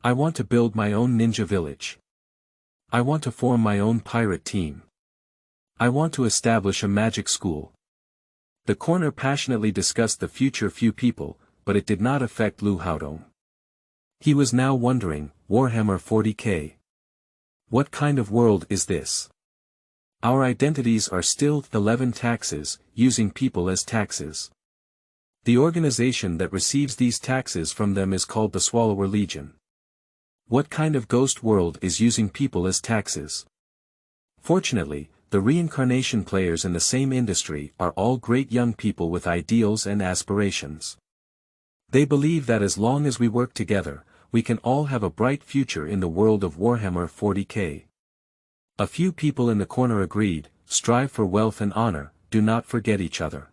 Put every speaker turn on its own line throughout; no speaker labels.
I want to build my own ninja village. I want to form my own pirate team. I want to establish a magic school. The corner passionately discussed the future few people, but it did not affect Liu Haodong. He was now wondering, Warhammer 40k. What kind of world is this? Our identities are still 11 taxes, using people as taxes. The organization that receives these taxes from them is called the Swallower Legion. What kind of ghost world is using people as taxes? Fortunately, the Reincarnation players in the same industry are all great young people with ideals and aspirations. They believe that as long as we work together, we can all have a bright future in the world of Warhammer 40k. A few people in the corner agreed, strive for wealth and honor, do not forget each other.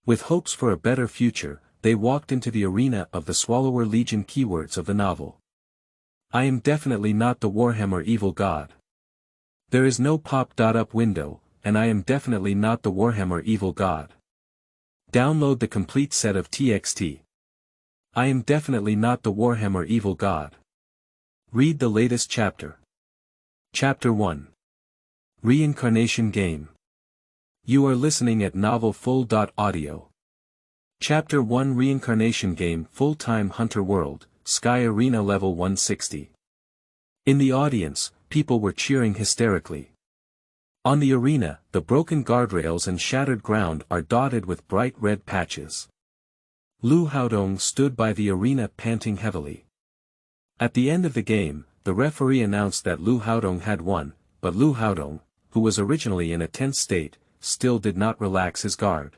With hopes for a better future, they walked into the arena of the Swallower Legion. Keywords of the novel. I am definitely not the Warhammer evil god. There is no pop-up window, and I am definitely not the Warhammer evil god. Download the complete set of TXT. I am definitely not the Warhammer evil god. Read the latest chapter. Chapter 1. Reincarnation Game. You are listening at Novel Full. Audio. Chapter 1 Reincarnation Game Full-Time Hunter World, Sky Arena Level 160. In the audience, people were cheering hysterically. On the arena, the broken guardrails and shattered ground are dotted with bright red patches. Liu Haodong stood by the arena panting heavily. At the end of the game, the referee announced that Liu Haodong had won, but Liu Haodong, who was originally in a tense state, still did not relax his guard.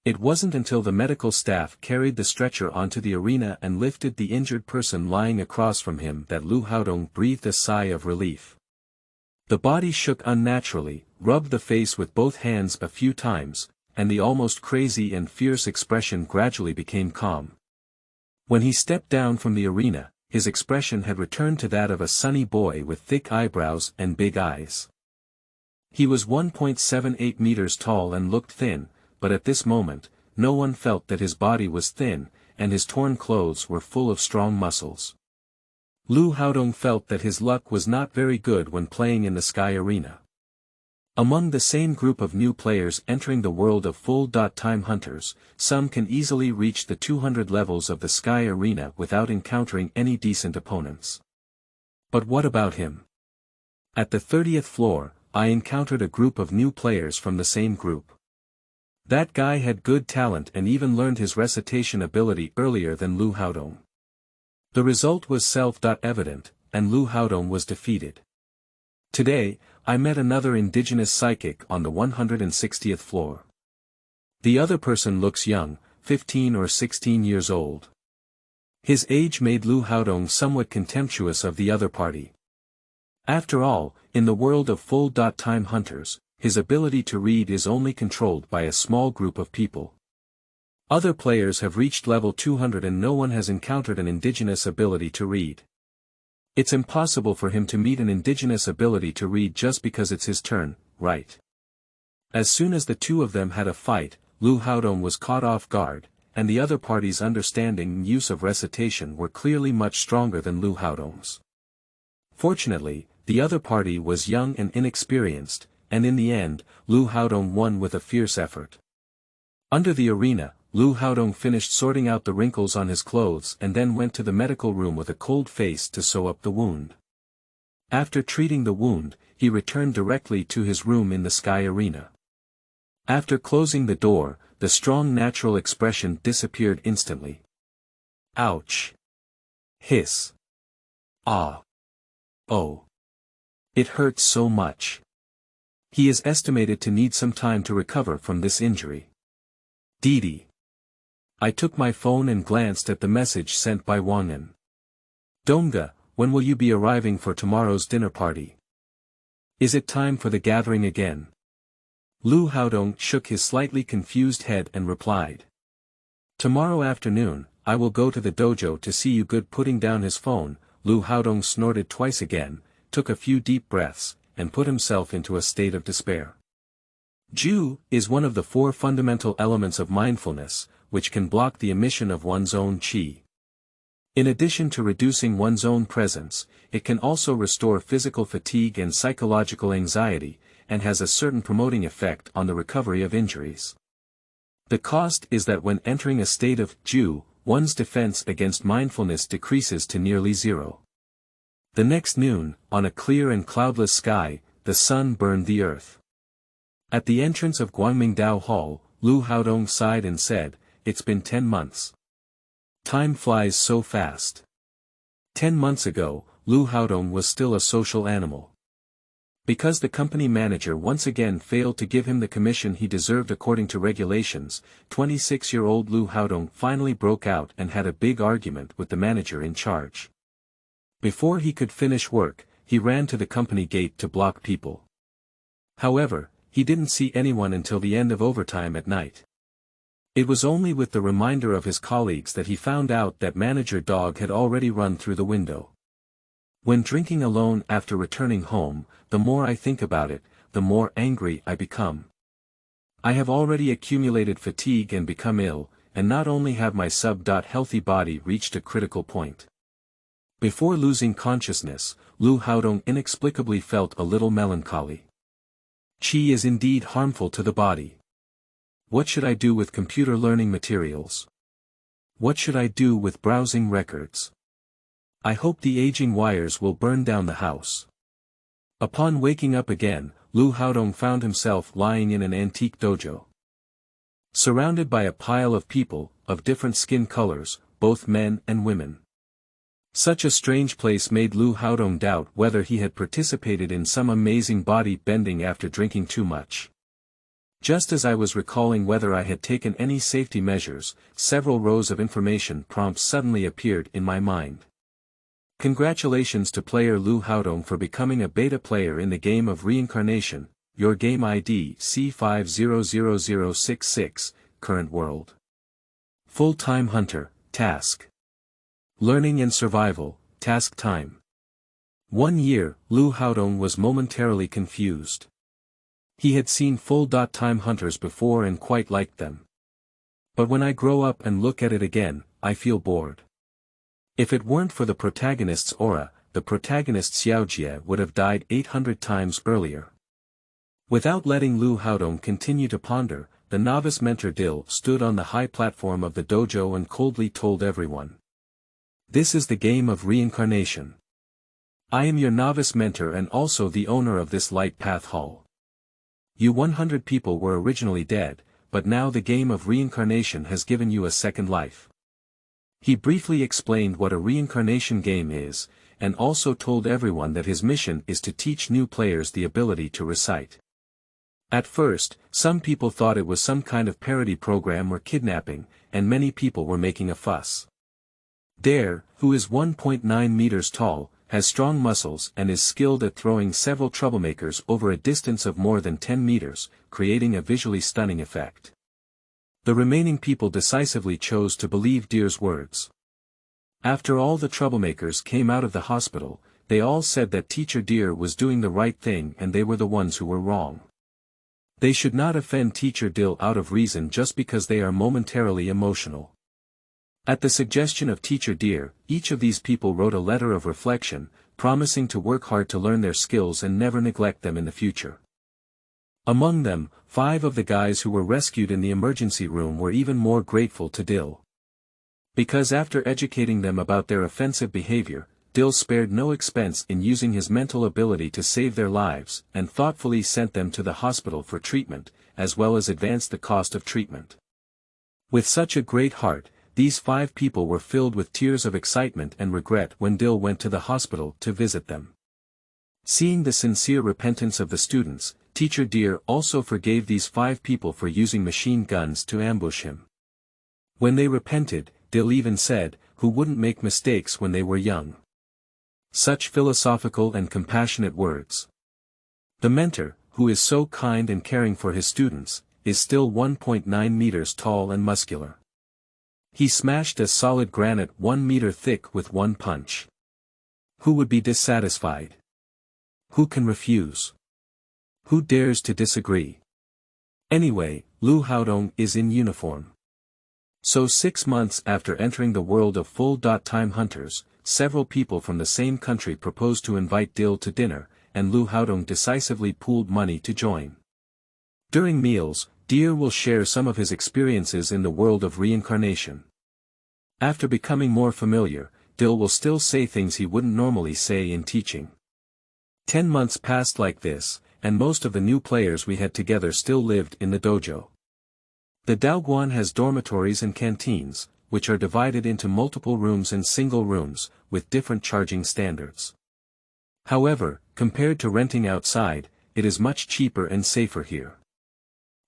It wasn't until the medical staff carried the stretcher onto the arena and lifted the injured person lying across from him that Liu Haodong breathed a sigh of relief. The body shook unnaturally, rubbed the face with both hands a few times, and the almost crazy and fierce expression gradually became calm. When he stepped down from the arena, his expression had returned to that of a sunny boy with thick eyebrows and big eyes. He was 1.78 meters tall and looked thin, but at this moment, no one felt that his body was thin, and his torn clothes were full of strong muscles. Liu Haodong felt that his luck was not very good when playing in the Sky Arena. Among the same group of new players entering the world of full-time hunters, some can easily reach the 200 levels of the Sky Arena without encountering any decent opponents. But what about him? At the 30th floor, I encountered a group of new players from the same group. That guy had good talent and even learned his recitation ability earlier than Liu Haodong. The result was self-evident, and Liu Haodong was defeated. Today, I met another indigenous psychic on the 160th floor. The other person looks young, 15 or 16 years old. His age made Liu Haodong somewhat contemptuous of the other party. After all, in the world of full-time hunters, his ability to read is only controlled by a small group of people. Other players have reached level 200 and no one has encountered an indigenous ability to read. It's impossible for him to meet an indigenous ability to read just because it's his turn, right? As soon as the two of them had a fight, Liu Haodong was caught off guard, and the other party's understanding and use of recitation were clearly much stronger than Liu Haodong's. Fortunately, the other party was young and inexperienced, and in the end, Liu Haodong won with a fierce effort. Under the arena, Liu Haodong finished sorting out the wrinkles on his clothes and then went to the medical room with a cold face to sew up the wound. After treating the wound, he returned directly to his room in the Sky Arena. After closing the door, the strong natural expression disappeared instantly. Ouch! Hiss! Ah! Oh! It hurts so much. He is estimated to need some time to recover from this injury. Didi. I took my phone and glanced at the message sent by Wangan. Donga, when will you be arriving for tomorrow's dinner party? Is it time for the gathering again? Liu Haodong shook his slightly confused head and replied. Tomorrow afternoon, I will go to the dojo to see you. Good. Putting down his phone, Liu Haodong snorted twice again, took a few deep breaths, and put himself into a state of despair. Ju is one of the four fundamental elements of mindfulness, which can block the emission of one's own qi. In addition to reducing one's own presence, it can also restore physical fatigue and psychological anxiety, and has a certain promoting effect on the recovery of injuries. The cost is that when entering a state of Ju, one's defense against mindfulness decreases to nearly zero. The next noon, on a clear and cloudless sky, the sun burned the earth. At the entrance of Guangmingdao Hall, Liu Haodong sighed and said, "It's been 10 months. Time flies so fast." 10 months ago, Liu Haodong was still a social animal. Because the company manager once again failed to give him the commission he deserved according to regulations, 26-year-old Liu Haodong finally broke out and had a big argument with the manager in charge. Before he could finish work, he ran to the company gate to block people. However, he didn't see anyone until the end of overtime at night. It was only with the reminder of his colleagues that he found out that manager Dog had already run through the window. When drinking alone after returning home, the more I think about it, the more angry I become. I have already accumulated fatigue and become ill, and not only have my healthy body reached a critical point. Before losing consciousness, Liu Haodong inexplicably felt a little melancholy. Qi is indeed harmful to the body. What should I do with computer learning materials? What should I do with browsing records? I hope the aging wires will burn down the house. Upon waking up again, Liu Haodong found himself lying in an antique dojo. Surrounded by a pile of people, of different skin colors, both men and women. Such a strange place made Liu Haodong doubt whether he had participated in some amazing body bending after drinking too much. Just as I was recalling whether I had taken any safety measures, several rows of information prompts suddenly appeared in my mind. Congratulations to player Liu Haodong for becoming a beta player in the game of Reincarnation, your game ID C500066, current world. Full-time hunter, task. Learning and survival, task time. 1 year, Liu Haodong was momentarily confused. He had seen full-time hunters before and quite liked them. But when I grow up and look at it again, I feel bored. If it weren't for the protagonist's aura, the protagonist Xiaojie would have died 800 times earlier. Without letting Liu Haodong continue to ponder, the novice mentor Dil stood on the high platform of the dojo and coldly told everyone. This is the game of Reincarnation. I am your novice mentor and also the owner of this light path hall. You 100 people were originally dead, but now the game of Reincarnation has given you a second life. He briefly explained what a reincarnation game is, and also told everyone that his mission is to teach new players the ability to recite. At first, some people thought it was some kind of parody program or kidnapping, and many people were making a fuss. Dare, who is 1.9 meters tall, has strong muscles and is skilled at throwing several troublemakers over a distance of more than 10 meters, creating a visually stunning effect. The remaining people decisively chose to believe Dare's words. After all the troublemakers came out of the hospital, they all said that Teacher Dare was doing the right thing and they were the ones who were wrong. They should not offend Teacher Dil out of reason just because they are momentarily emotional. At the suggestion of Teacher Dare, each of these people wrote a letter of reflection, promising to work hard to learn their skills and never neglect them in the future. Among them, 5 of the guys who were rescued in the emergency room were even more grateful to Dil. Because after educating them about their offensive behavior, Dil spared no expense in using his mental ability to save their lives, and thoughtfully sent them to the hospital for treatment, as well as advanced the cost of treatment. With such a great heart, these 5 people were filled with tears of excitement and regret when Dil went to the hospital to visit them. Seeing the sincere repentance of the students, Teacher Dare also forgave these 5 people for using machine guns to ambush him. When they repented, Dil even said, who wouldn't make mistakes when they were young. Such philosophical and compassionate words. The mentor, who is so kind and caring for his students, is still 1.9 meters tall and muscular. He smashed a solid granite 1 meter thick with one punch. Who would be dissatisfied? Who can refuse? Who dares to disagree? Anyway, Liu Haodong is in uniform. So 6 months after entering the world of full-time hunters, several people from the same country proposed to invite Dill to dinner, and Liu Haodong decisively pooled money to join. During meals, Dill will share some of his experiences in the world of reincarnation. After becoming more familiar, Dill will still say things he wouldn't normally say in teaching. 10 months passed like this, and most of the new players we had together still lived in the dojo. The Daoguan has dormitories and canteens, which are divided into multiple rooms and single rooms, with different charging standards. However, compared to renting outside, it is much cheaper and safer here.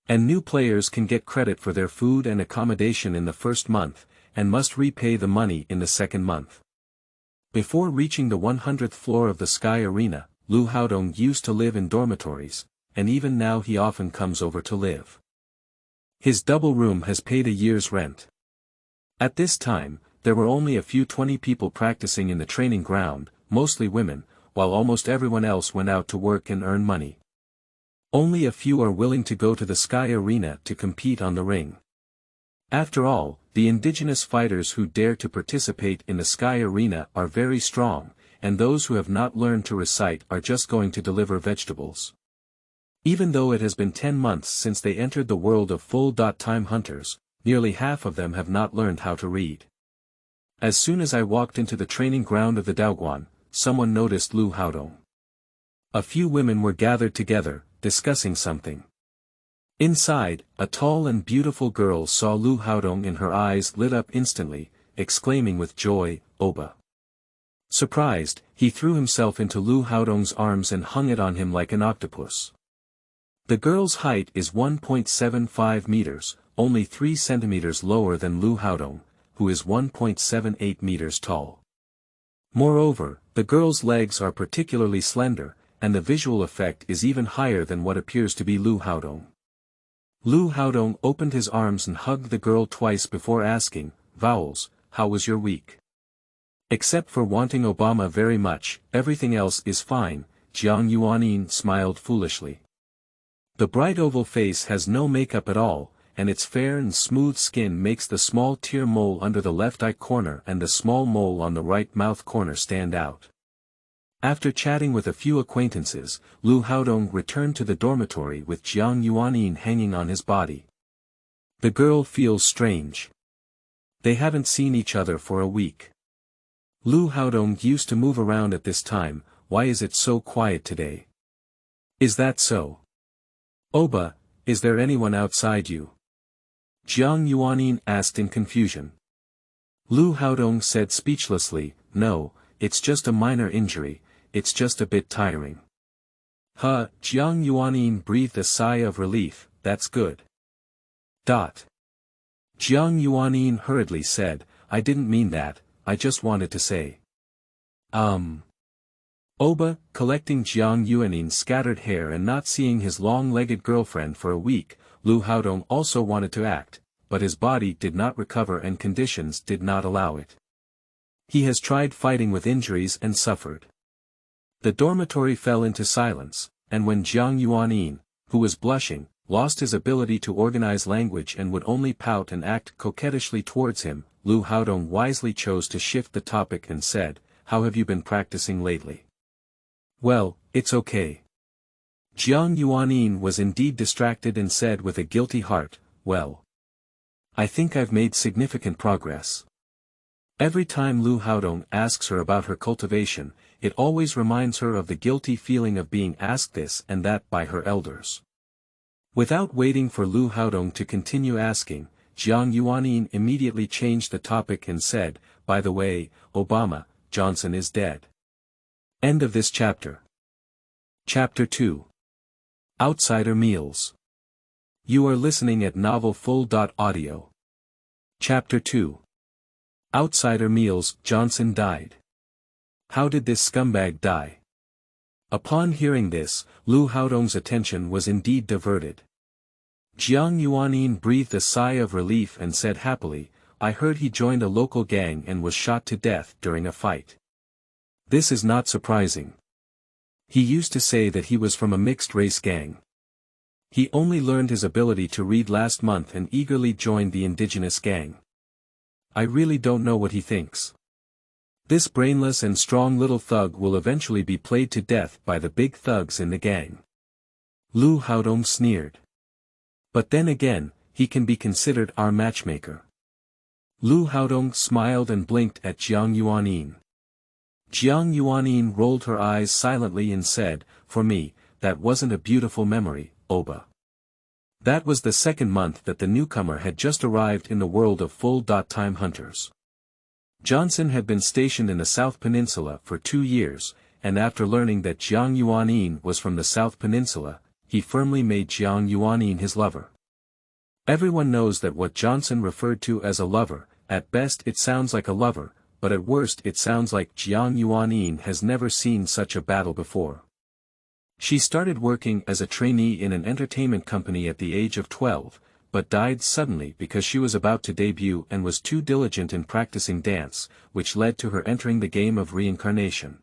And new players can get credit for their food and accommodation in the first month, and must repay the money in the second month. Before reaching the 100th floor of the Sky Arena, Liu Haodong used to live in dormitories, and even now he often comes over to live. His double room has paid a year's rent. At this time, there were only a few 20 people practicing in the training ground, mostly women, while almost everyone else went out to work and earn money. Only a few are willing to go to the Sky Arena to compete on the ring. After all, the indigenous fighters who dare to participate in the Sky Arena are very strong, and those who have not learned to recite are just going to deliver vegetables. Even though it has been 10 months since they entered the world of full-time hunters, nearly half of them have not learned how to read. As soon as I walked into the training ground of the Daoguan, someone noticed Liu Haodong. A few women were gathered together, discussing something. Inside, a tall and beautiful girl saw Liu Haodong and her eyes lit up instantly, exclaiming with joy, "Oba." Surprised, he threw himself into Liu Haodong's arms and hung it on him like an octopus. The girl's height is 1.75 meters, only 3 centimeters lower than Liu Haodong, who is 1.78 meters tall. Moreover, the girl's legs are particularly slender, and the visual effect is even higher than what appears to be Liu Haodong. Liu Haodong opened his arms and hugged the girl twice before asking, "Vowels, how was your week?" "Except for wanting Obama very much, everything else is fine," Jiang Yuanin smiled foolishly. The bright oval face has no makeup at all, and its fair and smooth skin makes the small tear mole under the left eye corner and the small mole on the right mouth corner stand out. After chatting with a few acquaintances, Liu Haodong returned to the dormitory with Jiang Yuanin hanging on his body. The girl feels strange. They haven't seen each other for a week. Liu Haodong used to move around at this time. Why is it so quiet today? Is that so? Oba, is there anyone outside you? Jiang Yuanin asked in confusion. Liu Haodong said speechlessly, "No, it's just a minor injury, it's just a bit tiring." Jiang Yuanin breathed a sigh of relief, "That's good." Jiang Yuanin hurriedly said, "I didn't mean that, I just wanted to say." Oba, collecting Jiang Yuanin's scattered hair and not seeing his long-legged girlfriend for a week, Liu Haodong also wanted to act, but his body did not recover and conditions did not allow it. He has tried fighting with injuries and suffered. The dormitory fell into silence, and when Jiang Yuanin, who was blushing, lost his ability to organize language and would only pout and act coquettishly towards him, Liu Haodong wisely chose to shift the topic and said, "How have you been practicing lately?" "Well, it's okay." Jiang Yuanin was indeed distracted and said with a guilty heart, "Well, I think I've made significant progress." Every time Liu Haodong asks her about her cultivation, it always reminds her of the guilty feeling of being asked this and that by her elders. Without waiting for Liu Haodong to continue asking, Jiang Yuanin immediately changed the topic and said, "By the way, Obama, Johnson is dead." End of this chapter. Chapter 2. Outsider Meals. You are listening at novelfull.audio. Chapter 2. Outsider Meals. Johnson died. How did this scumbag die? Upon hearing this, Liu Haodong's attention was indeed diverted. Jiang Yuanin breathed a sigh of relief and said happily, "I heard he joined a local gang and was shot to death during a fight. This is not surprising. He used to say that he was from a mixed-race gang. He only learned his ability to read last month and eagerly joined the indigenous gang. I really don't know what he thinks. This brainless and strong little thug will eventually be played to death by the big thugs in the gang. Liu Haodong sneered. But then again, he can be considered our matchmaker. Liu Haodong smiled and blinked at Jiang Yuanin. Jiang Yuanin rolled her eyes silently and said, "For me, that wasn't a beautiful memory, Oba." That was the second month that the newcomer had just arrived in the world of full-time hunters. Johnson had been stationed in the South Peninsula for 2 years, and after learning that Jiang Yuanin was from the South Peninsula, he firmly made Jiang Yuanin his lover. Everyone knows that what Johnson referred to as a lover, at best it sounds like a lover, but at worst it sounds like Jiang Yuanin has never seen such a battle before. She started working as a trainee in an entertainment company at the age of 12, but died suddenly because she was about to debut and was too diligent in practicing dance, which led to her entering the game of Reincarnation.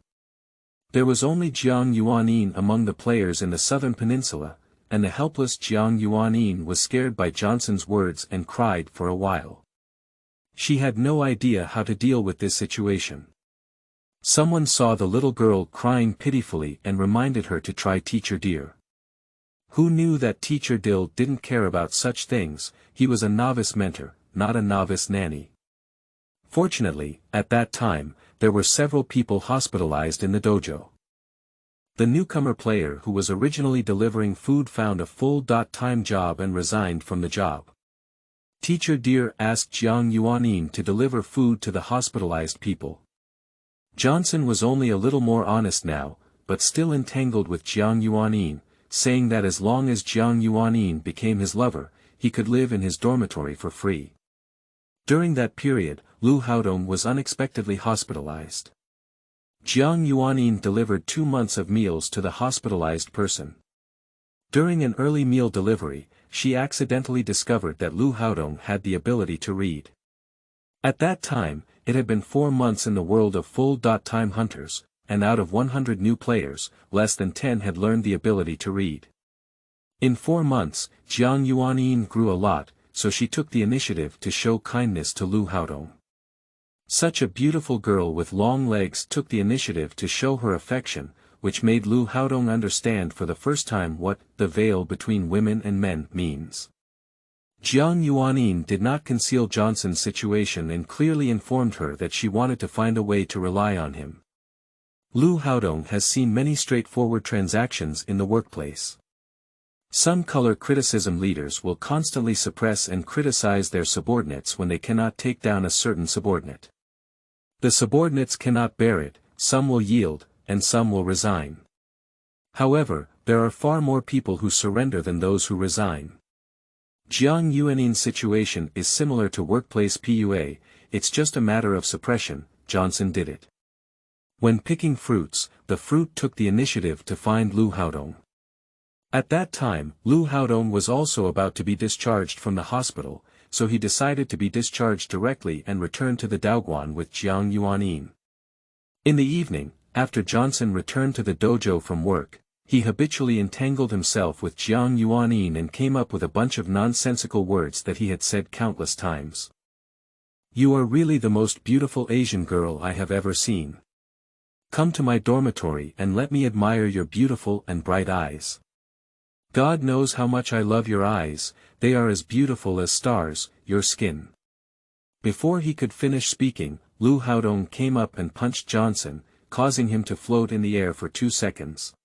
There was only Jiang Yuanin among the players in the Southern Peninsula, and the helpless Jiang Yuanin was scared by Johnson's words and cried for a while. She had no idea how to deal with this situation. Someone saw the little girl crying pitifully and reminded her to try Teacher Deer. Who knew that Teacher Dill didn't care about such things? He was a novice mentor, not a novice nanny. Fortunately, at that time, there were several people hospitalized in the dojo. The newcomer player who was originally delivering food found a full-time job and resigned from the job. Teacher Deer asked Jiang Yuanin to deliver food to the hospitalized people. Johnson was only a little more honest now, but still entangled with Jiang Yuanin, saying that as long as Jiang Yuanin became his lover, he could live in his dormitory for free. During that period, Liu Haodong was unexpectedly hospitalized. Jiang Yuanin delivered 2 months of meals to the hospitalized person. During an early meal delivery, she accidentally discovered that Liu Haodong had the ability to read. At that time, it had been 4 months in the world of full-time hunters, and out of 100 new players, less than 10 had learned the ability to read. In 4 months, Jiang Yuanin grew a lot, so she took the initiative to show kindness to Liu Haodong. Such a beautiful girl with long legs took the initiative to show her affection, which made Liu Haodong understand for the first time what the veil between women and men means. Jiang Yuanin did not conceal Johnson's situation and clearly informed her that she wanted to find a way to rely on him. Liu Haodong has seen many straightforward transactions in the workplace. Some color criticism leaders will constantly suppress and criticize their subordinates when they cannot take down a certain subordinate. The subordinates cannot bear it, some will yield, and some will resign. However, there are far more people who surrender than those who resign. Jiang Yuanin's situation is similar to workplace PUA, it's just a matter of suppression. Johnson did it. When picking fruits, the fruit took the initiative to find Liu Haodong. At that time, Liu Haodong was also about to be discharged from the hospital, so he decided to be discharged directly and return to the Daoguan with Jiang Yuanin. In the evening, after Johnson returned to the dojo from work, he habitually entangled himself with Jiang Yuanin and came up with a bunch of nonsensical words that he had said countless times. "You are really the most beautiful Asian girl I have ever seen. Come to my dormitory and let me admire your beautiful and bright eyes. God knows how much I love your eyes, they are as beautiful as stars, your skin." Before he could finish speaking, Liu Haodong came up and punched Johnson, causing him to float in the air for 2 seconds.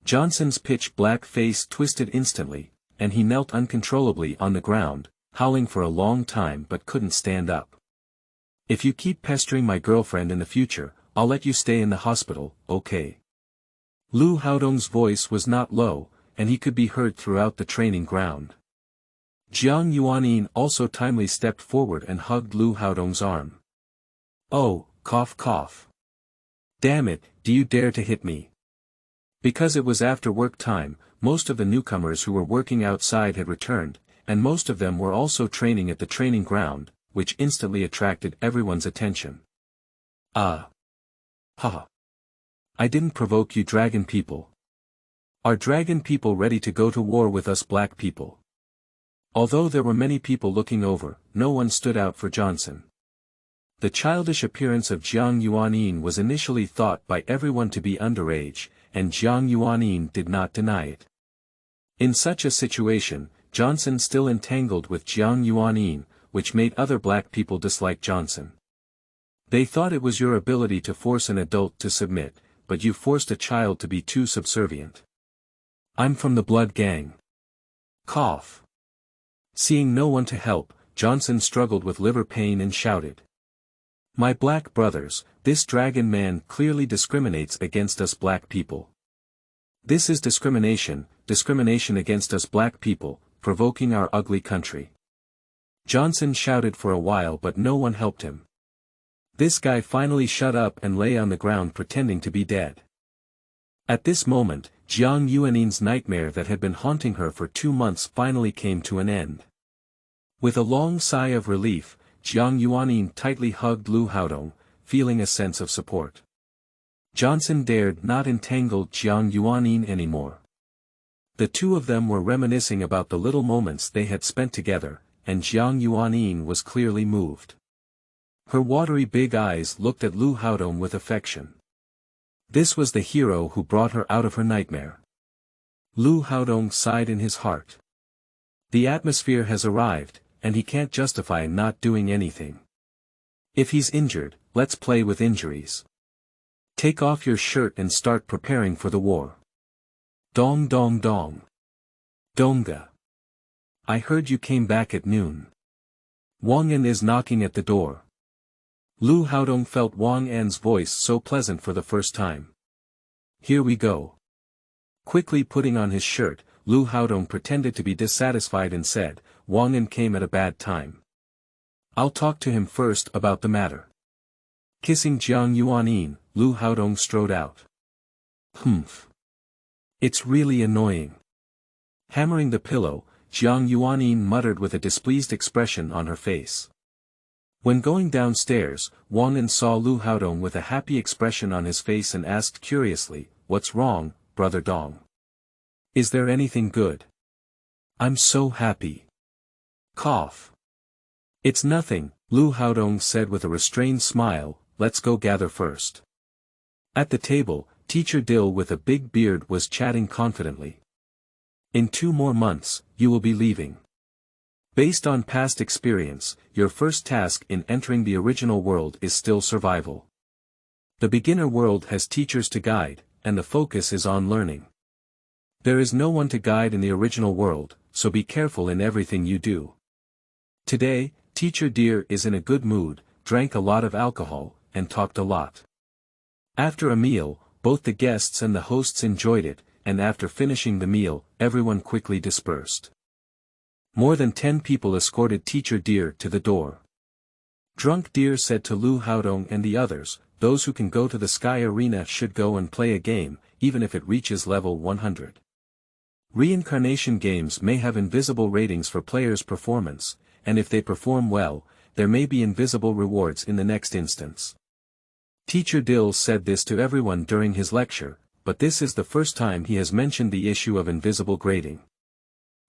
Johnson's pitch-black face twisted instantly, and he knelt uncontrollably on the ground, howling for a long time but couldn't stand up. "If you keep pestering my girlfriend in the future, I'll let you stay in the hospital, okay?" Liu Haodong's voice was not low, and he could be heard throughout the training ground. Jiang Yuanin also timely stepped forward and hugged Liu Haodong's arm. "Oh, cough cough. Damn it, do you dare to hit me?" Because it was after work time, most of the newcomers who were working outside had returned, and most of them were also training at the training ground, which instantly attracted everyone's attention. "Ah. Haha. I didn't provoke you dragon people. Are dragon people ready to go to war with us black people? Although there were many people looking over, no one stood out for Johnson. The childish appearance of Jiang Yuanyin was initially thought by everyone to be underage, and Jiang Yuanyin did not deny it. In such a situation, Johnson still entangled with Jiang Yuanyin, which made other black people dislike Johnson. They thought it was your ability to force an adult to submit, but you forced a child to be too subservient. I'm from the blood gang. Cough. Seeing no one to help, Johnson struggled with liver pain and shouted. My black brothers, this dragon man clearly discriminates against us black people. This is discrimination against us black people, provoking our ugly country. Johnson shouted for a while but no one helped him. This guy finally shut up and lay on the ground pretending to be dead. At this moment, Jiang Yuanin's nightmare that had been haunting her for 2 months finally came to an end. With a long sigh of relief, Jiang Yuanin tightly hugged Liu Haodong, feeling a sense of support. Johnson dared not entangle Jiang Yuanin anymore. The two of them were reminiscing about the little moments they had spent together, and Jiang Yuanin was clearly moved. Her watery big eyes looked at Liu Haodong with affection. This was the hero who brought her out of her nightmare. Liu Haodong sighed in his heart. The atmosphere has arrived, and he can't justify not doing anything. If he's injured, let's play with injuries. Take off your shirt and start preparing for the war. Dong dong dong. Donga. I heard you came back at noon. Wang En is knocking at the door. Liu Haodong felt Wang En's voice so pleasant for the first time. Here we go. Quickly putting on his shirt, Liu Haodong pretended to be dissatisfied and said, Wang En came at a bad time. I'll talk to him first about the matter. Kissing Jiang Yuanin, Liu Haodong strode out. Humph. It's really annoying. Hammering the pillow, Jiang Yuanin muttered with a displeased expression on her face. When going downstairs, Wang En saw Liu Haodong with a happy expression on his face and asked curiously, What's wrong, brother Dong? Is there anything good? I'm so happy. Cough. It's nothing, Liu Haodong said with a restrained smile, let's go gather first. At the table, Teacher Dill with a big beard was chatting confidently. In 2 more months, you will be leaving. Based on past experience, your first task in entering the original world is still survival. The beginner world has teachers to guide, and the focus is on learning. There is no one to guide in the original world, so be careful in everything you do. Today, Teacher Deer is in a good mood, drank a lot of alcohol, and talked a lot. After a meal, both the guests and the hosts enjoyed it, and after finishing the meal, everyone quickly dispersed. More than 10 people escorted Teacher Deer to the door. Drunk Deer said to Liu Haodong and the others, those who can go to the Sky Arena should go and play a game, even if it reaches level 100. Reincarnation games may have invisible ratings for players' performance, and if they perform well, there may be invisible rewards in the next instance. Teacher Dill said this to everyone during his lecture, but this is the first time he has mentioned the issue of invisible grading.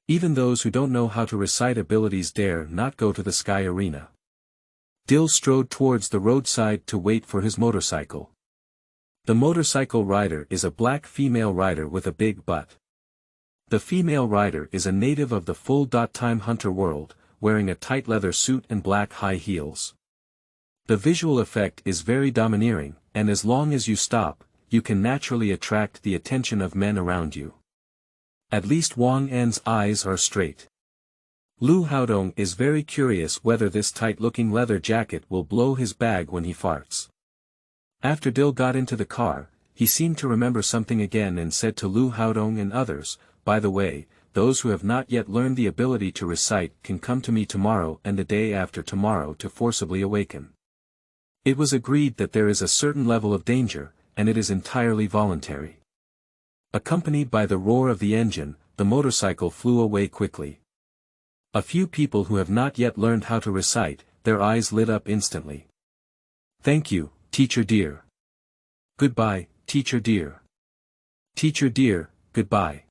Even those who don't know how to recite abilities dare not go to the Sky Arena. Dill strode towards the roadside to wait for his motorcycle. The motorcycle rider is a black female rider with a big butt. The female rider is a native of the full-time hunter world, wearing a tight leather suit and black high heels. The visual effect is very domineering, and as long as you stop, you can naturally attract the attention of men around you. At least Wang En's eyes are straight. Liu Haodong is very curious whether this tight-looking leather jacket will blow his bag when he farts. After Dill got into the car, he seemed to remember something again and said to Liu Haodong and others, by the way, those who have not yet learned the ability to recite can come to me tomorrow and the day after tomorrow to forcibly awaken. It was agreed that there is a certain level of danger, and it is entirely voluntary. Accompanied by the roar of the engine, the motorcycle flew away quickly. A few people who have not yet learned how to recite, their eyes lit up instantly. Thank you, Teacher Deer. Goodbye, Teacher Deer. Teacher Deer, goodbye.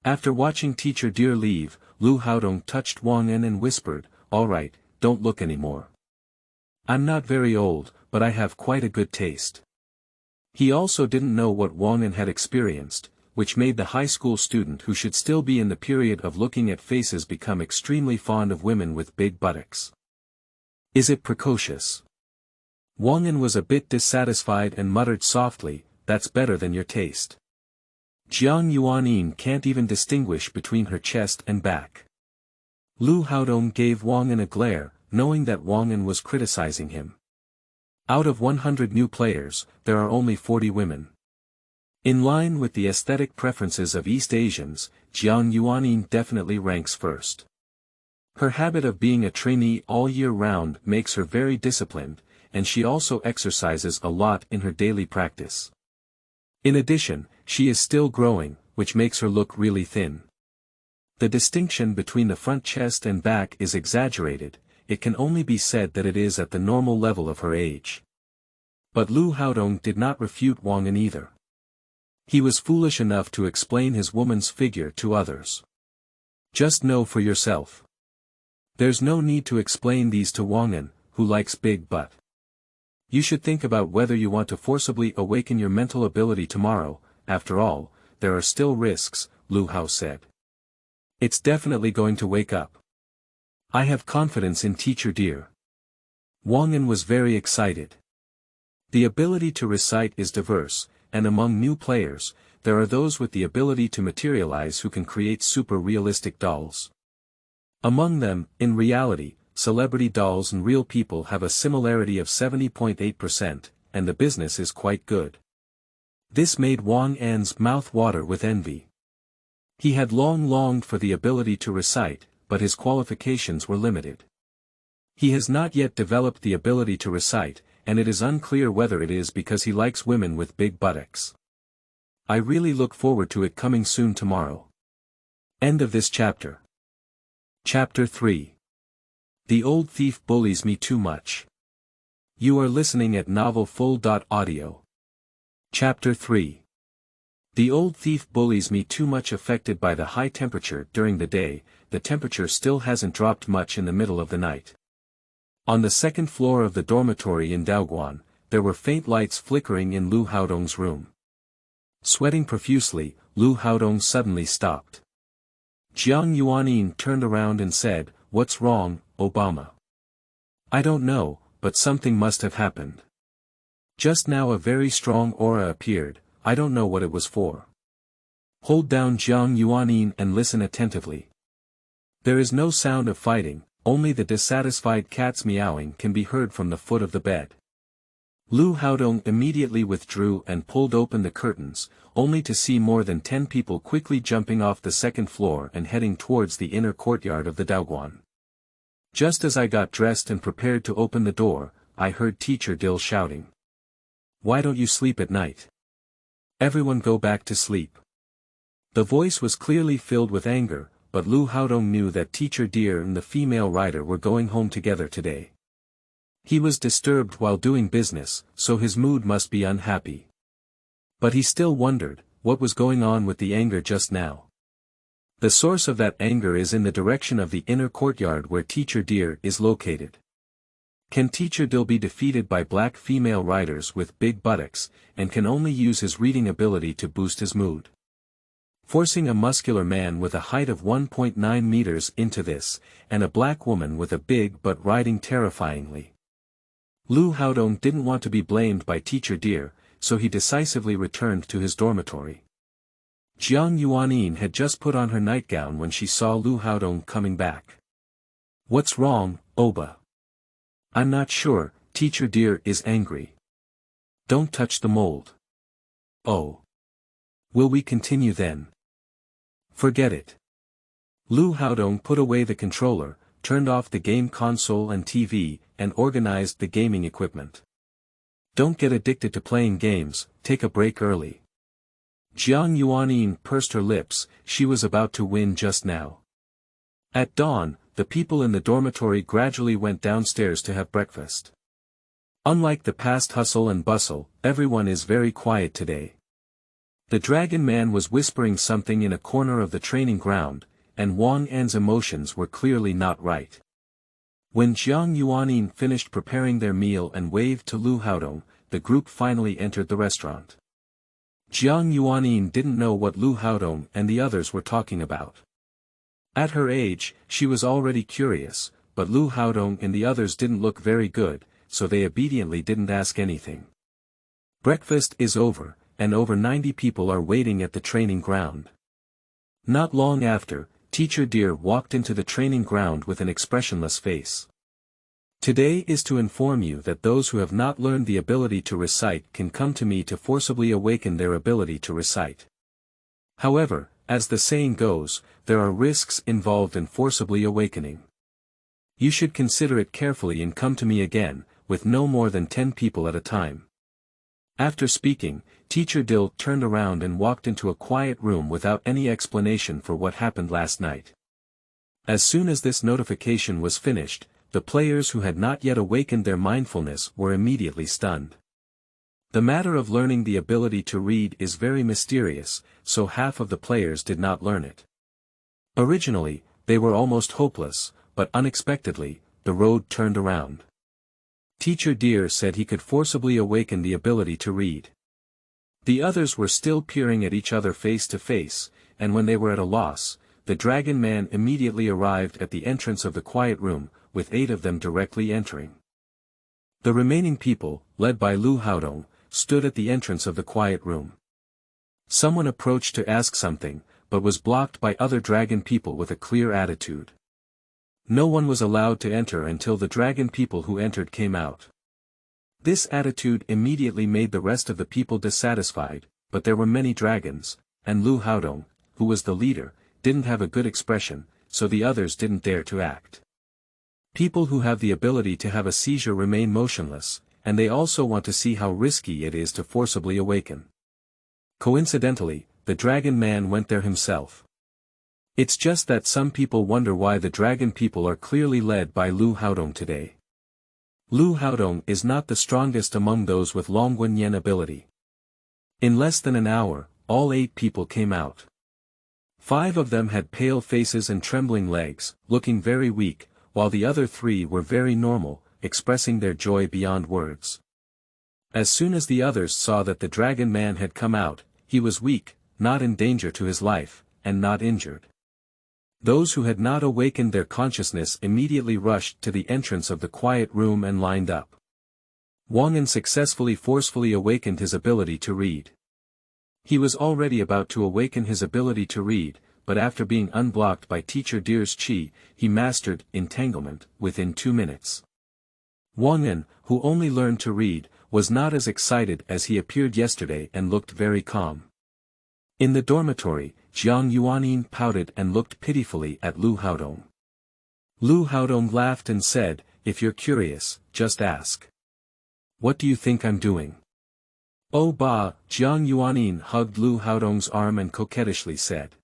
After watching Teacher Dear leave, Liu Haodong touched Wang En and whispered, "All right, don't look anymore. I'm not very old, but I have quite a good taste." He also didn't know what Wang En had experienced, which made the high school student who should still be in the period of looking at faces become extremely fond of women with big buttocks. Is it precocious? Wang En was a bit dissatisfied and muttered softly, "That's better than your taste." Jiang Yuanyin can't even distinguish between her chest and back. Liu Haodong gave Wang En a glare, knowing that Wang En was criticizing him. Out of 100 new players, there are only 40 women. In line with the aesthetic preferences of East Asians, Jiang Yuanyin definitely ranks first. Her habit of being a trainee all year round makes her very disciplined, and she also exercises a lot in her daily practice. In addition, she is still growing, which makes her look really thin. The distinction between the front chest and back is exaggerated, it can only be said that it is at the normal level of her age. But Liu Haodong did not refute Wang En either. He was foolish enough to explain his woman's figure to others. Just know for yourself. There's no need to explain these to Wang En, who likes big butt. You should think about whether you want to forcibly awaken your mental ability tomorrow. After all, there are still risks, Liu Hao said. It's definitely going to wake up. I have confidence in Teacher Dear. Wang En was very excited. The ability to recite is diverse, and among new players, there are those with the ability to materialize who can create super realistic dolls. Among them, in reality, celebrity dolls and real people have a similarity of 70.8%, and the business is quite good. This made Wang En's mouth water with envy. He had long longed for the ability to recite, but his qualifications were limited. He has not yet developed the ability to recite, and it is unclear whether it is because he likes women with big buttocks. I really look forward to it coming soon tomorrow. End of this chapter. Chapter 3. The old thief bullies me too much. You are listening at novelfull.audio. Chapter 3. The old thief bullies me too much. Affected by the high temperature during the day, the temperature still hasn't dropped much in the middle of the night. On the second floor of the dormitory in Daoguan, there were faint lights flickering in Liu Haodong's room. Sweating profusely, Liu Haodong suddenly stopped. Jiang Yuanyin turned around and said, "What's wrong, Obama?" "I don't know, but something must have happened. Just now a very strong aura appeared, I don't know what it was for." Hold down Jiang Yuanyin and listen attentively. There is no sound of fighting, only the dissatisfied cat's meowing can be heard from the foot of the bed. Liu Haodong immediately withdrew and pulled open the curtains, only to see more than 10 people quickly jumping off the second floor and heading towards the inner courtyard of the Daoguan. Just as I got dressed and prepared to open the door, I heard Teacher Dill shouting. "Why don't you sleep at night? Everyone go back to sleep." The voice was clearly filled with anger, but Liu Haodong knew that Teacher Dear and the female rider were going home together today. He was disturbed while doing business, so his mood must be unhappy. But he still wondered, what was going on with the anger just now? The source of that anger is in the direction of the inner courtyard where Teacher Dear is located. Can Teacher Dill be defeated by black female riders with big buttocks, and can only use his reading ability to boost his mood? Forcing a muscular man with a height of 1.9 meters into this, and a black woman with a big butt riding terrifyingly. Liu Haodong didn't want to be blamed by Teacher Dear, so he decisively returned to his dormitory. Jiang Yuanyin had just put on her nightgown when she saw Liu Haodong coming back. "What's wrong, Oba?" "I'm not sure, Teacher Dear is angry." "Don't touch the mold." "Oh. Will we continue then?" "Forget it." Liu Haodong put away the controller, turned off the game console and TV, and organized the gaming equipment. "Don't get addicted to playing games, take a break early." Jiang Yuanyin pursed her lips, she was about to win just now. At dawn, the people in the dormitory gradually went downstairs to have breakfast. Unlike the past hustle and bustle, everyone is very quiet today. The dragon man was whispering something in a corner of the training ground, and Wang An's emotions were clearly not right. When Jiang Yuanin finished preparing their meal and waved to Liu Haodong, the group finally entered the restaurant. Jiang Yuanin didn't know what Liu Haodong and the others were talking about. At her age, she was already curious, but Liu Haodong and the others didn't look very good, so they obediently didn't ask anything. Breakfast is over, and over 90 people are waiting at the training ground. Not long after, Teacher Deer walked into the training ground with an expressionless face. Today is to inform you that those who have not learned the ability to recite can come to me to forcibly awaken their ability to recite. However, as the saying goes, there are risks involved in forcibly awakening. You should consider it carefully and come to me again, with no more than 10 people at a time. After speaking, Teacher Dill turned around and walked into a quiet room without any explanation for what happened last night. As soon as this notification was finished, the players who had not yet awakened their mindfulness were immediately stunned. The matter of learning the ability to read is very mysterious, so half of the players did not learn it. Originally, they were almost hopeless, but unexpectedly, the road turned around. Teacher Deer said he could forcibly awaken the ability to read. The others were still peering at each other face to face, and when they were at a loss, the dragon man immediately arrived at the entrance of the quiet room, with 8 of them directly entering. The remaining people, led by Liu Haodong, stood at the entrance of the quiet room. Someone approached to ask something, but was blocked by other dragon people with a clear attitude. No one was allowed to enter until the dragon people who entered came out. This attitude immediately made the rest of the people dissatisfied, but there were many dragons, and Liu Haodong, who was the leader, didn't have a good expression, so the others didn't dare to act. People who have the ability to have a seizure remain motionless, and they also want to see how risky it is to forcibly awaken. Coincidentally, the dragon man went there himself. It's just that some people wonder why the dragon people are clearly led by Liu Haodong today. Liu Haodong is not the strongest among those with Longguanyan ability. In less than an hour, all 8 people came out. 5 of them had pale faces and trembling legs, looking very weak, while the other 3 were very normal, expressing their joy beyond words. As soon as the others saw that the dragon man had come out, he was weak, not in danger to his life, and not injured. Those who had not awakened their consciousness immediately rushed to the entrance of the quiet room and lined up. Wang An successfully forcefully awakened his ability to read. He was already about to awaken his ability to read, but after being unblocked by Teacher Deer's chi, he mastered entanglement within 2 minutes. Wang An, who only learned to read, was not as excited as he appeared yesterday and looked very calm. In the dormitory, Jiang Yuanin pouted and looked pitifully at Liu Haodong. Liu Haodong laughed and said, "If you're curious, just ask. What do you think I'm doing?" "Oh bah," Jiang Yuanin hugged Liu Haodong's arm and coquettishly said.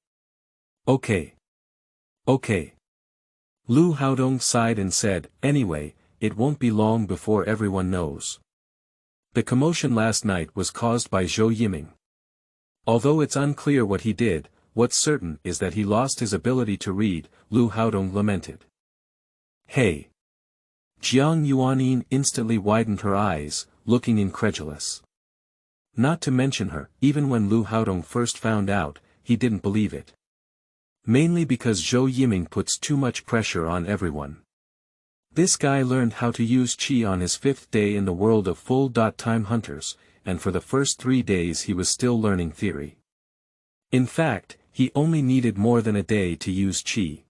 "Okay. Okay." Liu Haodong sighed and said, "Anyway, it won't be long before everyone knows." The commotion last night was caused by Zhou Yiming. Although it's unclear what he did, what's certain is that he lost his ability to read, Liu Haodong lamented. "Hey!" Jiang Yuanin instantly widened her eyes, looking incredulous. Not to mention her, even when Liu Haodong first found out, he didn't believe it. Mainly because Zhou Yiming puts too much pressure on everyone. This guy learned how to use Qi on his 5th day in the world of full-time hunters, and for the first 3 days he was still learning theory. In fact, he only needed more than a day to use Qi.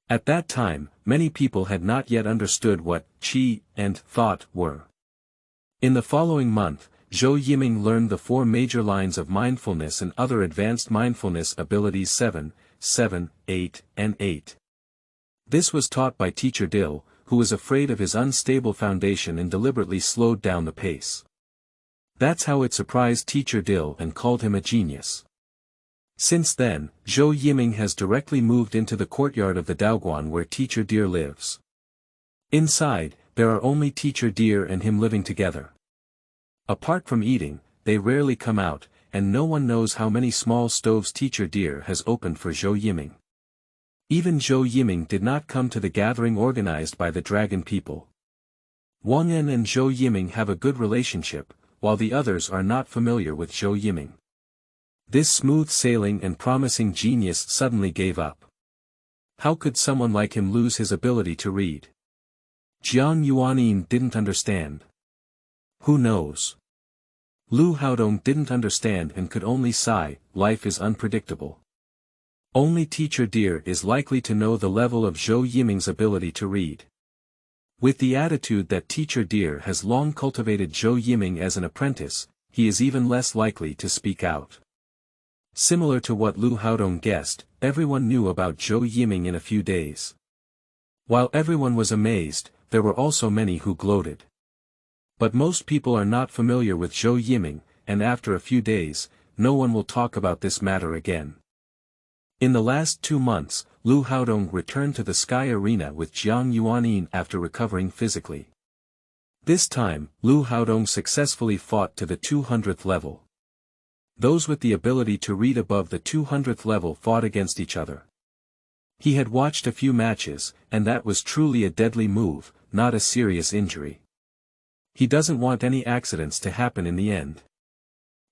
At that time, many people had not yet understood what Qi and thought were. In the following month, Zhou Yiming learned the 4 major lines of mindfulness and other advanced mindfulness abilities 7, 8, and 8. This was taught by Teacher Dill, who was afraid of his unstable foundation and deliberately slowed down the pace. That's how it surprised Teacher Dill and called him a genius. Since then, Zhou Yiming has directly moved into the courtyard of the Daoguan where Teacher Deer lives. Inside, there are only Teacher Deer and him living together. Apart from eating, they rarely come out, and no one knows how many small stoves Teacher Deer has opened for Zhou Yiming. Even Zhou Yiming did not come to the gathering organized by the dragon people. Wang En and Zhou Yiming have a good relationship, while the others are not familiar with Zhou Yiming. This smooth-sailing and promising genius suddenly gave up. How could someone like him lose his ability to read? Jiang Yuanyin didn't understand. Who knows? Liu Haodong didn't understand and could only sigh, life is unpredictable. Only Teacher Deer is likely to know the level of Zhou Yiming's ability to read. With the attitude that Teacher Deer has long cultivated Zhou Yiming as an apprentice, he is even less likely to speak out. Similar to what Liu Haodong guessed, everyone knew about Zhou Yiming in a few days. While everyone was amazed, there were also many who gloated. But most people are not familiar with Zhou Yiming, and after a few days, no one will talk about this matter again. In the last 2 months, Liu Haodong returned to the Sky Arena with Jiang Yuanyin after recovering physically. This time, Liu Haodong successfully fought to the 200th level. Those with the ability to read above the 200th level fought against each other. He had watched a few matches, and that was truly a deadly move, not a serious injury. He doesn't want any accidents to happen in the end.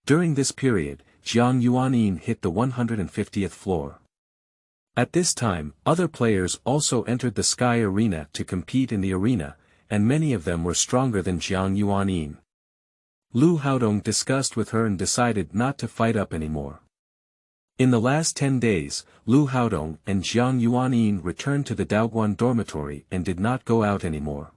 During this period, Jiang Yuanyin hit the 150th floor. At this time, other players also entered the Sky Arena to compete in the arena, and many of them were stronger than Jiang Yuanyin. Liu Haodong discussed with her and decided not to fight up anymore. In the last 10 days, Liu Haodong and Jiang Yuanyin returned to the Daoguan dormitory and did not go out anymore.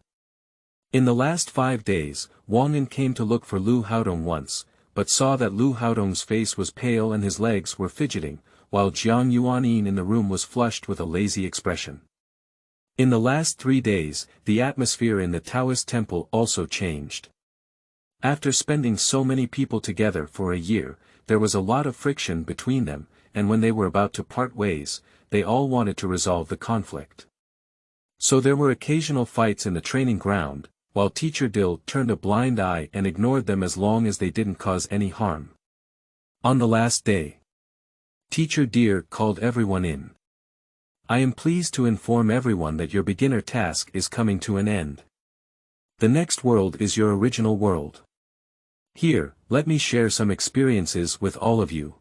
In the last 5 days, Wang En came to look for Liu Haodong once, but saw that Liu Haodong's face was pale and his legs were fidgeting, while Jiang Yuanyin in the room was flushed with a lazy expression. In the last 3 days, the atmosphere in the Taoist temple also changed. After spending so many people together for a year, there was a lot of friction between them, and when they were about to part ways, they all wanted to resolve the conflict. So there were occasional fights in the training ground, while Teacher Dill turned a blind eye and ignored them as long as they didn't cause any harm. On the last day, Teacher Deer called everyone in. I am pleased to inform everyone that your beginner task is coming to an end. The next world is your original world. Here, let me share some experiences with all of you.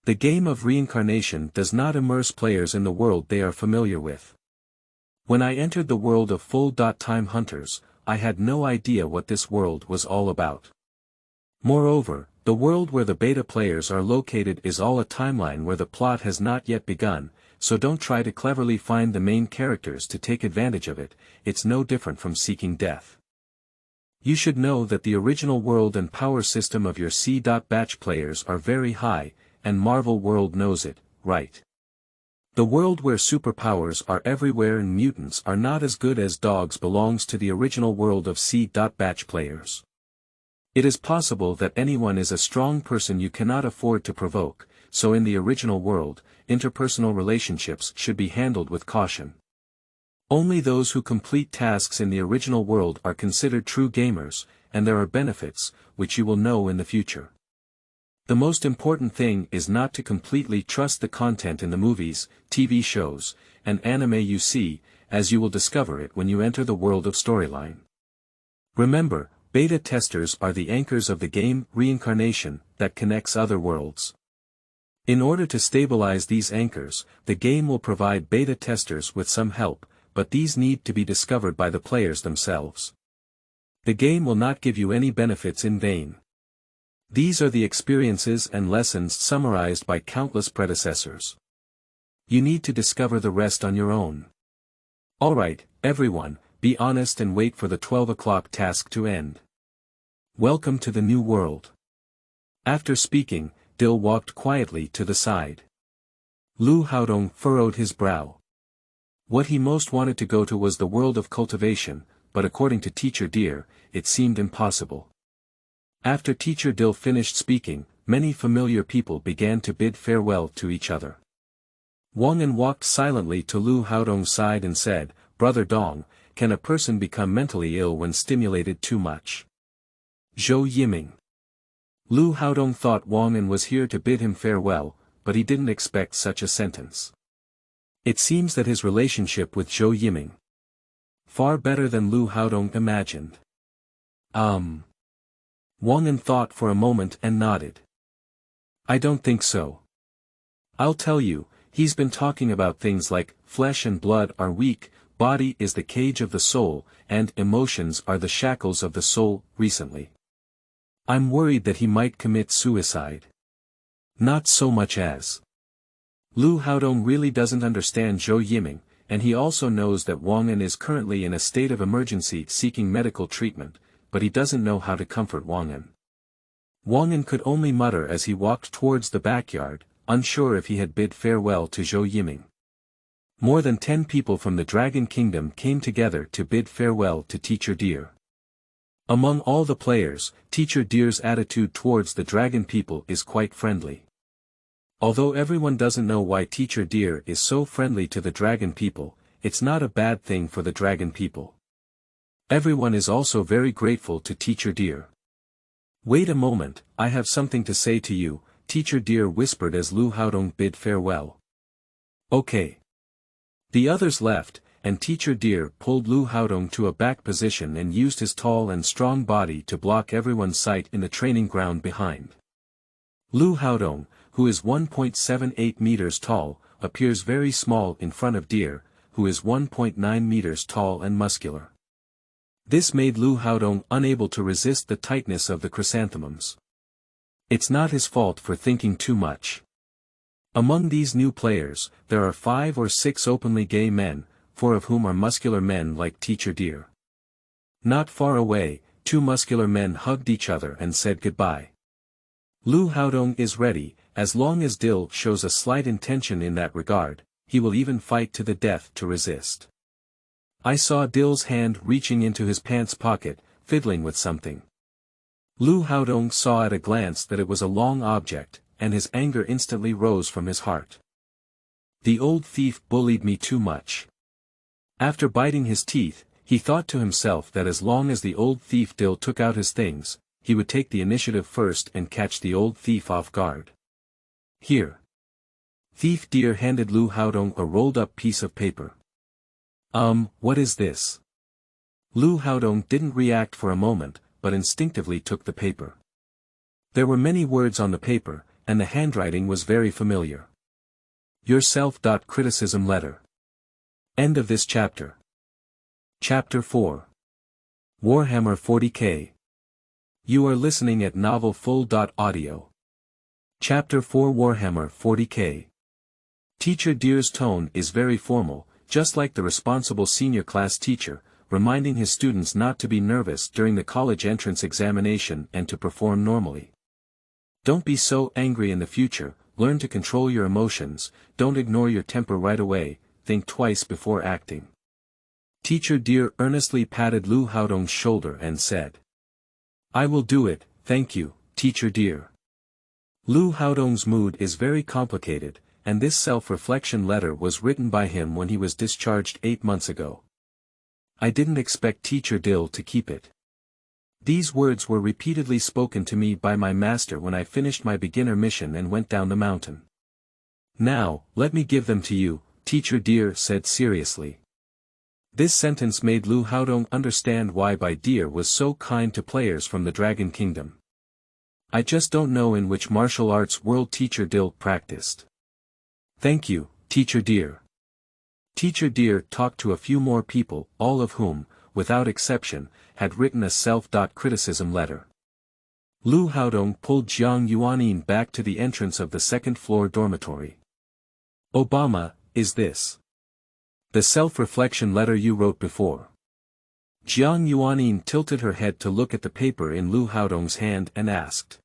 The game of reincarnation does not immerse players in the world they are familiar with. When I entered the world of full-time hunters, I had no idea what this world was all about. Moreover, the world where the beta players are located is all a timeline where the plot has not yet begun, so don't try to cleverly find the main characters to take advantage of it, it's no different from seeking death. You should know that the original world and power system of your C.batch players are very high, and Marvel World knows it, right? The world where superpowers are everywhere and mutants are not as good as dogs belongs to the original world of C.batch players. It is possible that anyone is a strong person you cannot afford to provoke, so in the original world, interpersonal relationships should be handled with caution. Only those who complete tasks in the original world are considered true gamers, and there are benefits, which you will know in the future. The most important thing is not to completely trust the content in the movies, TV shows, and anime you see, as you will discover it when you enter the world of storyline. Remember, beta testers are the anchors of the game Reincarnation that connects other worlds. In order to stabilize these anchors, the game will provide beta testers with some help, but these need to be discovered by the players themselves. The game will not give you any benefits in vain. These are the experiences and lessons summarized by countless predecessors. You need to discover the rest on your own. Alright, everyone, be honest and wait for the 12 o'clock task to end. Welcome to the new world. After speaking, Dill walked quietly to the side. Liu Haodong furrowed his brow. What he most wanted to go to was the world of cultivation, but according to Teacher Deer, it seemed impossible. After Teacher Dill finished speaking, many familiar people began to bid farewell to each other. Wang En walked silently to Liu Haodong's side and said, "Brother Dong, can a person become mentally ill when stimulated too much?" Zhou Yiming. Liu Haodong thought Wang An was here to bid him farewell, but he didn't expect such a sentence. It seems that his relationship with Zhou Yiming. Far better than Liu Haodong imagined. Wang An thought for a moment and nodded. I don't think so. I'll tell you, he's been talking about things like, flesh and blood are weak, body is the cage of the soul, and emotions are the shackles of the soul, recently. I'm worried that he might commit suicide. Not so much as. Liu Haodong really doesn't understand Zhou Yiming, and he also knows that Wang An is currently in a state of emergency seeking medical treatment, but he doesn't know how to comfort Wang An. Wang An could only mutter as he walked towards the backyard, unsure if he had bid farewell to Zhou Yiming. More than 10 people from the Dragon Kingdom came together to bid farewell to Teacher Deer. Among all the players, Teacher Deer's attitude towards the dragon people is quite friendly. Although everyone doesn't know why Teacher Deer is so friendly to the dragon people, it's not a bad thing for the dragon people. Everyone is also very grateful to Teacher Deer. Wait a moment, I have something to say to you, Teacher Deer whispered as Liu Haodong bid farewell. Okay. The others left, and Teacher Deer pulled Liu Haodong to a back position and used his tall and strong body to block everyone's sight in the training ground behind. Liu Haodong, who is 1.78 meters tall, appears very small in front of Deer, who is 1.9 meters tall and muscular. This made Liu Haodong unable to resist the tightness of the chrysanthemums. It's not his fault for thinking too much. Among these new players, there are 5 or 6 openly gay men, 4 of whom are muscular men like Teacher Deer. Not far away, 2 muscular men hugged each other and said goodbye. Liu Haodong is ready, as long as Dill shows a slight intention in that regard, he will even fight to the death to resist. I saw Dill's hand reaching into his pants pocket, fiddling with something. Liu Haodong saw at a glance that it was a long object, and his anger instantly rose from his heart. The old thief bullied me too much. After biting his teeth, he thought to himself that as long as the old thief Dill took out his things, he would take the initiative first and catch the old thief off guard. Here. Thief Deer handed Liu Haodong a rolled-up piece of paper. What is this? Liu Haodong didn't react for a moment, but instinctively took the paper. There were many words on the paper, and the handwriting was very familiar. Your self-criticism letter. End of this chapter. Chapter 4. Warhammer 40k. You are listening at novelfull.audio. Chapter 4 Warhammer 40k. Teacher Deer's tone is very formal, just like the responsible senior class teacher, reminding his students not to be nervous during the college entrance examination and to perform normally. Don't be so angry in the future, learn to control your emotions, don't ignore your temper right away, think twice before acting. Teacher Deer earnestly patted Liu Haodong's shoulder and said. I will do it, thank you, Teacher Deer. Liu Haodong's mood is very complicated, and this self-reflection letter was written by him when he was discharged 8 months ago. I didn't expect Teacher Dill to keep it. These words were repeatedly spoken to me by my master when I finished my beginner mission and went down the mountain. Now, let me give them to you, Teacher Deer said seriously. This sentence made Liu Haodong understand why Deer was so kind to players from the Dragon Kingdom. I just don't know in which martial arts world Teacher Dill practiced. Thank you, Teacher Deer. Teacher Deer talked to a few more people, all of whom, without exception, had written a self-criticism letter. Liu Haodong pulled Jiang Yuanin back to the entrance of the second-floor dormitory. Obama, is this the self-reflection letter you wrote before? Jiang Yuanin tilted her head to look at the paper in Liu Haodong's hand and asked.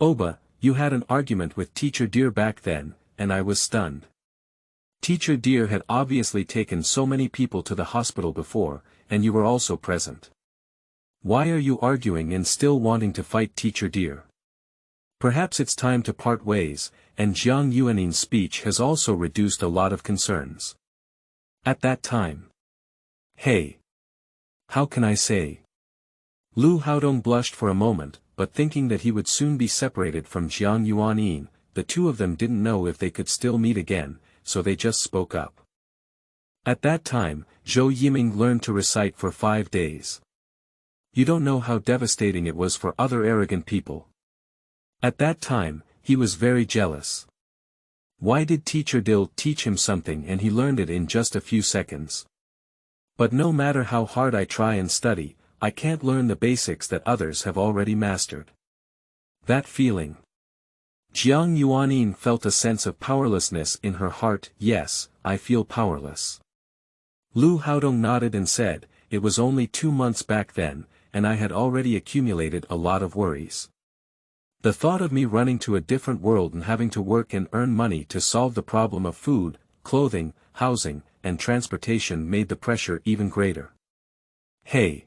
Oba, you had an argument with Teacher Deer back then, and I was stunned. Teacher Deer had obviously taken so many people to the hospital before, and you were also present. Why are you arguing and still wanting to fight Teacher Deer? Perhaps it's time to part ways, and Jiang Yuanin's speech has also reduced a lot of concerns. At that time. Hey. How can I say? Liu Haodong blushed for a moment, but thinking that he would soon be separated from Jiang Yuanyin, the two of them didn't know if they could still meet again, so they just spoke up. At that time, Zhou Yiming learned to recite for 5 days. You don't know how devastating it was for other arrogant people. At that time, he was very jealous. Why did Teacher Dill teach him something and he learned it in just a few seconds? But no matter how hard I try and study, I can't learn the basics that others have already mastered. That feeling. Jiang Yuanyin felt a sense of powerlessness in her heart. Yes, I feel powerless. Liu Haodong nodded and said, it was only 2 months back then, and I had already accumulated a lot of worries. The thought of me running to a different world and having to work and earn money to solve the problem of food, clothing, housing, and transportation made the pressure even greater. Hey!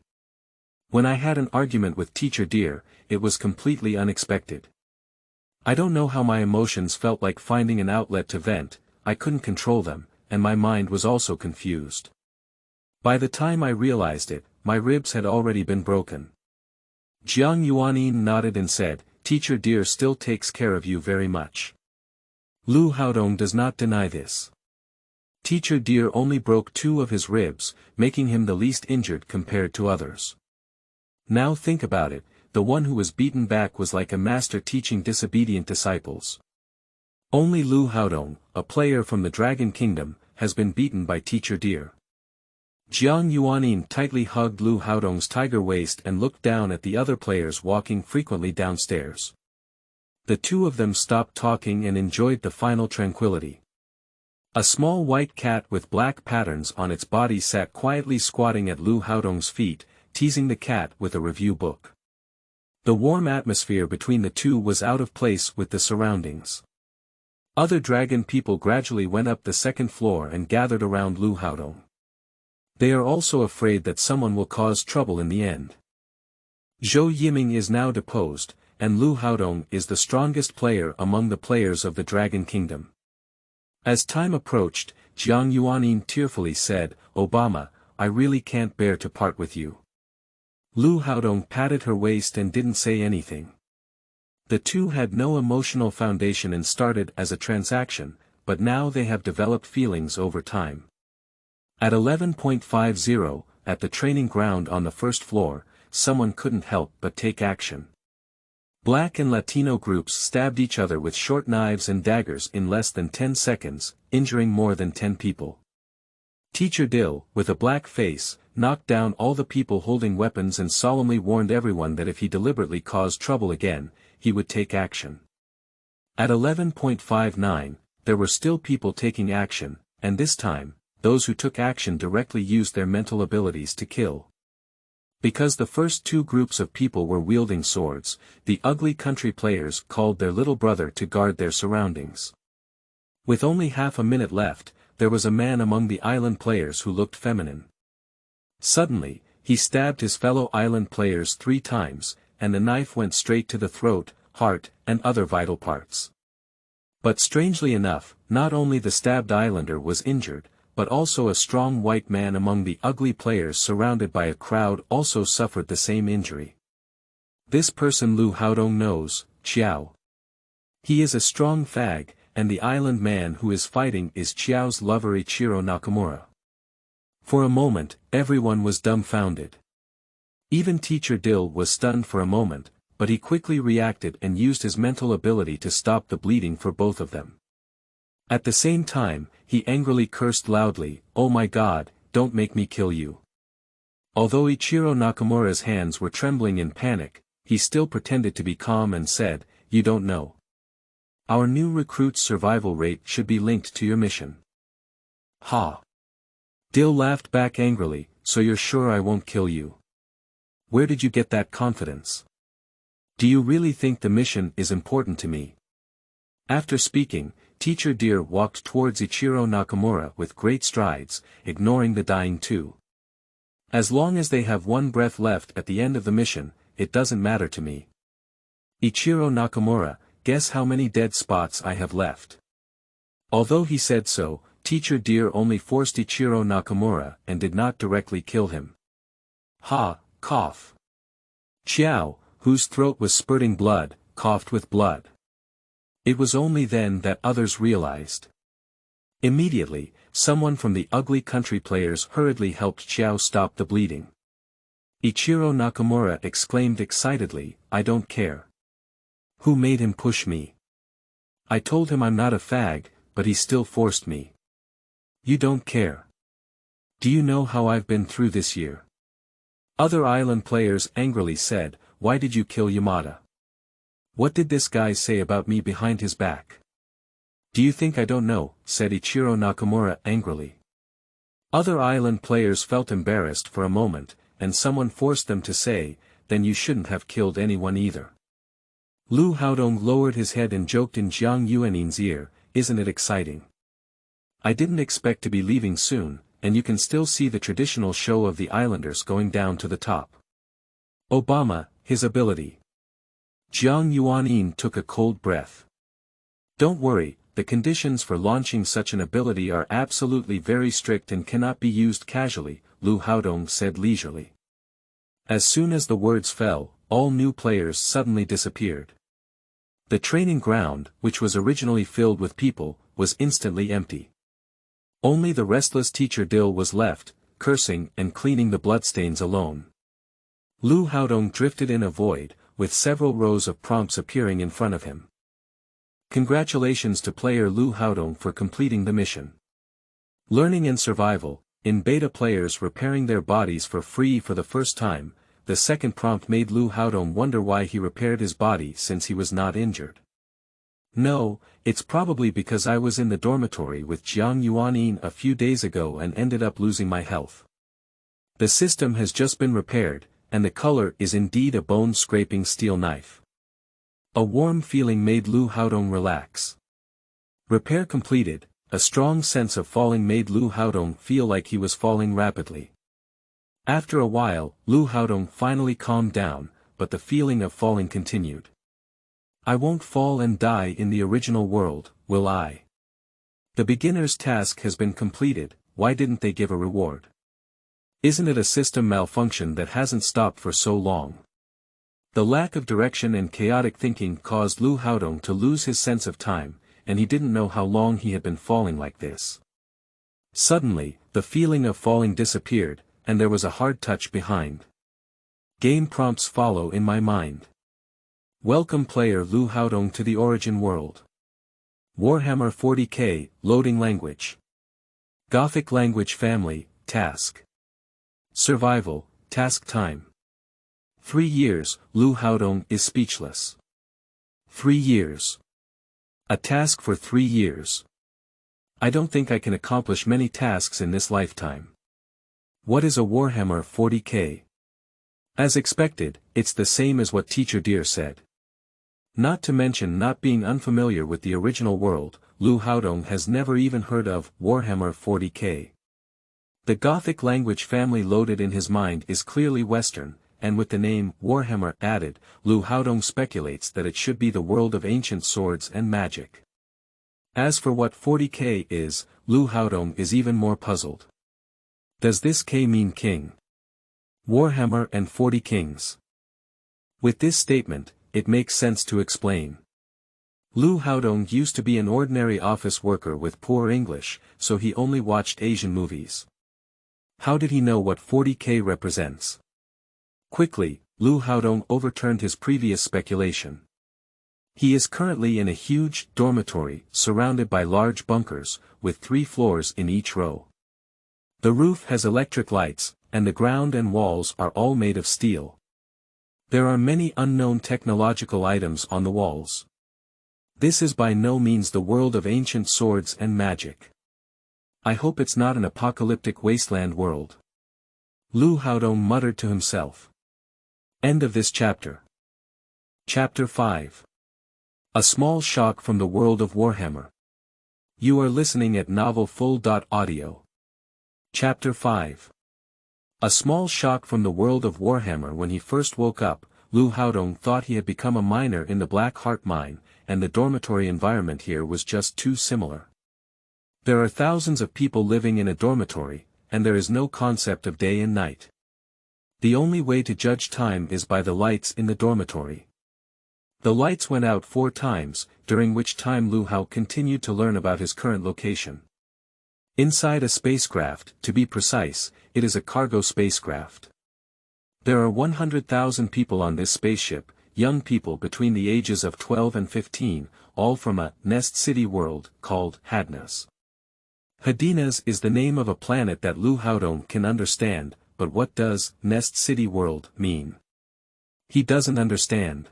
When I had an argument with Teacher Deer, it was completely unexpected. I don't know how my emotions felt like finding an outlet to vent, I couldn't control them, and my mind was also confused. By the time I realized it, my ribs had already been broken. Jiang Yuanyin nodded and said, Teacher Deer still takes care of you very much. Liu Haodong does not deny this. Teacher Deer only broke 2 of his ribs, making him the least injured compared to others. Now think about it, the one who was beaten back was like a master teaching disobedient disciples. Only Liu Haodong, a player from the Dragon Kingdom, has been beaten by Teacher Deer. Jiang Yuanyin tightly hugged Liu Haodong's tiger waist and looked down at the other players walking frequently downstairs. The two of them stopped talking and enjoyed the final tranquility. A small white cat with black patterns on its body sat quietly squatting at Liu Haodong's feet, teasing the cat with a review book. The warm atmosphere between the two was out of place with the surroundings. Other dragon people gradually went up the 2nd floor and gathered around Liu Haodong. They are also afraid that someone will cause trouble in the end. Zhou Yiming is now deposed, and Liu Haodong is the strongest player among the players of the Dragon Kingdom. As time approached, Jiang Yuanyin tearfully said, Obama, I really can't bear to part with you. Liu Haodong patted her waist and didn't say anything. The two had no emotional foundation and started as a transaction, but now they have developed feelings over time. At 11.50, at the training ground on the 1st floor, someone couldn't help but take action. Black and Latino groups stabbed each other with short knives and daggers in less than 10 seconds, injuring more than 10 people. Teacher Dill, with a black face, knocked down all the people holding weapons and solemnly warned everyone that if he deliberately caused trouble again, he would take action. At 11.59, there were still people taking action, and this time, those who took action directly used their mental abilities to kill. Because the first 2 groups of people were wielding swords, the ugly country players called their little brother to guard their surroundings. With only half a minute left, there was a man among the island players who looked feminine. Suddenly, he stabbed his fellow island players 3 times, and the knife went straight to the throat, heart, and other vital parts. But strangely enough, not only the stabbed islander was injured, but also a strong white man among the ugly players surrounded by a crowd also suffered the same injury. This person Liu Haodong knows, Qiao. He is a strong fag, and the island man who is fighting is Qiao's lover Ichiro Nakamura. For a moment, everyone was dumbfounded. Even Teacher Dill was stunned for a moment, but he quickly reacted and used his mental ability to stop the bleeding for both of them. At the same time, he angrily cursed loudly, "Oh my God, don't make me kill you." Although Ichiro Nakamura's hands were trembling in panic, he still pretended to be calm and said, "You don't know. Our new recruit's survival rate should be linked to your mission." Ha! Dill laughed back angrily, "So you're sure I won't kill you? Where did you get that confidence? Do you really think the mission is important to me?" After speaking, Teacher Deer walked towards Ichiro Nakamura with great strides, ignoring the dying two. "As long as they have 1 breath left at the end of the mission, it doesn't matter to me. Ichiro Nakamura, guess how many dead spots I have left?" Although he said so, Teacher Deer only forced Ichiro Nakamura and did not directly kill him. Ha, cough. Qiao, whose throat was spurting blood, coughed with blood. It was only then that others realized. Immediately, someone from the ugly country players hurriedly helped Qiao stop the bleeding. Ichiro Nakamura exclaimed excitedly, "I don't care. Who made him push me? I told him I'm not a fag, but he still forced me." "You don't care. Do you know how I've been through this year?" Other island players angrily said, "Why did you kill Yamada? What did this guy say about me behind his back?" "Do you think I don't know?" said Ichiro Nakamura angrily. Other island players felt embarrassed for a moment, and someone forced them to say, "Then you shouldn't have killed anyone either." Liu Haodong lowered his head and joked in Jiang Yuanin's ear, "Isn't it exciting? I didn't expect to be leaving soon, and you can still see the traditional show of the islanders going down to the top." Obama, his ability. Jiang Yuanin took a cold breath. "Don't worry, the conditions for launching such an ability are absolutely very strict and cannot be used casually," Liu Haodong said leisurely. As soon as the words fell, all new players suddenly disappeared. The training ground, which was originally filled with people, was instantly empty. Only the restless teacher Dill was left, cursing and cleaning the bloodstains alone. Liu Haodong drifted in a void, with several rows of prompts appearing in front of him. Congratulations to player Liu Haodong for completing the mission. Learning and survival, in beta players repairing their bodies for free for the first time. The second prompt made Liu Haodong wonder why he repaired his body since he was not injured. "No, it's probably because I was in the dormitory with Jiang Yuanin a few days ago and ended up losing my health. The system has just been repaired, and the color is indeed a bone-scraping steel knife." A warm feeling made Liu Haodong relax. Repair completed, a strong sense of falling made Liu Haodong feel like he was falling rapidly. After a while, Liu Haodong finally calmed down, but the feeling of falling continued. "I won't fall and die in the original world, will I? The beginner's task has been completed, why didn't they give a reward? Isn't it a system malfunction that hasn't stopped for so long?" The lack of direction and chaotic thinking caused Liu Haodong to lose his sense of time, and he didn't know how long he had been falling like this. Suddenly, the feeling of falling disappeared, and there was a hard touch behind. Game prompts follow in my mind. Welcome player Liu Haodong to the Origin world. Warhammer 40k, loading language. Gothic language family, task. Survival, task time. 3 years, Liu Haodong is speechless. 3 years. A task for 3 years. I don't think I can accomplish many tasks in this lifetime. What is a Warhammer 40k? As expected, it's the same as what Teacher Deer said. Not to mention not being unfamiliar with the original world, Liu Haodong has never even heard of Warhammer 40k. The Gothic language family loaded in his mind is clearly Western, and with the name Warhammer added, Liu Haodong speculates that it should be the world of ancient swords and magic. As for what 40k is, Liu Haodong is even more puzzled. Does this K mean king? Warhammer and 40 kings. With this statement, it makes sense to explain. Liu Haodong used to be an ordinary office worker with poor English, so he only watched Asian movies. How did he know what 40k represents? Quickly, Liu Haodong overturned his previous speculation. He is currently in a huge dormitory surrounded by large bunkers, with 3 floors in each row. The roof has electric lights, and the ground and walls are all made of steel. There are many unknown technological items on the walls. This is by no means the world of ancient swords and magic. I hope it's not an apocalyptic wasteland world. Liu Haodong muttered to himself. End of this chapter. Chapter 5. A small shock from the world of Warhammer. You are listening at novelfull.audio. Chapter 5. A small shock from the world of Warhammer. When he first woke up, Liu Haodong thought he had become a miner in the Black Heart mine, and the dormitory environment here was just too similar. There are thousands of people living in a dormitory, and there is no concept of day and night. The only way to judge time is by the lights in the dormitory. The lights went out 4 times, during which time Liu Hao continued to learn about his current location. Inside a spacecraft, to be precise, it is a cargo spacecraft. There are 100,000 people on this spaceship, young people between the ages of 12 and 15, all from a nest city world called Hadnas. Hadnas is the name of a planet that Liu Haodong can understand, but what does nest city world mean? He doesn't understand.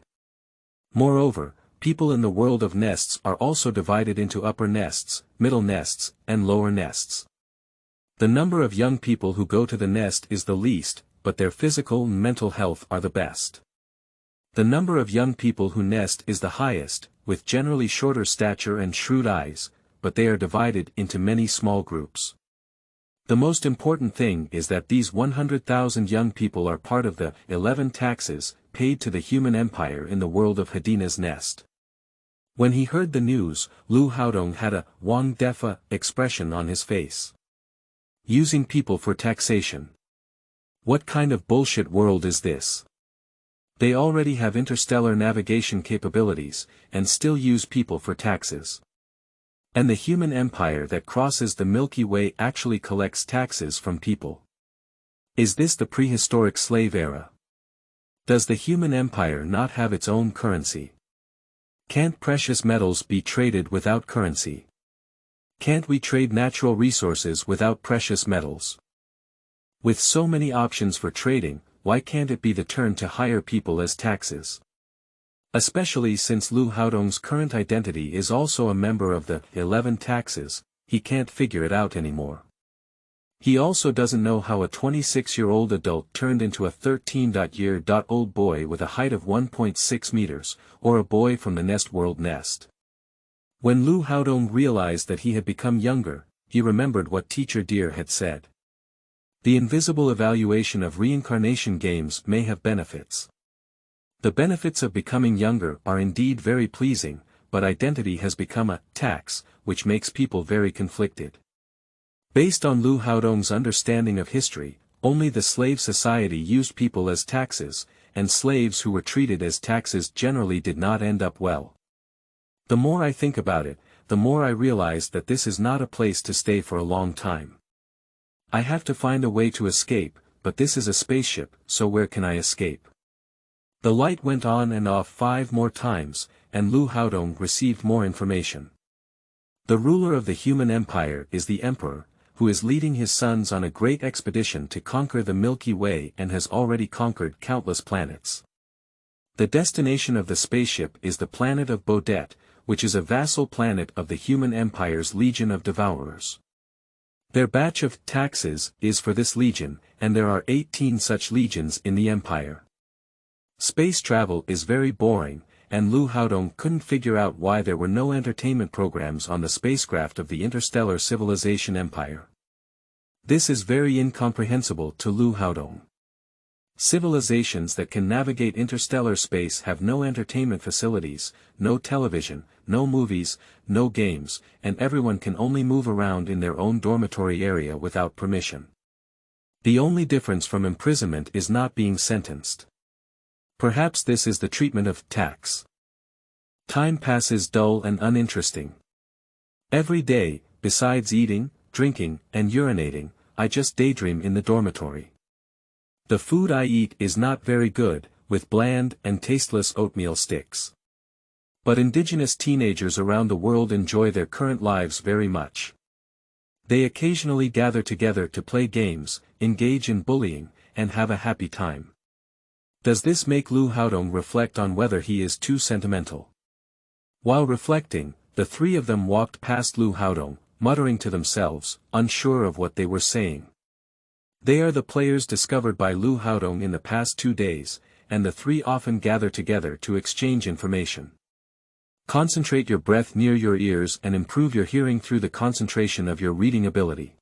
Moreover, people in the world of nests are also divided into upper nests, middle nests, and lower nests. The number of young people who go to the nest is the least, but their physical and mental health are the best. The number of young people who nest is the highest, with generally shorter stature and shrewd eyes, but they are divided into many small groups. The most important thing is that these 100,000 young people are part of the 11 taxes paid to the human empire in the world of Hadina's nest. When he heard the news, Liu Haodong had a Wang Defa expression on his face. Using people for taxation. What kind of bullshit world is this? They already have interstellar navigation capabilities, and still use people for taxes. And the human empire that crosses the Milky Way actually collects taxes from people. Is this the prehistoric slave era? Does the human empire not have its own currency? Can't precious metals be traded without currency? Can't we trade natural resources without precious metals? With so many options for trading, why can't it be the turn to hire people as taxes? Especially since Liu Haodong's current identity is also a member of the 11 taxes, he can't figure it out anymore. He also doesn't know how a 26-year-old adult turned into a 13-year-old boy with a height of 1.6 meters, or a boy from the Nest World Nest. When Liu Haodong realized that he had become younger, he remembered what Teacher Deer had said. The invisible evaluation of reincarnation games may have benefits. The benefits of becoming younger are indeed very pleasing, but identity has become a tax, which makes people very conflicted. Based on Liu Haodong's understanding of history, only the slave society used people as taxes, and slaves who were treated as taxes generally did not end up well. The more I think about it, the more I realize that this is not a place to stay for a long time. I have to find a way to escape, but this is a spaceship, so where can I escape? The light went on and off 5 more times, and Liu Haodong received more information. The ruler of the human empire is the emperor, who is leading his sons on a great expedition to conquer the Milky Way and has already conquered countless planets. The destination of the spaceship is the planet of Baudet, which is a vassal planet of the human empire's Legion of Devourers. Their batch of taxes is for this legion, and there are 18 such legions in the empire. Space travel is very boring, and Liu Haodong couldn't figure out why there were no entertainment programs on the spacecraft of the interstellar civilization empire. This is very incomprehensible to Liu Haodong. Civilizations that can navigate interstellar space have no entertainment facilities, no television, no movies, no games, and everyone can only move around in their own dormitory area without permission. The only difference from imprisonment is not being sentenced. Perhaps this is the treatment of tax. Time passes dull and uninteresting. Every day, besides eating, drinking, and urinating, I just daydream in the dormitory. The food I eat is not very good, with bland and tasteless oatmeal sticks. But indigenous teenagers around the world enjoy their current lives very much. They occasionally gather together to play games, engage in bullying, and have a happy time. Does this make Liu Haodong reflect on whether he is too sentimental? While reflecting, the 3 of them walked past Liu Haodong, muttering to themselves, unsure of what they were saying. They are the players discovered by Liu Haodong in the past 2 days, and the 3 often gather together to exchange information. Concentrate your breath near your ears and improve your hearing through the concentration of your reading ability.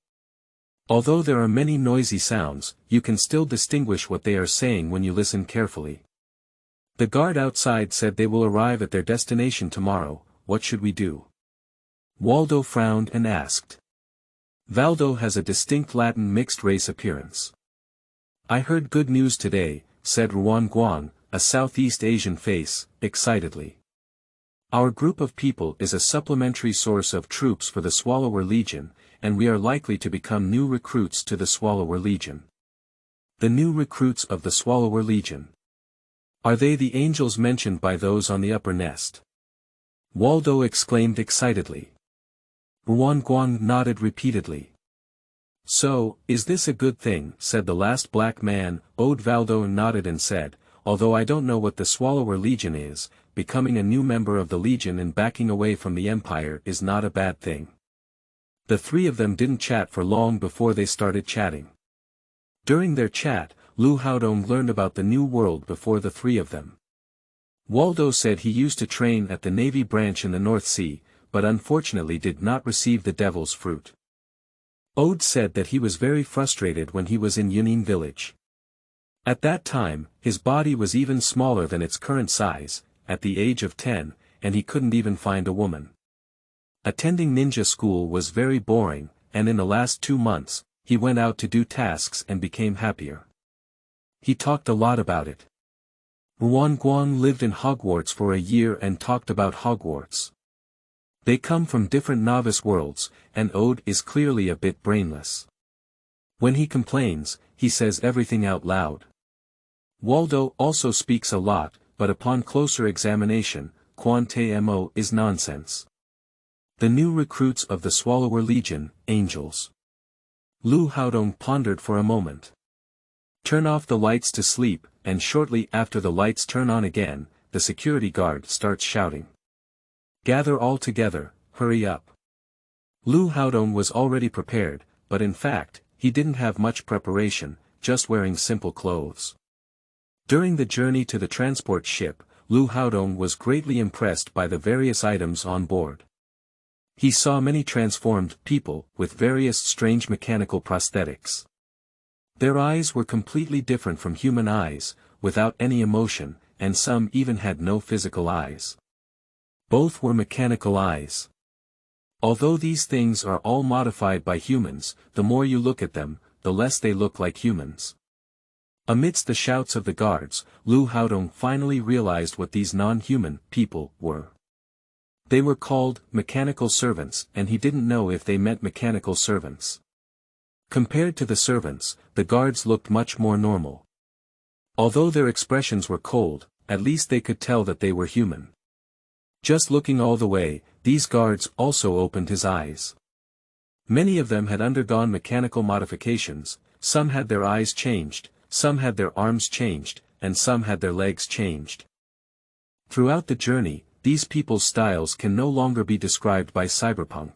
Although there are many noisy sounds, you can still distinguish what they are saying when you listen carefully. The guard outside said they will arrive at their destination tomorrow. What should we do? Waldo frowned and asked. Valdo has a distinct Latin mixed-race appearance. I heard good news today, said Ruan Guang, a Southeast Asian face, excitedly. Our group of people is a supplementary source of troops for the Swallower Legion, and we are likely to become new recruits to the Swallower Legion. The new recruits of the Swallower Legion. Are they the angels mentioned by those on the upper nest? Waldo exclaimed excitedly. Ruan Guang nodded repeatedly. So, is this a good thing? Said the last black man. Ode Valdo nodded and said, although I don't know what the Swallower Legion is, becoming a new member of the Legion and backing away from the Empire is not a bad thing. The three of them didn't chat for long before they started chatting. During their chat, Liu Haodong learned about the new world before the three of them. Waldo said he used to train at the Navy branch in the North Sea, but unfortunately did not receive the Devil's Fruit. Ode said that he was very frustrated when he was in Yunin village. At that time, his body was even smaller than its current size, at the age of 10, and he couldn't even find a woman. Attending ninja school was very boring, and in the last 2 months, he went out to do tasks and became happier. He talked a lot about it. Ruan Guang lived in Hogwarts for a year and talked about Hogwarts. They come from different novice worlds, and Ode is clearly a bit brainless. When he complains, he says everything out loud. Waldo also speaks a lot, but upon closer examination, Quante Mo is nonsense. The new recruits of the Swallower Legion, angels. Liu Haodong pondered for a moment. Turn off the lights to sleep, and shortly after the lights turn on again, the security guard starts shouting. Gather all together, hurry up. Liu Haodong was already prepared, but in fact, he didn't have much preparation, just wearing simple clothes. During the journey to the transport ship, Liu Haodong was greatly impressed by the various items on board. He saw many transformed people with various strange mechanical prosthetics. Their eyes were completely different from human eyes, without any emotion, and some even had no physical eyes. Both were mechanical eyes. Although these things are all modified by humans, the more you look at them, the less they look like humans. Amidst the shouts of the guards, Liu Haodong finally realized what these non-human people were. They were called mechanical servants, and he didn't know if they meant mechanical servants. Compared to the servants, the guards looked much more normal. Although their expressions were cold, at least they could tell that they were human. Just looking all the way, these guards also opened his eyes. Many of them had undergone mechanical modifications, some had their eyes changed, some had their arms changed, and some had their legs changed. Throughout the journey, these people's styles can no longer be described by cyberpunk.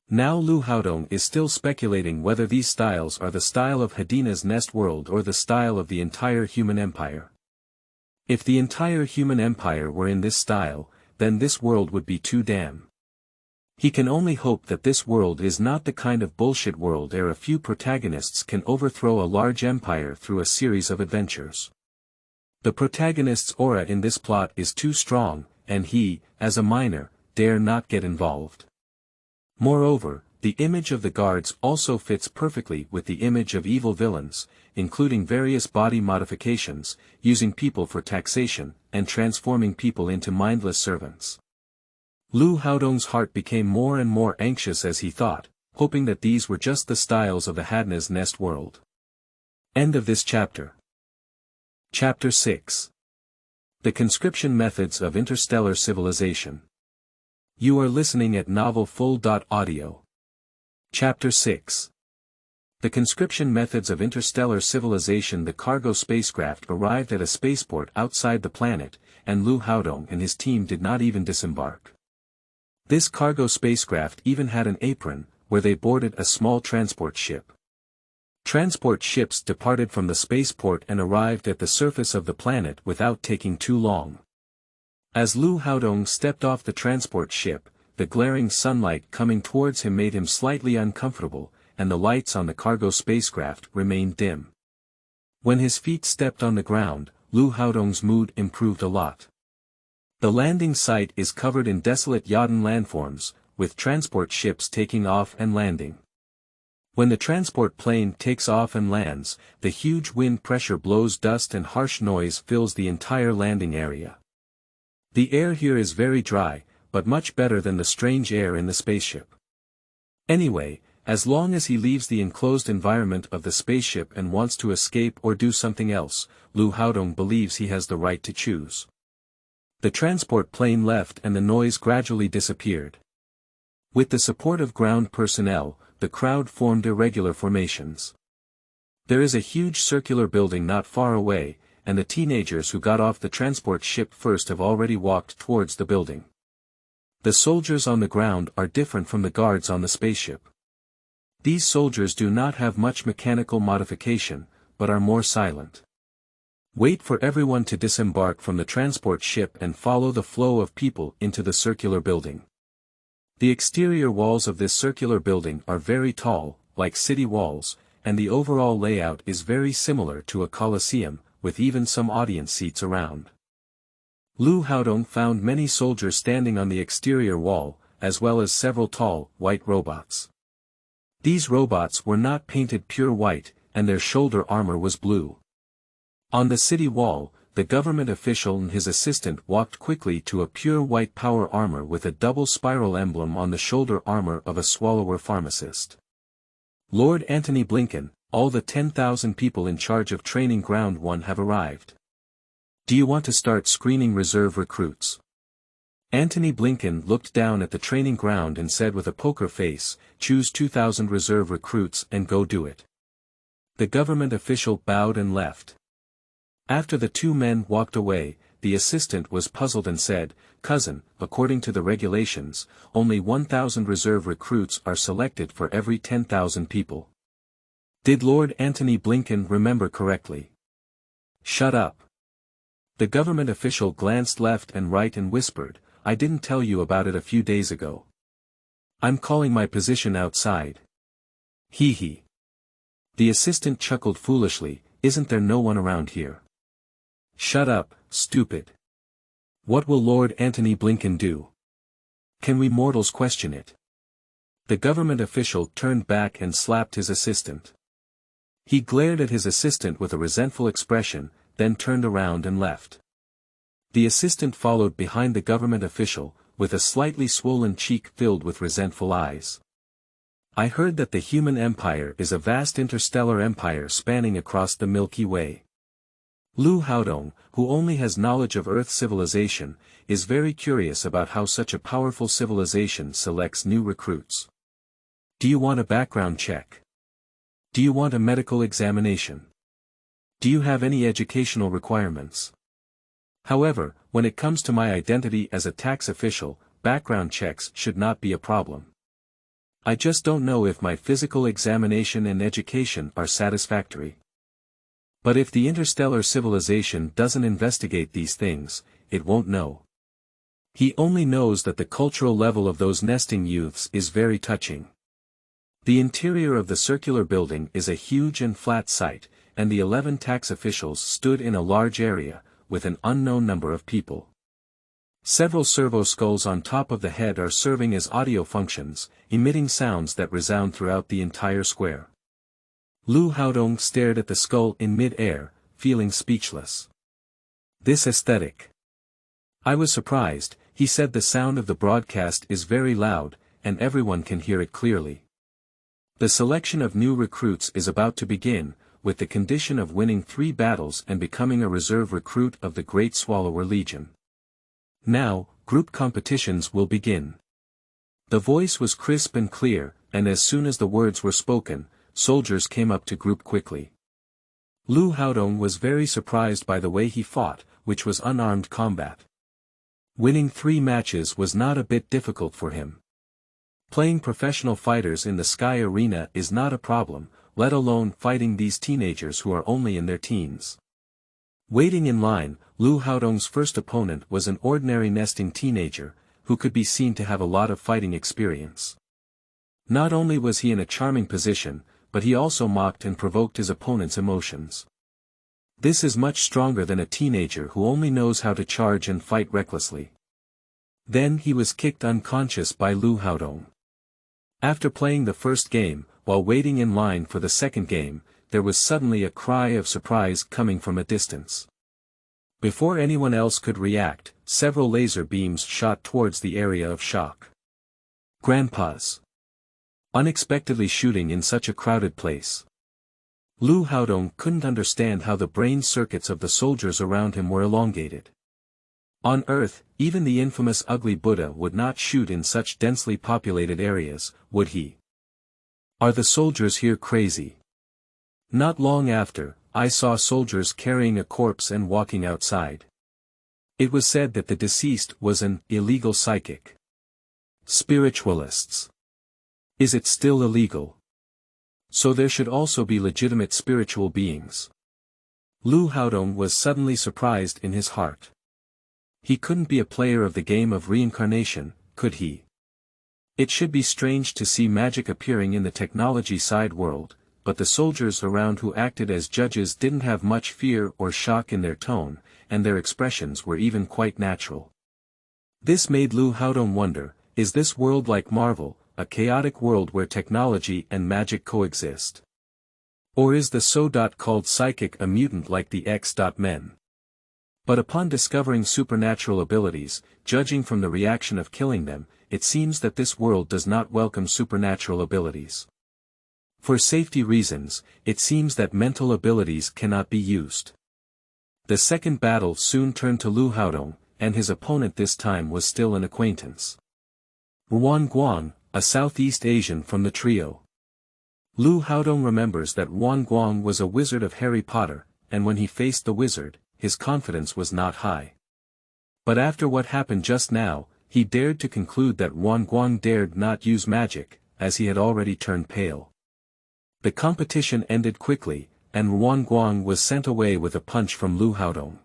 Now Liu Haodong is still speculating whether these styles are the style of Hedina's nest world or the style of the entire human empire. If the entire human empire were in this style, then this world would be too damn. He can only hope that this world is not the kind of bullshit world where a few protagonists can overthrow a large empire through a series of adventures. The protagonist's aura in this plot is too strong, and he, as a minor, dare not get involved. Moreover, the image of the guards also fits perfectly with the image of evil villains, including various body modifications, using people for taxation, and transforming people into mindless servants. Liu Haodong's heart became more and more anxious as he thought, hoping that these were just the styles of the Hedina's nest world. End of this chapter. Chapter 6. The Conscription Methods of Interstellar Civilization. You are listening at novelfull.audio. Chapter 6. The Conscription Methods of Interstellar Civilization. The cargo spacecraft arrived at a spaceport outside the planet, and Liu Haodong and his team did not even disembark. This cargo spacecraft even had an apron, where they boarded a small transport ship. Transport ships departed from the spaceport and arrived at the surface of the planet without taking too long. As Liu Haodong stepped off the transport ship, the glaring sunlight coming towards him made him slightly uncomfortable, and the lights on the cargo spacecraft remained dim. When his feet stepped on the ground, Liu Haodong's mood improved a lot. The landing site is covered in desolate Yodon landforms, with transport ships taking off and landing. When the transport plane takes off and lands, the huge wind pressure blows dust and harsh noise fills the entire landing area. The air here is very dry, but much better than the strange air in the spaceship. Anyway, as long as he leaves the enclosed environment of the spaceship and wants to escape or do something else, Liu Haodong believes he has the right to choose. The transport plane left and the noise gradually disappeared. With the support of ground personnel, the crowd formed irregular formations. There is a huge circular building not far away, and the teenagers who got off the transport ship first have already walked towards the building. The soldiers on the ground are different from the guards on the spaceship. These soldiers do not have much mechanical modification, but are more silent. Wait for everyone to disembark from the transport ship and follow the flow of people into the circular building. The exterior walls of this circular building are very tall, like city walls, and the overall layout is very similar to a coliseum, with even some audience seats around. Liu Haodong found many soldiers standing on the exterior wall, as well as several tall, white robots. These robots were not painted pure white, and their shoulder armor was blue. On the city wall, the government official and his assistant walked quickly to a pure white power armor with a double spiral emblem on the shoulder armor of a swallower pharmacist. Lord Antony Blinken, all the 10,000 people in charge of training Ground 1 have arrived. Do you want to start screening reserve recruits? Antony Blinken looked down at the training ground and said with a poker face, choose 2,000 reserve recruits and go do it. The government official bowed and left. After the two men walked away, the assistant was puzzled and said, "Cousin, according to the regulations, only 1,000 reserve recruits are selected for every 10,000 people. Did Lord Antony Blinken remember correctly?" "Shut up." The government official glanced left and right and whispered, "I didn't tell you about it a few days ago. I'm calling my position outside." "Hee hee." The assistant chuckled foolishly, "Isn't there no one around here?" "Shut up, stupid. What will Lord Antony Blinken do? Can we mortals question it?" The government official turned back and slapped his assistant. He glared at his assistant with a resentful expression, then turned around and left. The assistant followed behind the government official, with a slightly swollen cheek filled with resentful eyes. "I heard that the human empire is a vast interstellar empire spanning across the Milky Way." Liu Haodong, who only has knowledge of Earth civilization, is very curious about how such a powerful civilization selects new recruits. "Do you want a background check? Do you want a medical examination? Do you have any educational requirements? However, when it comes to my identity as a tax official, background checks should not be a problem. I just don't know if my physical examination and education are satisfactory. But if the interstellar civilization doesn't investigate these things, it won't know. He only knows that the cultural level of those nesting youths is very touching." The interior of the circular building is a huge and flat site, and the 11 tax officials stood in a large area, with an unknown number of people. Several servo skulls on top of the head are serving as audio functions, emitting sounds that resound throughout the entire square. Liu Haodong stared at the skull in mid-air, feeling speechless. This aesthetic. I was surprised, he said. The sound of the broadcast is very loud, and everyone can hear it clearly. The selection of new recruits is about to begin, with the condition of winning 3 battles and becoming a reserve recruit of the Great Swallower Legion. Now, group competitions will begin. The voice was crisp and clear, and as soon as the words were spoken, soldiers came up to group quickly. Liu Haodong was very surprised by the way he fought, which was unarmed combat. Winning 3 matches was not a bit difficult for him. Playing professional fighters in the sky arena is not a problem, let alone fighting these teenagers who are only in their teens. Waiting in line, Liu Haodong's first opponent was an ordinary nesting teenager, who could be seen to have a lot of fighting experience. Not only was he in a charming position, but he also mocked and provoked his opponent's emotions. This is much stronger than a teenager who only knows how to charge and fight recklessly. Then he was kicked unconscious by Liu Haodong. After playing the first game, while waiting in line for the second game, there was suddenly a cry of surprise coming from a distance. Before anyone else could react, several laser beams shot towards the area of shock. Grandpa's unexpectedly shooting in such a crowded place. Liu Haodong couldn't understand how the brain circuits of the soldiers around him were elongated. On Earth, even the infamous ugly Buddha would not shoot in such densely populated areas, would he? Are the soldiers here crazy? Not long after, I saw soldiers carrying a corpse and walking outside. It was said that the deceased was an illegal psychic. Spiritualists. Is it still illegal? So there should also be legitimate spiritual beings. Liu Haodong was suddenly surprised in his heart. He couldn't be a player of the game of reincarnation, could he? It should be strange to see magic appearing in the technology side world, but the soldiers around who acted as judges didn't have much fear or shock in their tone, and their expressions were even quite natural. This made Liu Haodong wonder, is this world like Marvel, a chaotic world where technology and magic coexist? Or is the so-called psychic a mutant like the X-Men? But upon discovering supernatural abilities, judging from the reaction of killing them, it seems that this world does not welcome supernatural abilities. For safety reasons, it seems that mental abilities cannot be used. The second battle soon turned to Liu Haodong, and his opponent this time was still an acquaintance. Wan Guang, a Southeast Asian from the trio. Liu Haodong remembers that Wan Guang was a wizard of Harry Potter, and when he faced the wizard, his confidence was not high. But after what happened just now, he dared to conclude that Wan Guang dared not use magic, as he had already turned pale. The competition ended quickly, and Wan Guang was sent away with a punch from Liu Haodong.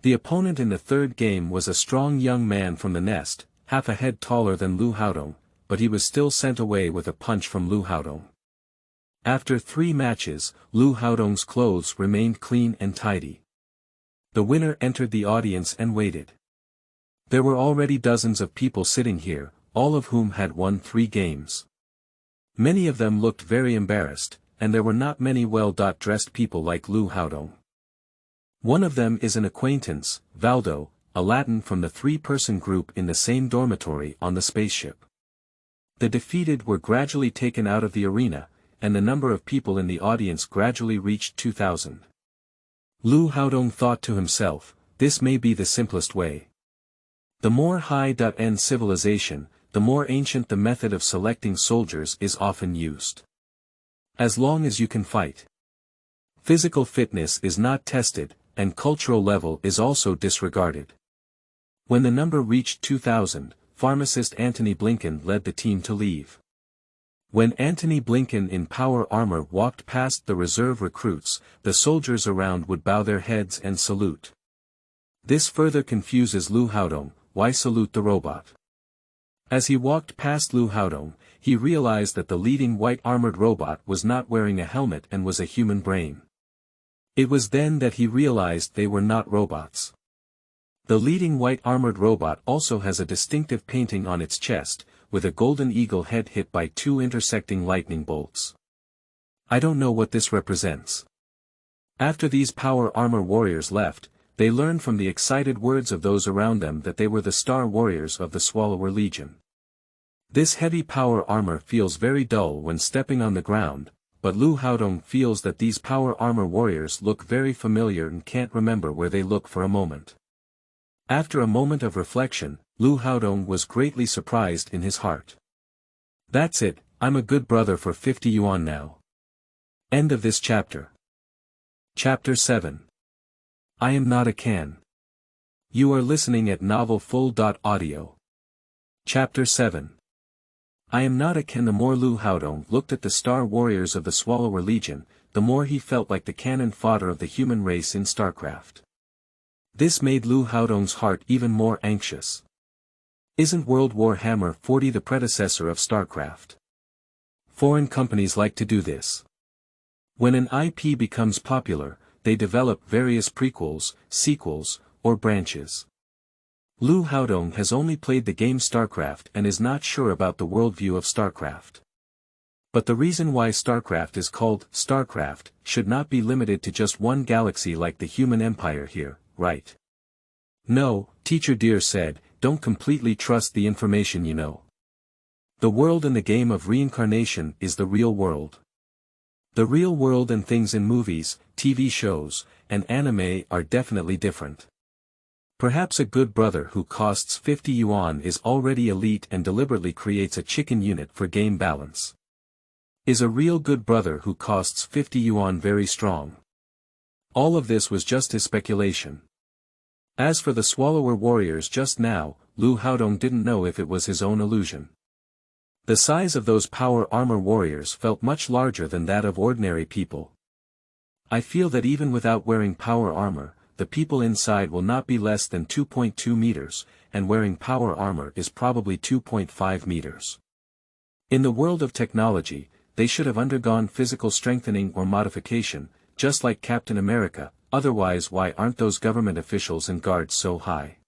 The opponent in the third game was a strong young man from the nest, half a head taller than Liu Haodong, but he was still sent away with a punch from Liu Haodong. After 3 matches, Liu Haodong's clothes remained clean and tidy. The winner entered the audience and waited. There were already dozens of people sitting here, all of whom had won 3 games. Many of them looked very embarrassed, and there were not many well-dressed people like Liu Haodong. One of them is an acquaintance, Valdo, a Latin from the 3-person group in the same dormitory on the spaceship. The defeated were gradually taken out of the arena, and the number of people in the audience gradually reached 2,000. Liu Haodong thought to himself, this may be the simplest way. The more high-end civilization, the more ancient the method of selecting soldiers is often used. As long as you can fight. Physical fitness is not tested, and cultural level is also disregarded. When the number reached 2,000, pharmacist Antony Blinken led the team to leave. When Antony Blinken in power armor walked past the reserve recruits, the soldiers around would bow their heads and salute. This further confuses Liu Haodong, why salute the robot? As he walked past Liu Haodong, he realized that the leading white-armored robot was not wearing a helmet and was a human brain. It was then that he realized they were not robots. The leading white-armored robot also has a distinctive painting on its chest, with a golden eagle head hit by 2 intersecting lightning bolts. I don't know what this represents. After these power armor warriors left, they learned from the excited words of those around them that they were the star warriors of the Swallower Legion. This heavy power armor feels very dull when stepping on the ground, but Liu Haodong feels that these power armor warriors look very familiar and can't remember where they look for a moment. After a moment of reflection, Liu Haodong was greatly surprised in his heart. That's it, I'm a good brother for 50 yuan now. End of this chapter. Chapter 7. I am not a can. You are listening at novelfull.audio. Chapter 7. I am not a can. The more Liu Haodong looked at the star warriors of the Swallower Legion, the more he felt like the cannon fodder of the human race in StarCraft. This made Liu Haodong's heart even more anxious. Isn't Warhammer 40 the predecessor of StarCraft? Foreign companies like to do this. When an IP becomes popular, they develop various prequels, sequels, or branches. Liu Haodong has only played the game StarCraft and is not sure about the worldview of StarCraft. But the reason why StarCraft is called StarCraft should not be limited to just one galaxy like the human empire here, right? No, Teacher Dear said, don't completely trust the information you know. The world in the game of Reincarnation is the real world. The real world and things in movies, TV shows, and anime are definitely different. Perhaps a good brother who costs 50 yuan is already elite and deliberately creates a chicken unit for game balance. Is a real good brother who costs 50 yuan very strong? All of this was just his speculation. As for the Swallower warriors just now, Liu Haodong didn't know if it was his own illusion. The size of those power armor warriors felt much larger than that of ordinary people. I feel that even without wearing power armor, the people inside will not be less than 2.2 meters, and wearing power armor is probably 2.5 meters. In the world of technology, they should have undergone physical strengthening or modification, just like Captain America, otherwise why aren't those government officials and guards so high?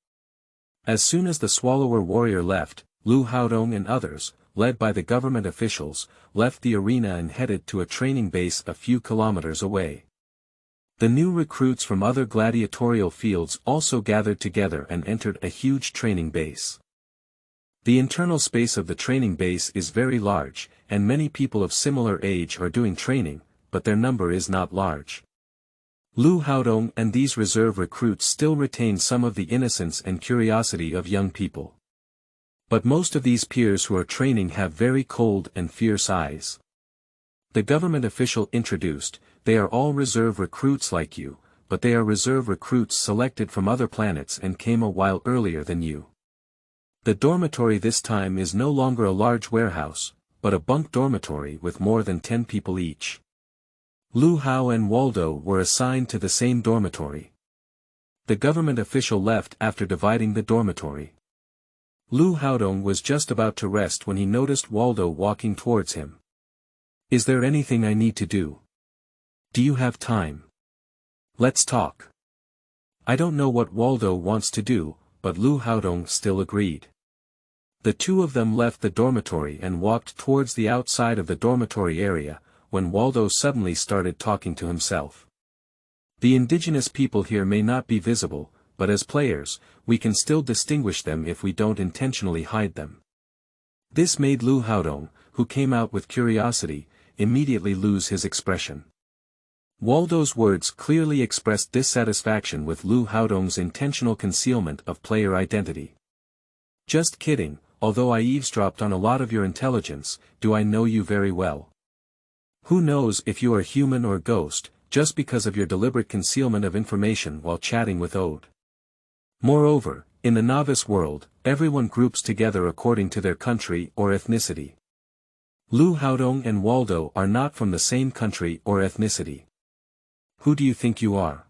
As soon as the Swallower warrior left, Liu Haodong and others, led by the government officials, left the arena and headed to a training base a few kilometers away. The new recruits from other gladiatorial fields also gathered together and entered a huge training base. The internal space of the training base is very large, and many people of similar age are doing training, but their number is not large. Liu Haodong and these reserve recruits still retain some of the innocence and curiosity of young people. But most of these peers who are training have very cold and fierce eyes. The government official introduced, they are all reserve recruits like you, but they are reserve recruits selected from other planets and came a while earlier than you. The dormitory this time is no longer a large warehouse, but a bunk dormitory with more than 10 people each. Liu Hao and Waldo were assigned to the same dormitory. The government official left after dividing the dormitory. Liu Haodong was just about to rest when he noticed Waldo walking towards him. Is there anything I need to do? Do you have time? Let's talk. I don't know what Waldo wants to do, but Liu Haodong still agreed. The two of them left the dormitory and walked towards the outside of the dormitory area, when Waldo suddenly started talking to himself. The indigenous people here may not be visible, but as players, we can still distinguish them if we don't intentionally hide them. This made Liu Haodong, who came out with curiosity, immediately lose his expression. Waldo's words clearly expressed dissatisfaction with Liu Haodong's intentional concealment of player identity. Just kidding, although I eavesdropped on a lot of your intelligence, do I know you very well? Who knows if you are human or ghost, just because of your deliberate concealment of information while chatting with Ode. Moreover, in the novice world, everyone groups together according to their country or ethnicity. Liu Haodong and Waldo are not from the same country or ethnicity. Who do you think you are?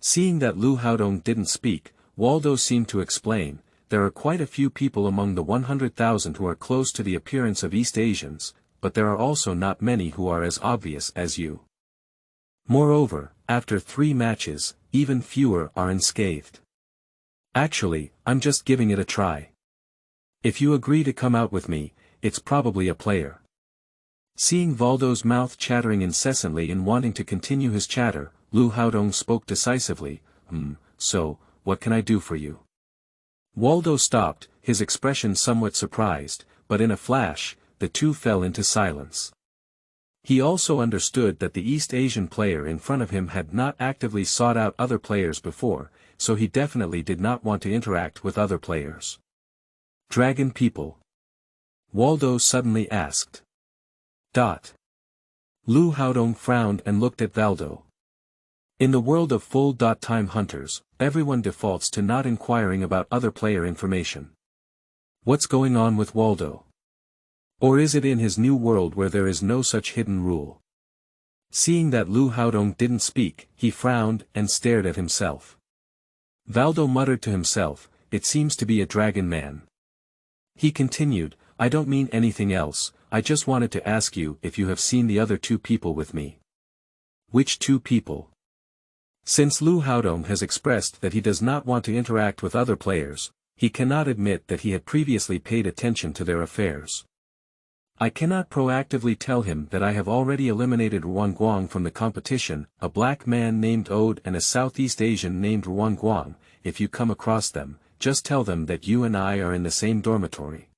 Seeing that Liu Haodong didn't speak, Waldo seemed to explain, there are quite a few people among the 100,000 who are close to the appearance of East Asians, but there are also not many who are as obvious as you. Moreover, after 3 matches, even fewer are unscathed. Actually, I'm just giving it a try. If you agree to come out with me, it's probably a player. Seeing Waldo's mouth chattering incessantly and wanting to continue his chatter, Liu Haodong spoke decisively, so, what can I do for you? Waldo stopped, his expression somewhat surprised, but in a flash, the two fell into silence. He also understood that the East Asian player in front of him had not actively sought out other players before, so he definitely did not want to interact with other players. Dragon people? Waldo suddenly asked. Liu Haodong frowned and looked at Waldo. In the world of full-time hunters, everyone defaults to not inquiring about other player information. What's going on with Waldo? Or is it in his new world where there is no such hidden rule? Seeing that Liu Haodong didn't speak, he frowned and stared at himself. Waldo muttered to himself, it seems to be a dragon man. He continued, I don't mean anything else, I just wanted to ask you if you have seen the other 2 people with me. Which 2 people? Since Liu Haodong has expressed that he does not want to interact with other players, he cannot admit that he had previously paid attention to their affairs. I cannot proactively tell him that I have already eliminated Ruanguang from the competition, a black man named Ode and a Southeast Asian named Ruanguang. If you come across them, just tell them that you and I are in the same dormitory.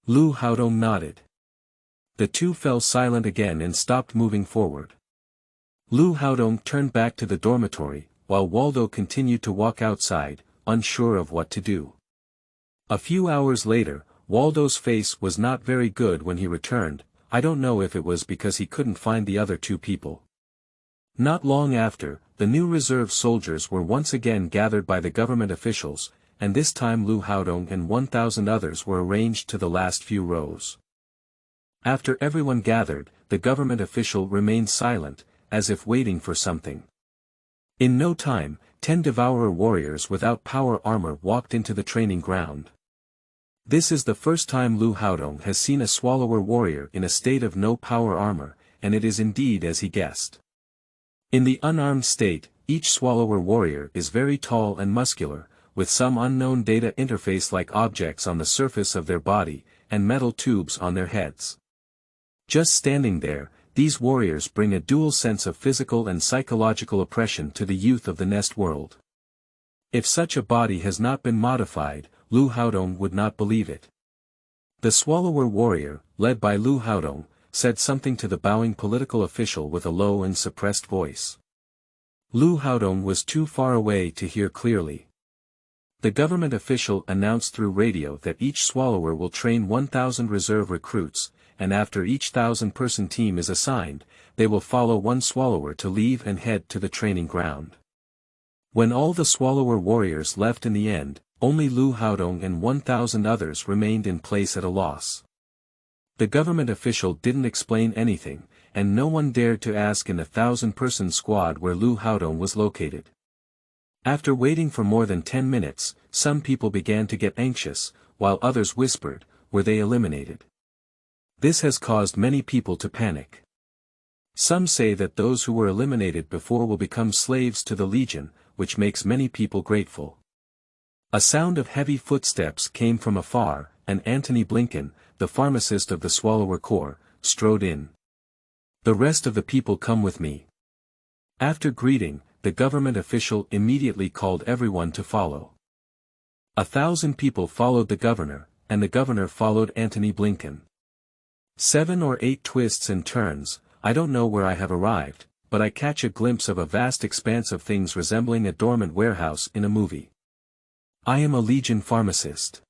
Liu Haodong nodded. The two fell silent again and stopped moving forward. Liu Haodong turned back to the dormitory, while Waldo continued to walk outside, unsure of what to do. A few hours later, Waldo's face was not very good when he returned. I don't know if it was because he couldn't find the other two people. Not long after, the new reserve soldiers were once again gathered by the government officials, and this time Liu Haodong and 1,000 others were arranged to the last few rows. After everyone gathered, the government official remained silent, as if waiting for something. In no time, 10 Devourer warriors without power armor walked into the training ground. This is the first time Liu Haodong has seen a Swallower warrior in a state of no power armor, and it is indeed as he guessed. In the unarmed state, each Swallower warrior is very tall and muscular, with some unknown data interface-like objects on the surface of their body, and metal tubes on their heads. Just standing there, these warriors bring a dual sense of physical and psychological oppression to the youth of the Nest world. If such a body has not been modified, Liu Haodong would not believe it. The Swallower warrior, led by Liu Haodong, said something to the bowing political official with a low and suppressed voice. Liu Haodong was too far away to hear clearly. The government official announced through radio that each Swallower will train 1,000 reserve recruits, and after each 1,000-person team is assigned, they will follow one Swallower to leave and head to the training ground. When all the Swallower warriors left in the end, only Liu Haodong and 1,000 others remained in place at a loss. The government official didn't explain anything, and no one dared to ask in the 1,000-person squad where Liu Haodong was located. After waiting for more than 10 minutes, some people began to get anxious, while others whispered, "Were they eliminated?" This has caused many people to panic. Some say that those who were eliminated before will become slaves to the Legion, which makes many people grateful. A sound of heavy footsteps came from afar, and Antony Blinken, the pharmacist of the Swallower Corps, strode in. "The rest of the people come with me." After greeting, the government official immediately called everyone to follow. 1,000 people followed the governor, and the governor followed Antony Blinken. 7 or 8 twists and turns, I don't know where I have arrived, but I catch a glimpse of a vast expanse of things resembling a dormant warehouse in a movie. I am a Legion pharmacist.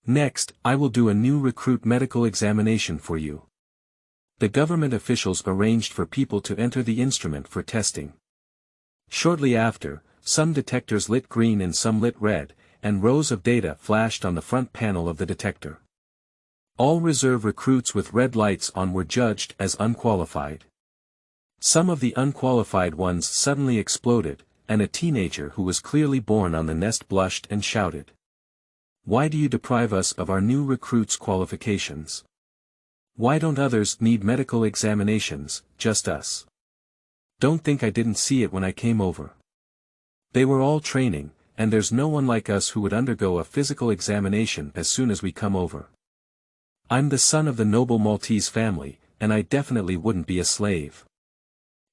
Next, I will do a new recruit medical examination for you. The government officials arranged for people to enter the instrument for testing. Shortly after, some detectors lit green and some lit red, and rows of data flashed on the front panel of the detector. All reserve recruits with red lights on were judged as unqualified. Some of the unqualified ones suddenly exploded, and a teenager who was clearly born on the Nest blushed and shouted. "Why do you deprive us of our new recruits' qualifications? Why don't others need medical examinations, just us? Don't think I didn't see it when I came over. They were all training, and there's no one like us who would undergo a physical examination as soon as we come over. I'm the son of the noble Maltese family, and I definitely wouldn't be a slave."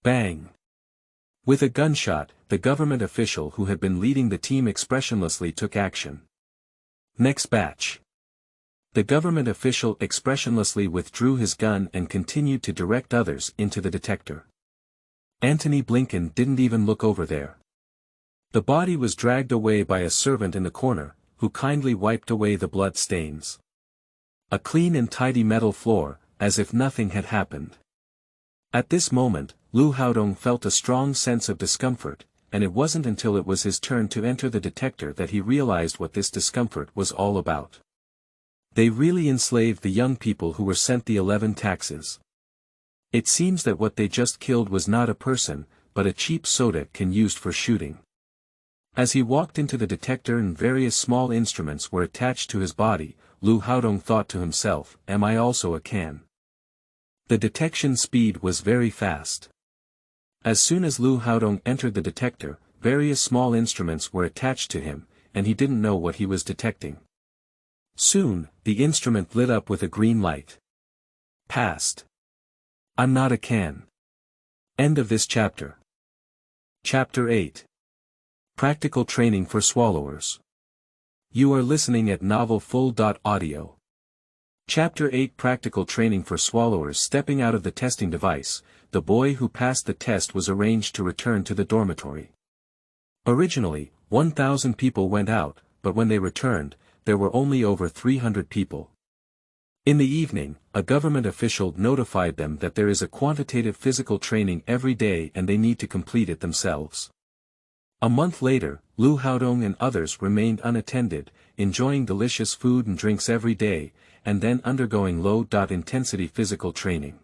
Bang! With a gunshot, the government official who had been leading the team expressionlessly took action. Next batch. The government official expressionlessly withdrew his gun and continued to direct others into the detector. Antony Blinken didn't even look over there. The body was dragged away by a servant in the corner, who kindly wiped away the blood stains. A clean and tidy metal floor, as if nothing had happened. At this moment, Liu Haodong felt a strong sense of discomfort, and it wasn't until it was his turn to enter the detector that he realized what this discomfort was all about. They really enslaved the young people who were sent the 11 taxes. It seems that what they just killed was not a person, but a cheap soda can used for shooting. As he walked into the detector and various small instruments were attached to his body, Liu Haodong thought to himself, "Am I also a can?" The detection speed was very fast. As soon as Liu Haodong entered the detector, various small instruments were attached to him, and he didn't know what he was detecting. Soon, the instrument lit up with a green light. Past. I'm not a can. End of this chapter. Chapter 8. Practical Training for Swallowers. You are listening at novelfull.audio. Chapter 8 Practical Training for Swallowers. Stepping out of the testing device, the boy who passed the test was arranged to return to the dormitory. Originally, 1,000 people went out, but when they returned, there were only over 300 people. In the evening, a government official notified them that there is a quantitative physical training every day and they need to complete it themselves. A month later, Liu Haodong and others remained unattended, enjoying delicious food and drinks every day, and then undergoing low-intensity physical training.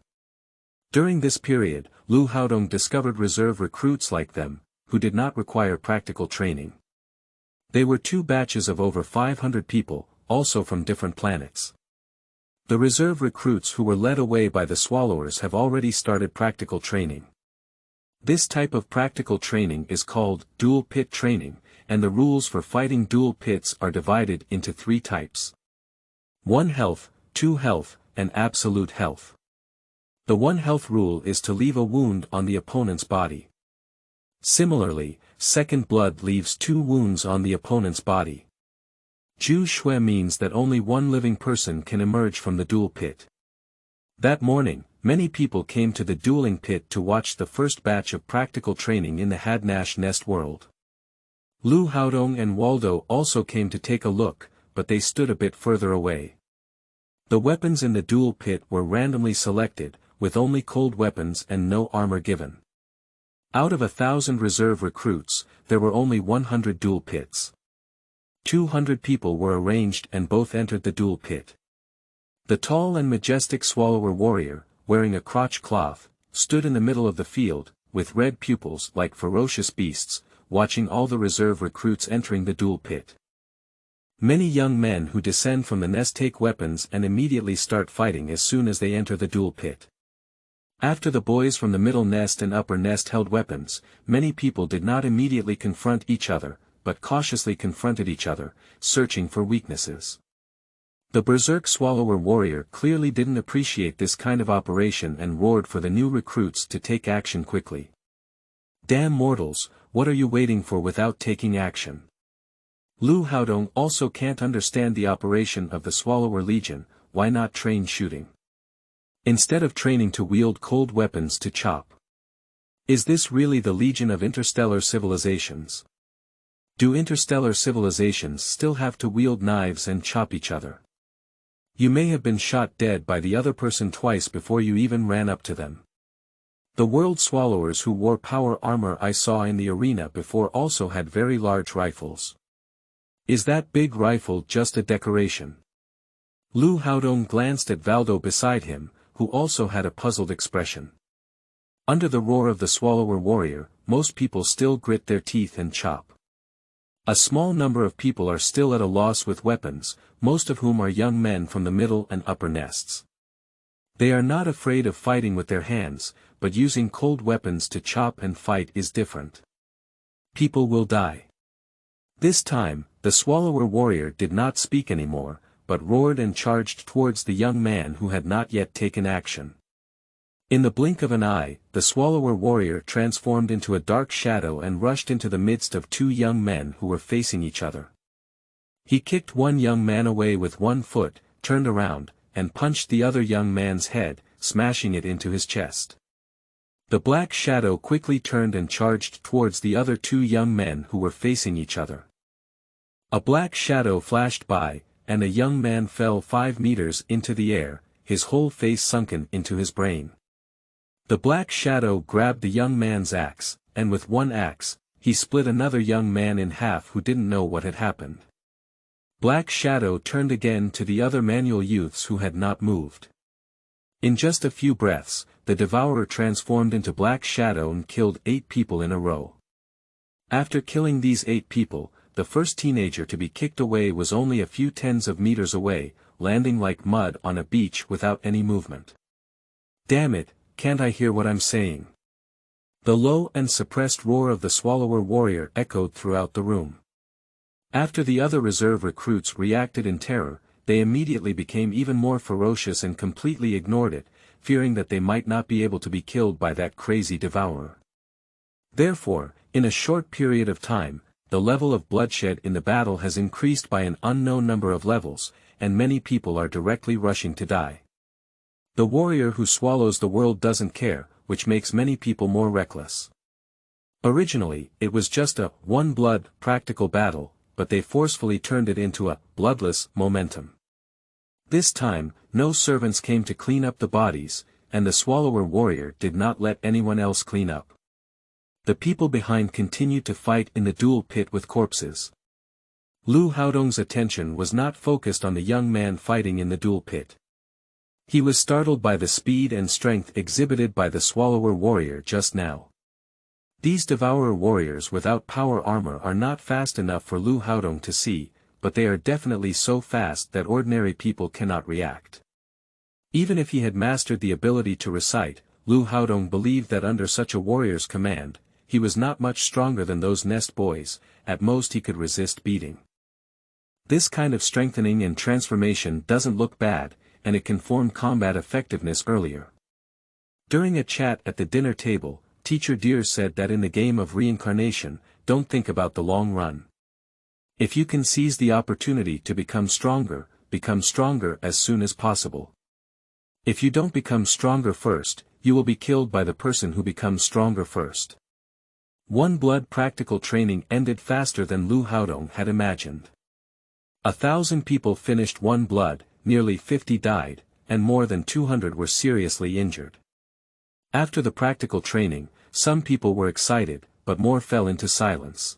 During this period, Liu Haodong discovered reserve recruits like them, who did not require practical training. They were two batches of over 500 people, also from different planets. The reserve recruits who were led away by the Swallowers have already started practical training. This type of practical training is called dual pit training, and the rules for fighting dual pits are divided into 3 types. 1 health, 2 health, and absolute health. The 1 health rule is to leave a wound on the opponent's body. Similarly, second blood leaves 2 wounds on the opponent's body. Zhu Shui means that only 1 living person can emerge from the duel pit. That morning, many people came to the dueling pit to watch the first batch of practical training in the Hadnash Nest world. Liu Haodong and Waldo also came to take a look, but they stood a bit further away. The weapons in the duel pit were randomly selected, with only cold weapons and no armor given. Out of 1,000 reserve recruits, there were only 100 duel pits. 200 people were arranged and both entered the duel pit. The tall and majestic Swallower warrior, wearing a crotch cloth, stood in the middle of the field, with red pupils like ferocious beasts, watching all the reserve recruits entering the duel pit. Many young men who descend from the nest take weapons and immediately start fighting as soon as they enter the duel pit. After the boys from the middle nest and upper nest held weapons, many people did not immediately confront each other, but cautiously confronted each other, searching for weaknesses. The berserk Swallower warrior clearly didn't appreciate this kind of operation and roared for the new recruits to take action quickly. Damn mortals, what are you waiting for without taking action? Liu Haodong also can't understand the operation of the Swallower Legion. Why not train shooting? Instead of training to wield cold weapons to chop. Is this really the Legion of interstellar civilizations? Do interstellar civilizations still have to wield knives and chop each other? You may have been shot dead by the other person twice before you even ran up to them. The world Swallowers who wore power armor I saw in the arena before also had very large rifles. Is that big rifle just a decoration? Liu Haodong glanced at Valdo beside him, who also had a puzzled expression. Under the roar of the Swallower warrior, most people still grit their teeth and chop. A small number of people are still at a loss with weapons, most of whom are young men from the middle and upper nests. They are not afraid of fighting with their hands, but using cold weapons to chop and fight is different. People will die. This time, the Swallower warrior did not speak anymore, but roared and charged towards the young man who had not yet taken action. In the blink of an eye, the Swallower warrior transformed into a dark shadow and rushed into the midst of 2 young men who were facing each other. He kicked one young man away with 1 foot, turned around, and punched the other young man's head, smashing it into his chest. The black shadow quickly turned and charged towards the other 2 young men who were facing each other. A black shadow flashed by, and a young man fell 5 meters into the air, his whole face sunken into his brain. The black shadow grabbed the young man's axe, and with 1 axe, he split another young man in half who didn't know what had happened. Black shadow turned again to the other manual youths who had not moved. In just a few breaths, the devourer transformed into black shadow and killed 8 people in a row. After killing these 8 people, the first teenager to be kicked away was only a few tens of meters away, landing like mud on a beach without any movement. Damn it, can't I hear what I'm saying? The low and suppressed roar of the Swallower warrior echoed throughout the room. After the other reserve recruits reacted in terror, they immediately became even more ferocious and completely ignored it, fearing that they might not be able to be killed by that crazy devourer. Therefore, in a short period of time, the level of bloodshed in the battle has increased by an unknown number of levels, and many people are directly rushing to die. The warrior who swallows the world doesn't care, which makes many people more reckless. Originally, it was just a one-blood practical battle, but they forcefully turned it into a bloodless momentum. This time, no servants came to clean up the bodies, and the swallower warrior did not let anyone else clean up. The people behind continued to fight in the duel pit with corpses. Liu Haodong's attention was not focused on the young man fighting in the duel pit. He was startled by the speed and strength exhibited by the swallower warrior just now. These devourer warriors without power armor are not fast enough for Liu Haodong to see, but they are definitely so fast that ordinary people cannot react. Even if he had mastered the ability to recite, Liu Haodong believed that under such a warrior's command, he was not much stronger than those nest boys, at most he could resist beating. This kind of strengthening and transformation doesn't look bad, and it can form combat effectiveness earlier. During a chat at the dinner table, Teacher Deer said that in the game of Reincarnation, don't think about the long run. If you can seize the opportunity to become stronger as soon as possible. If you don't become stronger first, you will be killed by the person who becomes stronger first. One blood practical training ended faster than Liu Haodong had imagined. 1,000 people finished one blood, nearly 50 died, and more than 200 were seriously injured. After the practical training, some people were excited, but more fell into silence.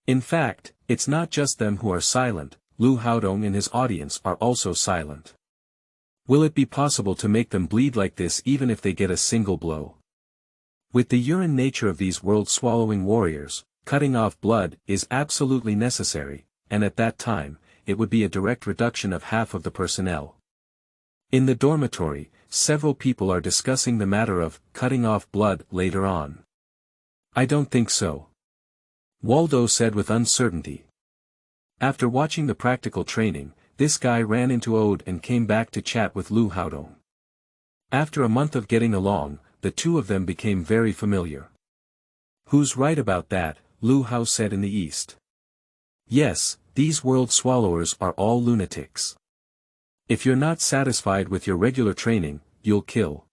In fact, it's not just them who are silent, Liu Haodong and his audience are also silent. Will it be possible to make them bleed like this even if they get a single blow? With the urine nature of these world-swallowing warriors, cutting off blood is absolutely necessary, and at that time, it would be a direct reduction of half of the personnel. In the dormitory, several people are discussing the matter of cutting off blood later on. I don't think so. Waldo said with uncertainty. After watching the practical training, this guy ran into Ode and came back to chat with Liu Haodong. After a month of getting along, the two of them became very familiar. Who's right about that? Liu Hao said in the east. Yes, these world swallowers are all lunatics. If you're not satisfied with your regular training, you'll kill.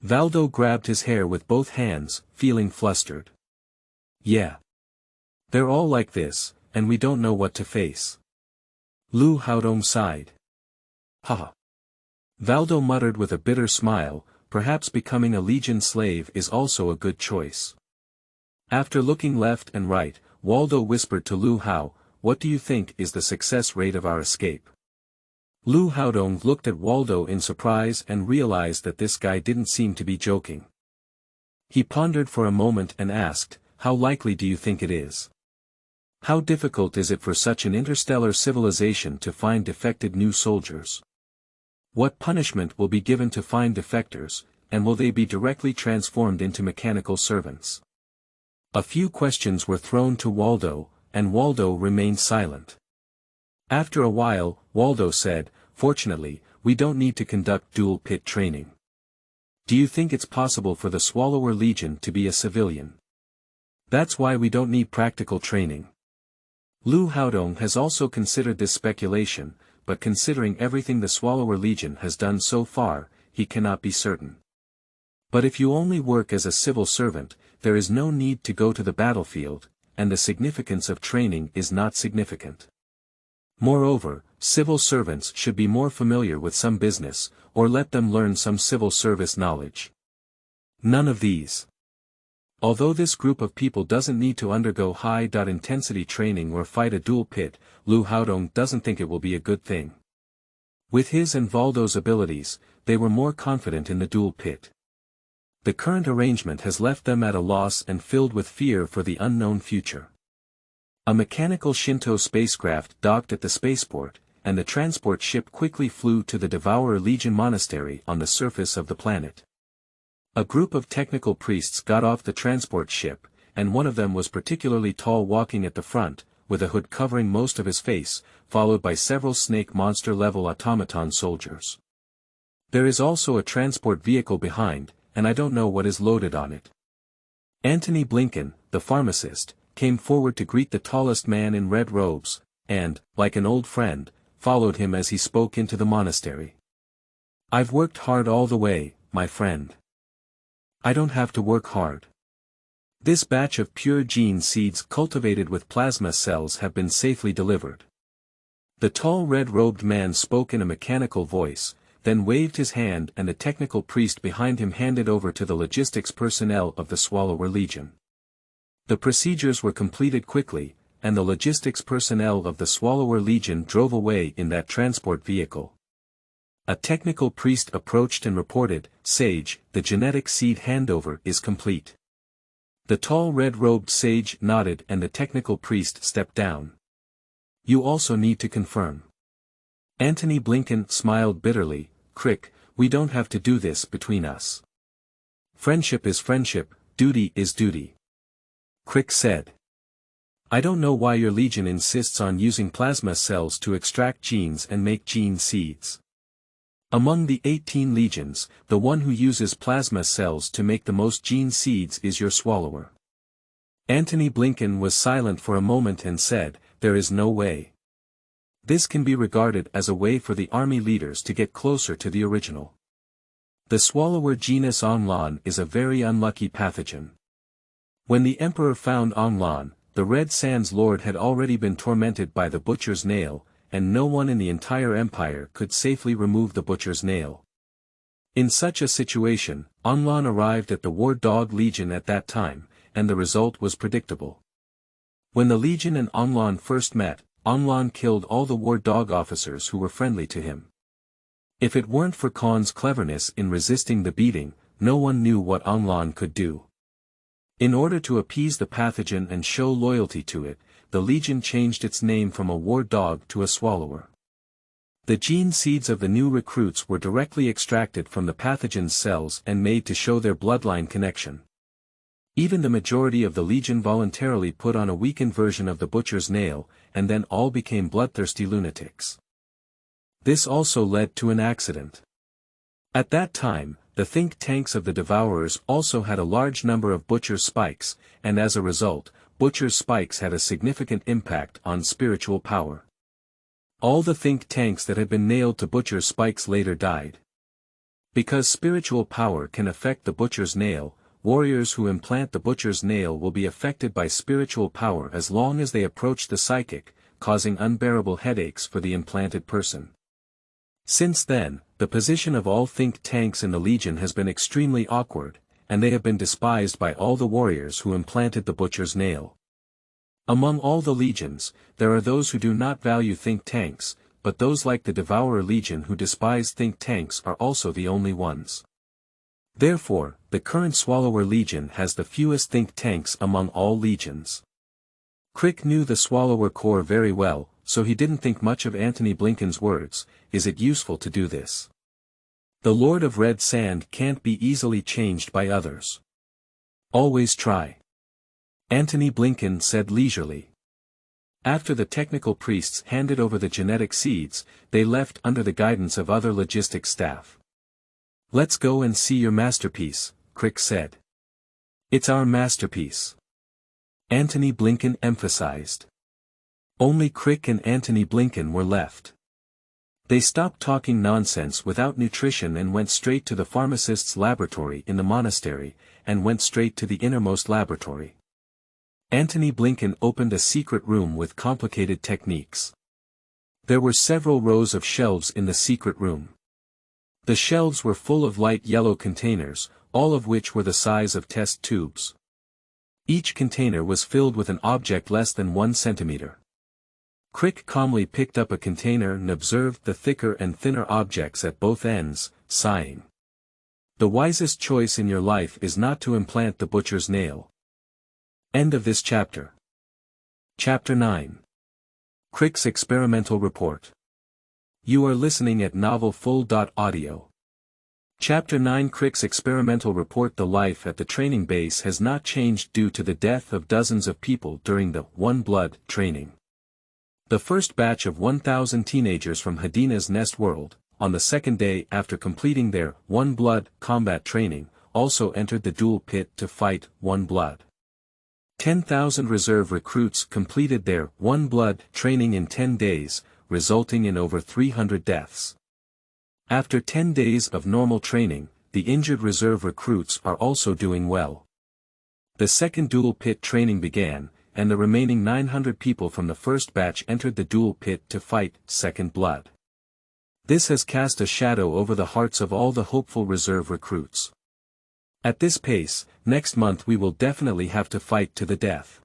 Valdo grabbed his hair with both hands, feeling flustered. Yeah. They're all like this, and we don't know what to face. Liu Haodong sighed. Haha. Valdo muttered with a bitter smile, perhaps becoming a legion slave is also a good choice. After looking left and right, Waldo whispered to Liu Hao, what do you think is the success rate of our escape? Liu Haodong looked at Waldo in surprise and realized that this guy didn't seem to be joking. He pondered for a moment and asked, how likely do you think it is? How difficult is it for such an interstellar civilization to find defected new soldiers? What punishment will be given to find defectors, and will they be directly transformed into mechanical servants? A few questions were thrown to Waldo, and Waldo remained silent. After a while, Waldo said, fortunately, we don't need to conduct dual pit training. Do you think it's possible for the Swallower Legion to be a civilian? That's why we don't need practical training. Liu Haodong has also considered this speculation, but considering everything the Swallower Legion has done so far, he cannot be certain. But if you only work as a civil servant, there is no need to go to the battlefield, and the significance of training is not significant. Moreover, civil servants should be more familiar with some business, or let them learn some civil service knowledge. None of these. Although this group of people doesn't need to undergo high-intensity training or fight a duel pit, Liu Haodong doesn't think it will be a good thing. With his and Valdo's abilities, they were more confident in the duel pit. The current arrangement has left them at a loss and filled with fear for the unknown future. A mechanical Shinto spacecraft docked at the spaceport, and the transport ship quickly flew to the Devourer Legion Monastery on the surface of the planet. A group of technical priests got off the transport ship, and one of them was particularly tall walking at the front, with a hood covering most of his face, followed by several snake monster-level automaton soldiers. There is also a transport vehicle behind, and I don't know what is loaded on it. Antony Blinken, the pharmacist, came forward to greet the tallest man in red robes, and, like an old friend, followed him as he spoke into the monastery. I've worked hard all the way, my friend. I don't have to work hard. This batch of pure gene seeds cultivated with plasma cells have been safely delivered. The tall red-robed man spoke in a mechanical voice, then waved his hand, and a technical priest behind him handed over to the logistics personnel of the Swallower Legion. The procedures were completed quickly, and the logistics personnel of the Swallower Legion drove away in that transport vehicle. A technical priest approached and reported, "Sage, the genetic seed handover is complete." The tall red-robed sage nodded and the technical priest stepped down. "You also need to confirm." Antony Blinken smiled bitterly, "Crick, we don't have to do this between us. Friendship is friendship, duty is duty." Crick said. "I don't know why your legion insists on using plasma cells to extract genes and make gene seeds. Among the 18 legions, the one who uses plasma cells to make the most gene seeds is your Swallower." Antony Blinken was silent for a moment and said, "There is no way. This can be regarded as a way for the army leaders to get closer to the original. The Swallower genus Onlan is a very unlucky pathogen. When the Emperor found Onlan, the Red Sands Lord had already been tormented by the Butcher's Nail, and no one in the entire empire could safely remove the Butcher's Nail. In such a situation, Onlan arrived at the War Dog Legion at that time, and the result was predictable. When the Legion and Onlan first met, Onlan killed all the War Dog officers who were friendly to him. If it weren't for Khan's cleverness in resisting the beating, no one knew what Onlan could do. In order to appease the pathogen and show loyalty to it, the Legion changed its name from a War Dog to a Swallower. The gene seeds of the new recruits were directly extracted from the pathogen's cells and made to show their bloodline connection. Even the majority of the Legion voluntarily put on a weakened version of the Butcher's Nail, and then all became bloodthirsty lunatics. This also led to an accident. At that time, the think tanks of the Devourers also had a large number of Butcher's spikes, and as a result, Butcher's spikes had a significant impact on spiritual power. All the think tanks that had been nailed to Butcher's spikes later died. Because spiritual power can affect the Butcher's Nail, warriors who implant the Butcher's Nail will be affected by spiritual power as long as they approach the psychic, causing unbearable headaches for the implanted person. Since then, the position of all think tanks in the Legion has been extremely awkward, and they have been despised by all the warriors who implanted the Butcher's Nail. Among all the legions, there are those who do not value think tanks, but those like the Devourer Legion who despise think tanks are also the only ones. Therefore, the current Swallower Legion has the fewest think tanks among all legions. Crick knew the Swallower Corps very well, so he didn't think much of Antony Blinken's words, "Is it useful to do this? The Lord of Red Sand can't be easily changed by others. Always try." Antony Blinken said leisurely. After the technical priests handed over the genetic seeds, they left under the guidance of other logistics staff. "Let's go and see your masterpiece," Crick said. "It's our masterpiece," Antony Blinken emphasized. Only Crick and Antony Blinken were left. They stopped talking nonsense without nutrition and went straight to the pharmacist's laboratory in the monastery, and went straight to the innermost laboratory. Antony Blinken opened a secret room with complicated techniques. There were several rows of shelves in the secret room. The shelves were full of light yellow containers, all of which were the size of test tubes. Each container was filled with an object less than 1 centimeter. Crick calmly picked up a container and observed the thicker and thinner objects at both ends, sighing. The wisest choice in your life is not to implant the Butcher's Nail. End of this chapter. Chapter 9. Crick's Experimental Report. You are listening at novelfull.audio. Chapter 9 Crick's experimental report. The life at the training base has not changed due to the death of dozens of people during the One Blood training. The first batch of 1,000 teenagers from Hydina's Nest World, on the second day after completing their One Blood combat training, also entered the duel pit to fight One Blood. 10,000 reserve recruits completed their One Blood training in 10 days, resulting in over 300 deaths. After 10 days of normal training, the injured reserve recruits are also doing well. The second duel pit training began, and the remaining 900 people from the first batch entered the duel pit to fight Second Blood. This has cast a shadow over the hearts of all the hopeful reserve recruits. At this pace, next month we will definitely have to fight to the death.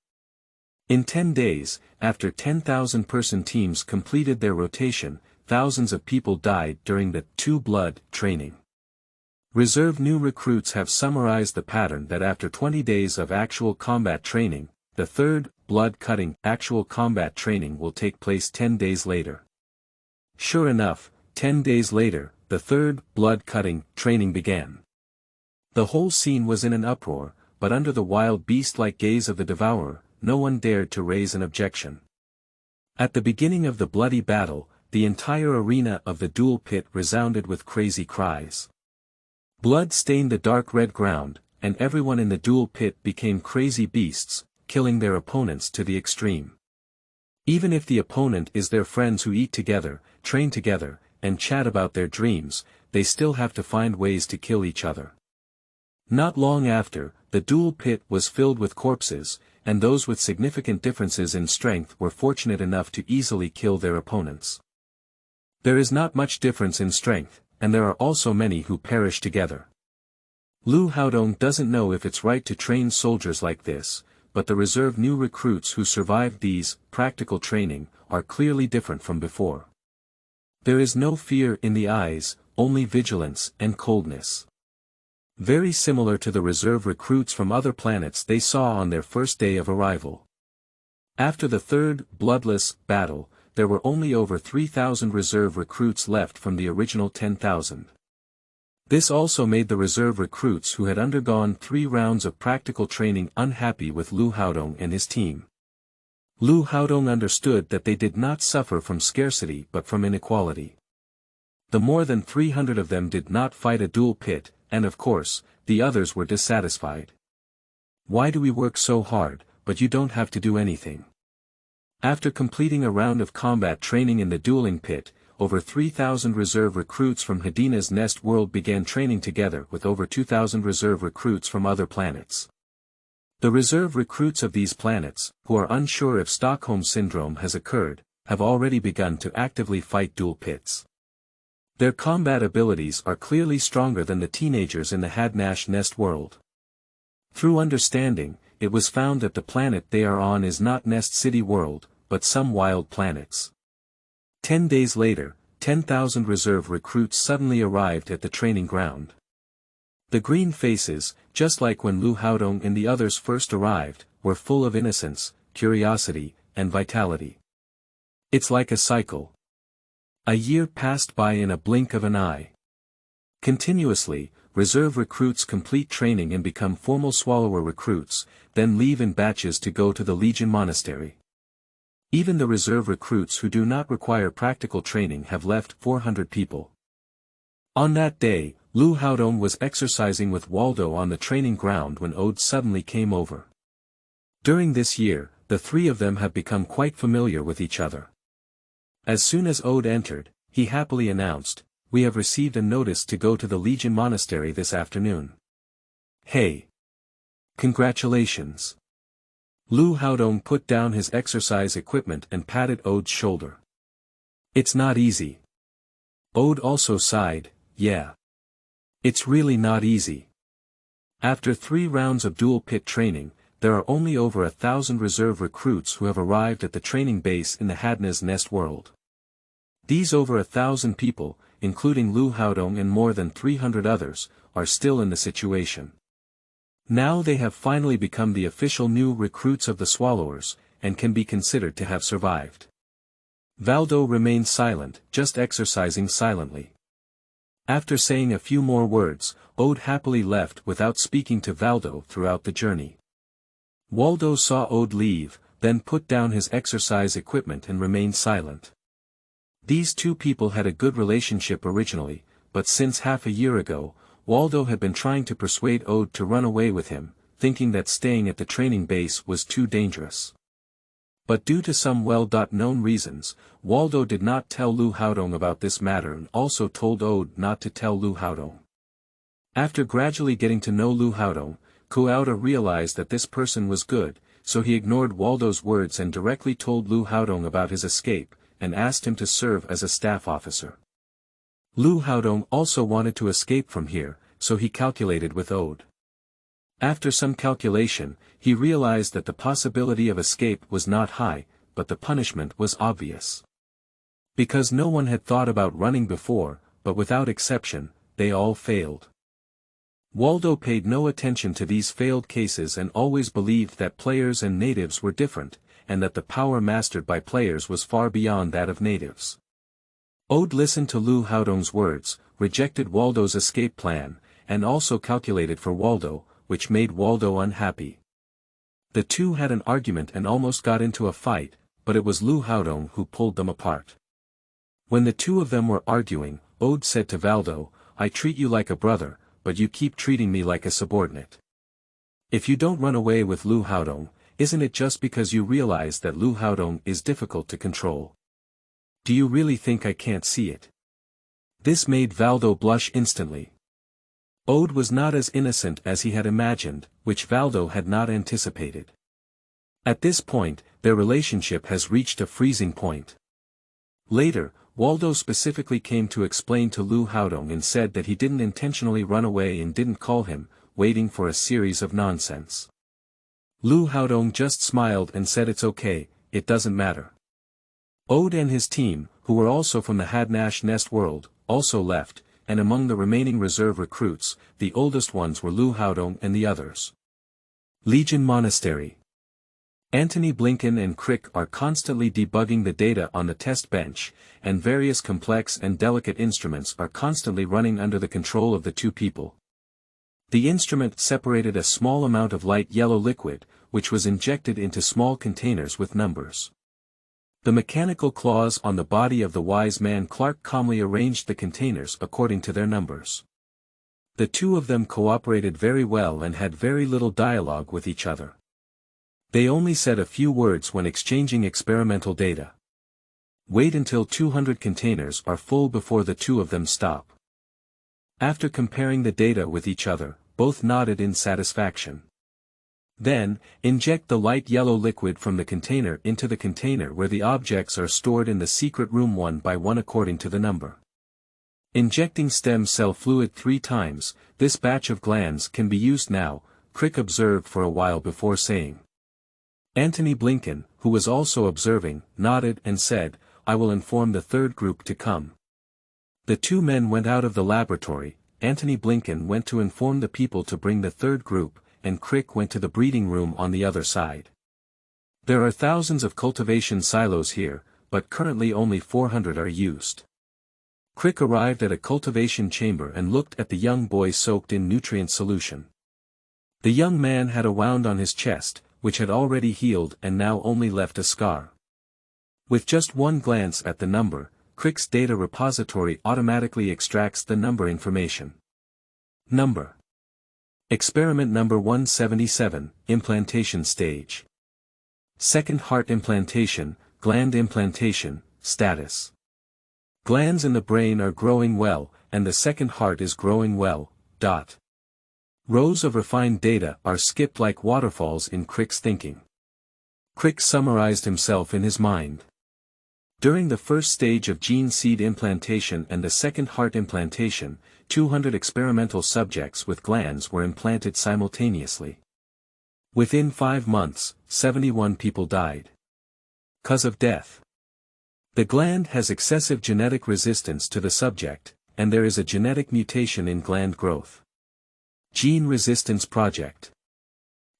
In 10 days, after 10,000-person teams completed their rotation, thousands of people died during the Two Blood training. Reserve new recruits have summarized the pattern that after 20 days of actual combat training, the third blood-cutting actual combat training will take place 10 days later. Sure enough, 10 days later, the third blood-cutting training began. The whole scene was in an uproar, but under the wild beast-like gaze of the devourer, no one dared to raise an objection. At the beginning of the bloody battle, the entire arena of the duel pit resounded with crazy cries. Blood stained the dark red ground, and everyone in the duel pit became crazy beasts, killing their opponents to the extreme. Even if the opponent is their friends who eat together, train together, and chat about their dreams, they still have to find ways to kill each other. Not long after, the duel pit was filled with corpses, and those with significant differences in strength were fortunate enough to easily kill their opponents. There is not much difference in strength, and there are also many who perish together. Liu Haodong doesn't know if it's right to train soldiers like this, but the reserve new recruits who survived these practical training are clearly different from before. There is no fear in the eyes, only vigilance and coldness. Very similar to the reserve recruits from other planets they saw on their first day of arrival. After the third bloodless battle, there were only over 3,000 reserve recruits left from the original 10,000. This also made the reserve recruits who had undergone 3 rounds of practical training unhappy with Liu Haodong and his team. Liu Haodong understood that they did not suffer from scarcity but from inequality. The more than 300 of them did not fight a duel pit, and of course, the others were dissatisfied. Why do we work so hard, but you don't have to do anything? After completing a round of combat training in the dueling pit, over 3,000 reserve recruits from Hydina's Nest World began training together with over 2,000 reserve recruits from other planets. The reserve recruits of these planets, who are unsure if Stockholm Syndrome has occurred, have already begun to actively fight duel pits. Their combat abilities are clearly stronger than the teenagers in the Hydina's Nest World. Through understanding, it was found that the planet they are on is not Nest City World, but some wild planets. 10 days later, 10,000 reserve recruits suddenly arrived at the training ground. The green faces, just like when Liu Haodong and the others first arrived, were full of innocence, curiosity, and vitality. It's like a cycle. A year passed by in a blink of an eye. Continuously, reserve recruits complete training and become formal swallower recruits, then leave in batches to go to the Legion Monastery. Even the reserve recruits who do not require practical training have left 400 people. On that day, Liu Haodong was exercising with Waldo on the training ground when Ode suddenly came over. During this year, the 3 of them have become quite familiar with each other. As soon as Ode entered, he happily announced, "We have received a notice to go to the Legion Monastery this afternoon." "Hey! Congratulations!" Liu Haodong put down his exercise equipment and patted Ode's shoulder. "It's not easy." Ode also sighed, "Yeah. It's really not easy." After 3 rounds of duel pit training, there are only over 1,000 reserve recruits who have arrived at the training base in the Hydina's Nest World. These over 1,000 people, including Liu Haodong and more than 300 others, are still in the situation. Now they have finally become the official new recruits of the Swallowers, and can be considered to have survived. Valdo remained silent, just exercising silently. After saying a few more words, Ode happily left without speaking to Valdo throughout the journey. Waldo saw Ode leave, then put down his exercise equipment and remained silent. These two people had a good relationship originally, but since half a year ago, Waldo had been trying to persuade Ode to run away with him, thinking that staying at the training base was too dangerous. But due to some well-known reasons, Waldo did not tell Liu Haodong about this matter and also told Ode not to tell Liu Haodong. After gradually getting to know Liu Haodong, Kuaota realized that this person was good, so he ignored Waldo's words and directly told Liu Haodong about his escape, and asked him to serve as a staff officer. Liu Haodong also wanted to escape from here, so he calculated with Ode. After some calculation, he realized that the possibility of escape was not high, but the punishment was obvious. Because no one had thought about running before, but without exception, they all failed. Waldo paid no attention to these failed cases and always believed that players and natives were different, and that the power mastered by players was far beyond that of natives. Ode listened to Liu Haodong's words, rejected Waldo's escape plan, and also calculated for Waldo, which made Waldo unhappy. The two had an argument and almost got into a fight, but it was Liu Haodong who pulled them apart. When the two of them were arguing, Ode said to Valdo, "I treat you like a brother, but you keep treating me like a subordinate. If you don't run away with Liu Haodong, isn't it just because you realize that Liu Haodong is difficult to control? Do you really think I can't see it?" This made Valdo blush instantly. Ode was not as innocent as he had imagined, which Valdo had not anticipated. At this point, their relationship has reached a freezing point. Later, Waldo specifically came to explain to Liu Haodong and said that he didn't intentionally run away and didn't call him, waiting for a series of nonsense. Liu Haodong just smiled and said it's okay, it doesn't matter. Ode and his team, who were also from the Hadnash Nest world, also left, and among the remaining reserve recruits, the oldest ones were Liu Haodong and the others. Legion Monastery. Antony Blinken and Crick are constantly debugging the data on the test bench, and various complex and delicate instruments are constantly running under the control of the two people. The instrument separated a small amount of light yellow liquid, which was injected into small containers with numbers. The mechanical claws on the body of the wise man Clark calmly arranged the containers according to their numbers. The two of them cooperated very well and had very little dialogue with each other. They only said a few words when exchanging experimental data. Wait until 200 containers are full before the two of them stop. After comparing the data with each other, both nodded in satisfaction. Then, inject the light yellow liquid from the container into the container where the objects are stored in the secret room one by one according to the number. Injecting stem cell fluid 3 times, this batch of glands can be used now, Crick observed for a while before saying. Antony Blinken, who was also observing, nodded and said, "I will inform the third group to come." The two men went out of the laboratory, Antony Blinken went to inform the people to bring the third group, and Crick went to the breeding room on the other side. There are thousands of cultivation silos here, but currently only 400 are used. Crick arrived at a cultivation chamber and looked at the young boy soaked in nutrient solution. The young man had a wound on his chest, which had already healed and now only left a scar. With just one glance at the number, Crick's data repository automatically extracts the number information. Number. Experiment number 177, implantation stage. Second heart implantation, gland implantation, status. Glands in the brain are growing well, and the second heart is growing well. Rows of refined data are skipped like waterfalls in Crick's thinking. Crick summarized himself in his mind. During the first stage of gene seed implantation and the second heart implantation, 200 experimental subjects with glands were implanted simultaneously. Within 5 months, 71 people died. Cause of death. The gland has excessive genetic resistance to the subject, and there is a genetic mutation in gland growth. Gene Resistance Project.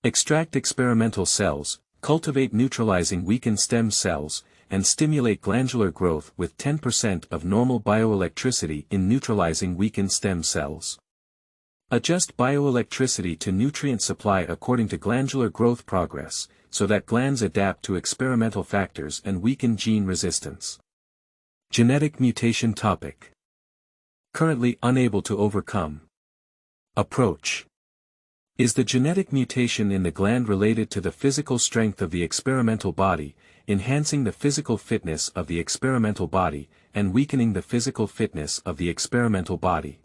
Extract experimental cells, cultivate neutralizing weakened stem cells, and stimulate glandular growth with 10% of normal bioelectricity in neutralizing weakened stem cells. Adjust bioelectricity to nutrient supply according to glandular growth progress, so that glands adapt to experimental factors and weaken gene resistance. Genetic mutation topic. Currently unable to overcome. Approach. Is the genetic mutation in the gland related to the physical strength of the experimental body, enhancing the physical fitness of the experimental body, and weakening the physical fitness of the experimental body?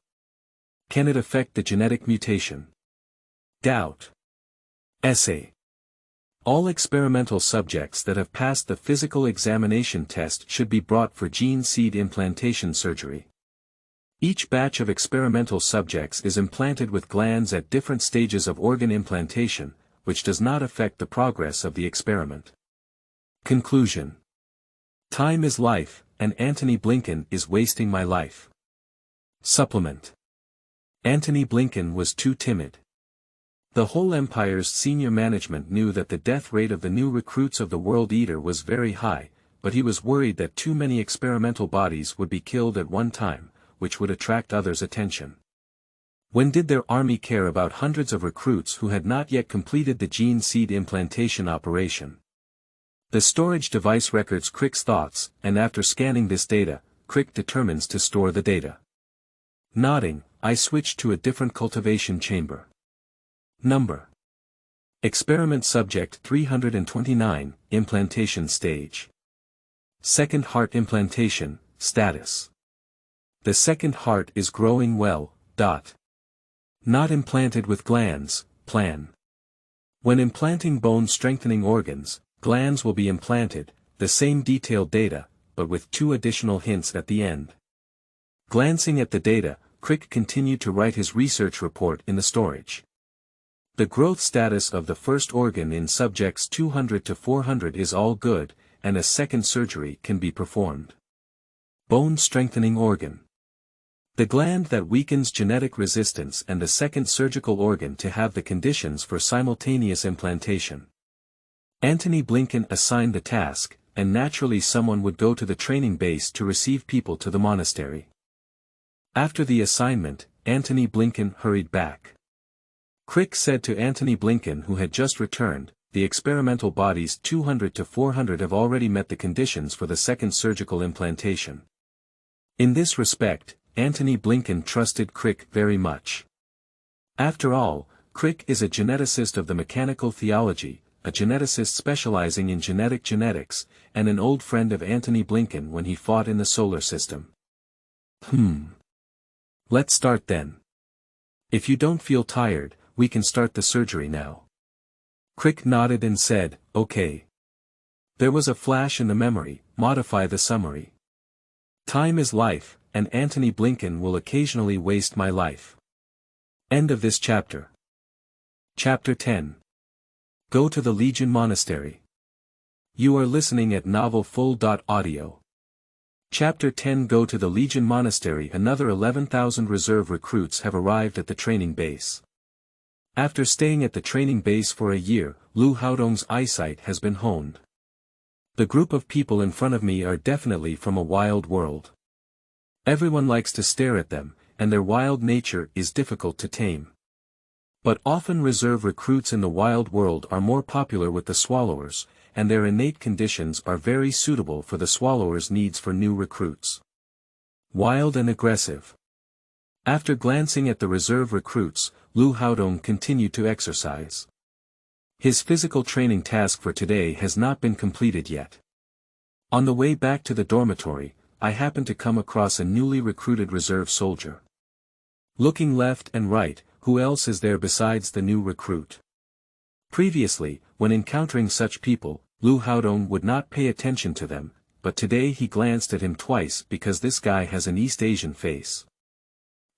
Can it affect the genetic mutation? Doubt. Essay. All experimental subjects that have passed the physical examination test should be brought for gene seed implantation surgery. Each batch of experimental subjects is implanted with glands at different stages of organ implantation, which does not affect the progress of the experiment. Conclusion. Time is life, and Antony Blinken is wasting my life. Supplement. Antony Blinken was too timid. The whole empire's senior management knew that the death rate of the new recruits of the World Eater was very high, but he was worried that too many experimental bodies would be killed at one time, which would attract others' attention. When did their army care about hundreds of recruits who had not yet completed the gene seed implantation operation? The storage device records Crick's thoughts, and after scanning this data, Crick determines to store the data. Nodding, I switched to a different cultivation chamber. Number. Experiment subject 329, implantation stage. Second heart implantation, status. The second heart is growing well, ... Not implanted with glands, plan. When implanting bone-strengthening organs, glands will be implanted, the same detailed data, but with 2 additional hints at the end. Glancing at the data, Crick continued to write his research report in the storage. The growth status of the first organ in subjects 200 to 400 is all good, and a second surgery can be performed. Bone-strengthening organ. The gland that weakens genetic resistance and the second surgical organ to have the conditions for simultaneous implantation. Antony Blinken assigned the task, and naturally someone would go to the training base to receive people to the monastery. After the assignment, Antony Blinken hurried back. Crick said to Antony Blinken, who had just returned, the experimental bodies 200 to 400 have already met the conditions for the second surgical implantation. In this respect, Antony Blinken trusted Crick very much. After all, Crick is a geneticist of the mechanical theology, a geneticist specializing in genetic genetics, and an old friend of Antony Blinken when he fought in the solar system. Let's start then. If you don't feel tired, we can start the surgery now. Crick nodded and said, okay. There was a flash in the memory, modify the summary. Time is life, and Antony Blinken will occasionally waste my life. End of this chapter. Chapter 10. Go to the Legion Monastery. You are listening at novelfull.audio. Chapter 10. Go to the Legion Monastery. Another 11,000 reserve recruits have arrived at the training base. After staying at the training base for a year, Liu Haodong's eyesight has been honed. The group of people in front of me are definitely from a wild world. Everyone likes to stare at them, and their wild nature is difficult to tame. But often reserve recruits in the wild world are more popular with the swallowers, and their innate conditions are very suitable for the swallowers' needs for new recruits. Wild and aggressive. After glancing at the reserve recruits, Liu Haodong continued to exercise. His physical training task for today has not been completed yet. On the way back to the dormitory, I happened to come across a newly recruited reserve soldier. Looking left and right, who else is there besides the new recruit? Previously, when encountering such people, Liu Haodong would not pay attention to them, but today he glanced at him twice because this guy has an East Asian face.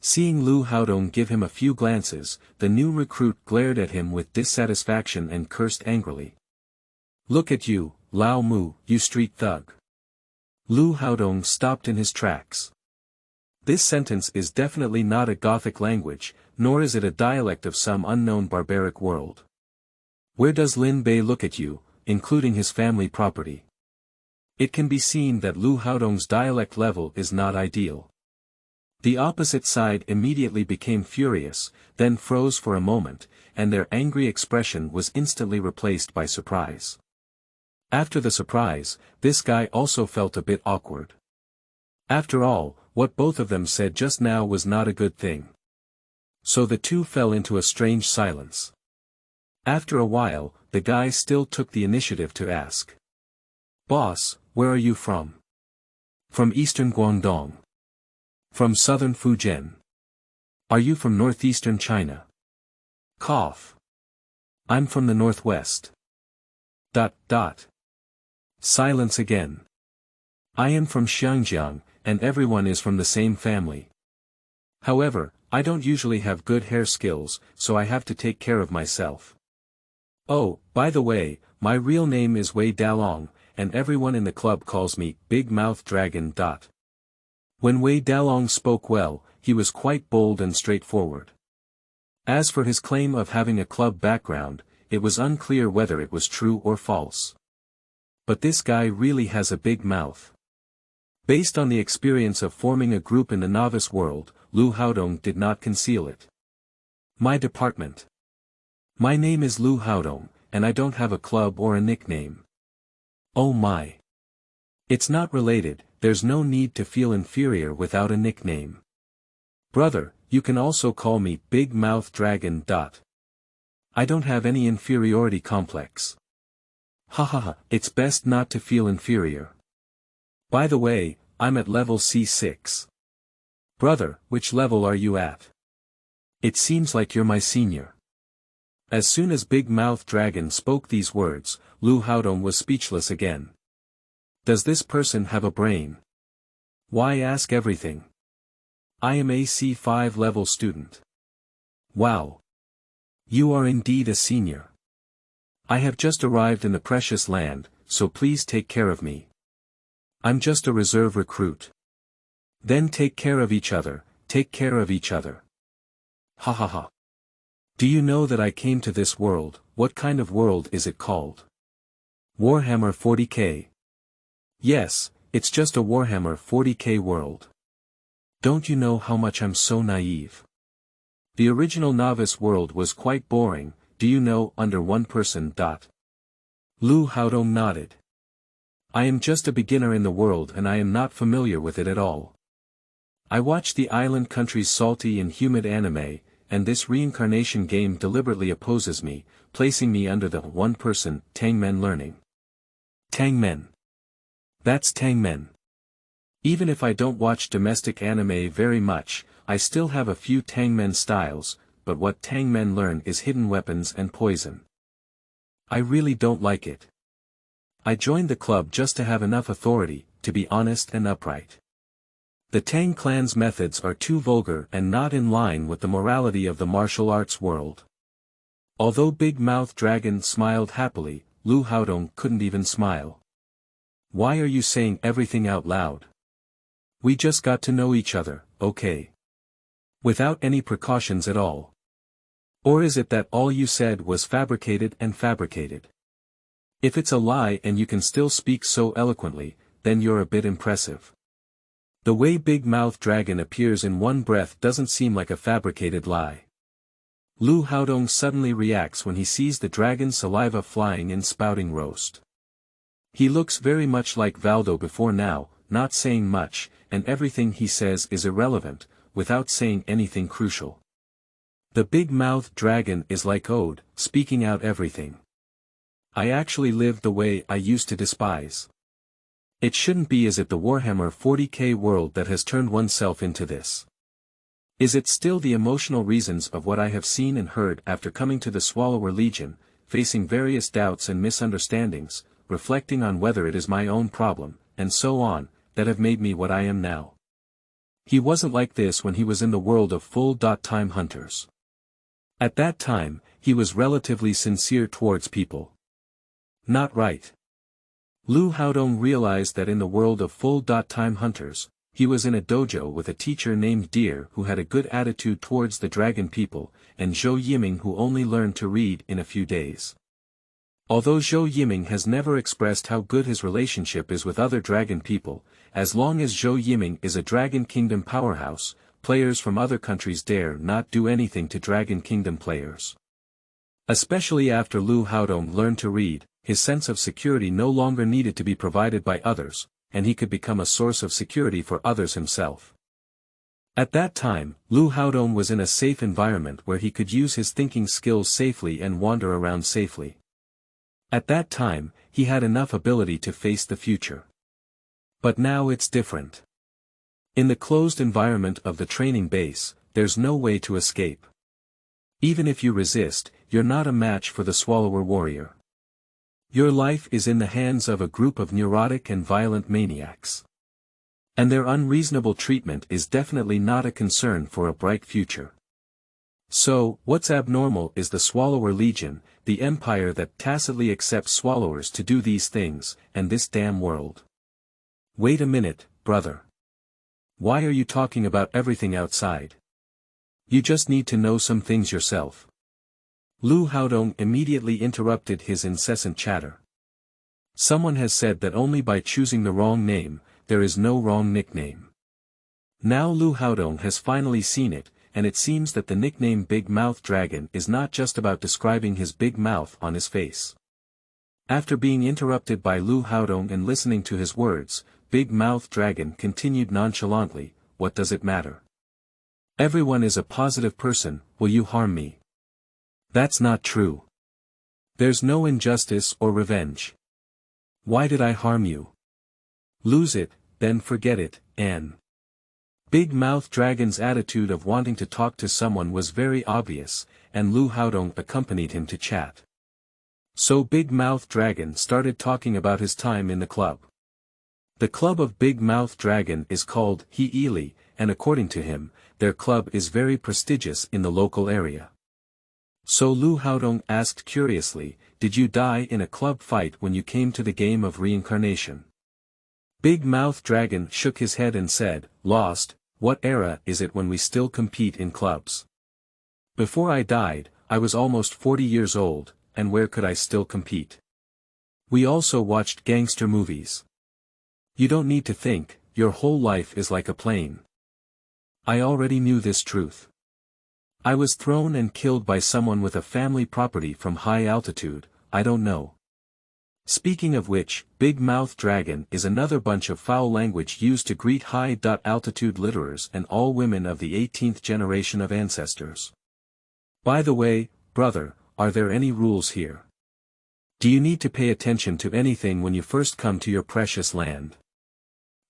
Seeing Liu Haodong give him a few glances, the new recruit glared at him with dissatisfaction and cursed angrily. Look at you, Lao Mu, you street thug. Liu Haodong stopped in his tracks. This sentence is definitely not a Gothic language, nor is it a dialect of some unknown barbaric world. Where does Lin Bei look at you, including his family property? It can be seen that Liu Haodong's dialect level is not ideal. The opposite side immediately became furious, then froze for a moment, and their angry expression was instantly replaced by surprise. After the surprise, this guy also felt a bit awkward. After all, what both of them said just now was not a good thing. So the two fell into a strange silence. After a while, the guy still took the initiative to ask. "Boss, where are you from?" "From eastern Guangdong." "From southern Fujian." "Are you from northeastern China?" Cough. "I'm from the northwest." ... Silence again. "I am from Xinjiang, and everyone is from the same family. However, I don't usually have good hair skills, so I have to take care of myself. Oh, by the way, my real name is Wei Dalong, and everyone in the club calls me Big Mouth Dragon. When Wei Dalong spoke well, he was quite bold and straightforward. As for his claim of having a club background, it was unclear whether it was true or false. But this guy really has a big mouth. Based on the experience of forming a group in the novice world, Liu Haodong did not conceal it. "My department. My name is Liu Haodong, and I don't have a club or a nickname." "Oh my. It's not related, there's no need to feel inferior without a nickname. Brother, you can also call me Big Mouth Dragon. I don't have any inferiority complex." Hahaha, it's best not to feel inferior. By the way, I'm at level C6. Brother, which level are you at? It seems like you're my senior. As soon as Big Mouth Dragon spoke these words, Liu Haodong was speechless again. Does this person have a brain? Why ask everything? I am a C5 level student. Wow. You are indeed a senior. I have just arrived in the precious land, so please take care of me. I'm just a reserve recruit. Then take care of each other, take care of each other. Ha ha ha. Do you know that I came to this world? What kind of world is it called? Warhammer 40k. Yes, it's just a Warhammer 40k world. Don't you know how much I'm so naive? The original novice world was quite boring, do you know, under one person. Liu Haodong nodded. I am just a beginner in the world and I am not familiar with it at all. I watch the island country's salty and humid anime, and this reincarnation game deliberately opposes me, placing me under the one-person, Tangmen learning. Tangmen. That's Tangmen. Even if I don't watch domestic anime very much, I still have a few Tangmen styles, but what Tangmen learn is hidden weapons and poison. I really don't like it. I joined the club just to have enough authority, to be honest and upright. The Tang clan's methods are too vulgar and not in line with the morality of the martial arts world. Although Big Mouth Dragon smiled happily, Liu Haodong couldn't even smile. Why are you saying everything out loud? We just got to know each other, okay? Without any precautions at all. Or is it that all you said was fabricated and fabricated? If it's a lie and you can still speak so eloquently, then you're a bit impressive. The way Big Mouth Dragon appears in one breath doesn't seem like a fabricated lie. Liu Haodong suddenly reacts when he sees the dragon's saliva flying in spouting roast. He looks very much like Valdo before now, not saying much, and everything he says is irrelevant, without saying anything crucial. The Big Mouth Dragon is like Ode, speaking out everything. I actually lived the way I used to despise. It shouldn't be as if the Warhammer 40k world that has turned oneself into this. Is it still the emotional reasons of what I have seen and heard after coming to the Swallower Legion, facing various doubts and misunderstandings, reflecting on whether it is my own problem, and so on, that have made me what I am now? He wasn't like this when he was in the world of full-time hunters. At that time, he was relatively sincere towards people. Not right. Liu Haodong realized that in the world of full-time hunters, he was in a dojo with a teacher named Deer who had a good attitude towards the dragon people, and Zhou Yiming who only learned to read in a few days. Although Zhou Yiming has never expressed how good his relationship is with other dragon people, as long as Zhou Yiming is a Dragon Kingdom powerhouse, players from other countries dare not do anything to Dragon Kingdom players. Especially after Liu Haodong learned to read, his sense of security no longer needed to be provided by others, and he could become a source of security for others himself. At that time, Liu Haodong was in a safe environment where he could use his thinking skills safely and wander around safely. At that time, he had enough ability to face the future. But now it's different. In the closed environment of the training base, there's no way to escape. Even if you resist, you're not a match for the Swallower warrior. Your life is in the hands of a group of neurotic and violent maniacs. And their unreasonable treatment is definitely not a concern for a bright future. So, what's abnormal is the Swallower Legion, the empire that tacitly accepts swallowers to do these things, and this damn world. Wait a minute, brother. Why are you talking about everything outside? You just need to know some things yourself. Liu Haodong immediately interrupted his incessant chatter. Someone has said that only by choosing the wrong name, there is no wrong nickname. Now Liu Haodong has finally seen it, and it seems that the nickname Big Mouth Dragon is not just about describing his big mouth on his face. After being interrupted by Liu Haodong and listening to his words, Big Mouth Dragon continued nonchalantly, "What does it matter? Everyone is a positive person, will you harm me? That's not true. There's no injustice or revenge. Why did I harm you? Lose it, then forget it, Anne." Big Mouth Dragon's attitude of wanting to talk to someone was very obvious, and Liu Haodong accompanied him to chat. So Big Mouth Dragon started talking about his time in the club. The club of Big Mouth Dragon is called He Ili, and according to him, their club is very prestigious in the local area. So Liu Haodong asked curiously, "Did you die in a club fight when you came to the game of Reincarnation?" Big Mouth Dragon shook his head and said, "Lost. What era is it when we still compete in clubs? Before I died, I was almost 40 years old, and where could I still compete? We also watched gangster movies. You don't need to think, your whole life is like a plane." I already knew this truth. I was thrown and killed by someone with a family property from high altitude, I don't know. Speaking of which, Big Mouth Dragon is another bunch of foul language used to greet high-altitude litterers and all women of the 18th generation of ancestors. By the way, brother, are there any rules here? Do you need to pay attention to anything when you first come to your precious land?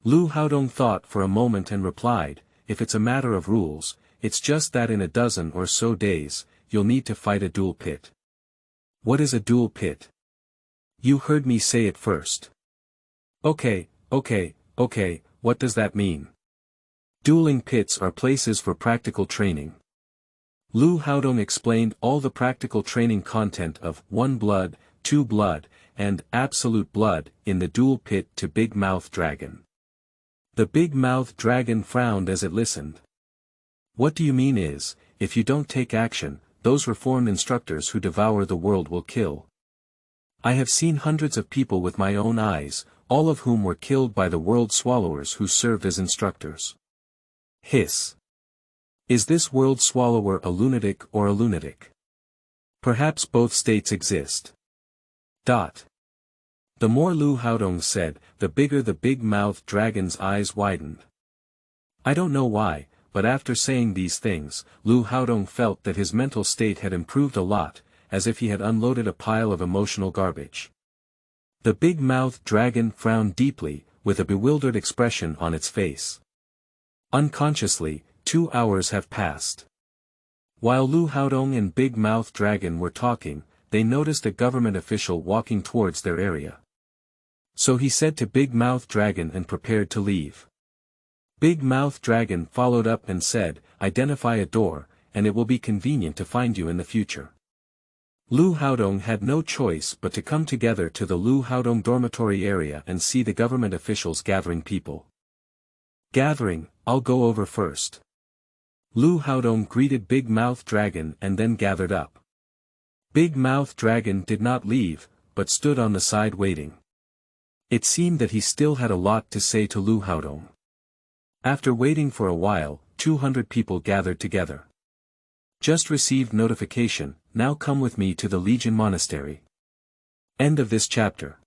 Liu Haodong thought for a moment and replied, "If it's a matter of rules, it's just that in a dozen or so days, you'll need to fight a duel pit." What is a duel pit? You heard me say it first. Okay, what does that mean? Dueling pits are places for practical training. Liu Haodong explained all the practical training content of 1 blood, 2 blood, and absolute blood in the duel pit to Big Mouth Dragon. The Big Mouth Dragon frowned as it listened. What do you mean is, if you don't take action, those reformed instructors who devour the world will kill? I have seen hundreds of people with my own eyes, all of whom were killed by the world swallowers who served as instructors. Hiss. Is this world swallower a lunatic or a lunatic? Perhaps both states exist. The more Liu Haodong said, the bigger the Big Mouth Dragon's eyes widened. I don't know why, but after saying these things, Liu Haodong felt that his mental state had improved a lot, as if he had unloaded a pile of emotional garbage. The Big Mouth Dragon frowned deeply, with a bewildered expression on its face. Unconsciously, 2 hours have passed. While Liu Haodong and Big Mouth Dragon were talking, they noticed a government official walking towards their area. So he said to Big Mouth Dragon and prepared to leave. Big Mouth Dragon followed up and said, "Identify a door, and it will be convenient to find you in the future." Liu Haodong had no choice but to come together to the Liu Haodong dormitory area and see the government officials gathering people. "Gathering, I'll go over first." Liu Haodong greeted Big Mouth Dragon and then gathered up. Big Mouth Dragon did not leave, but stood on the side waiting. It seemed that he still had a lot to say to Liu Haodong. After waiting for a while, 200 people gathered together. Just received notification, now come with me to the Legion Monastery. End of this chapter.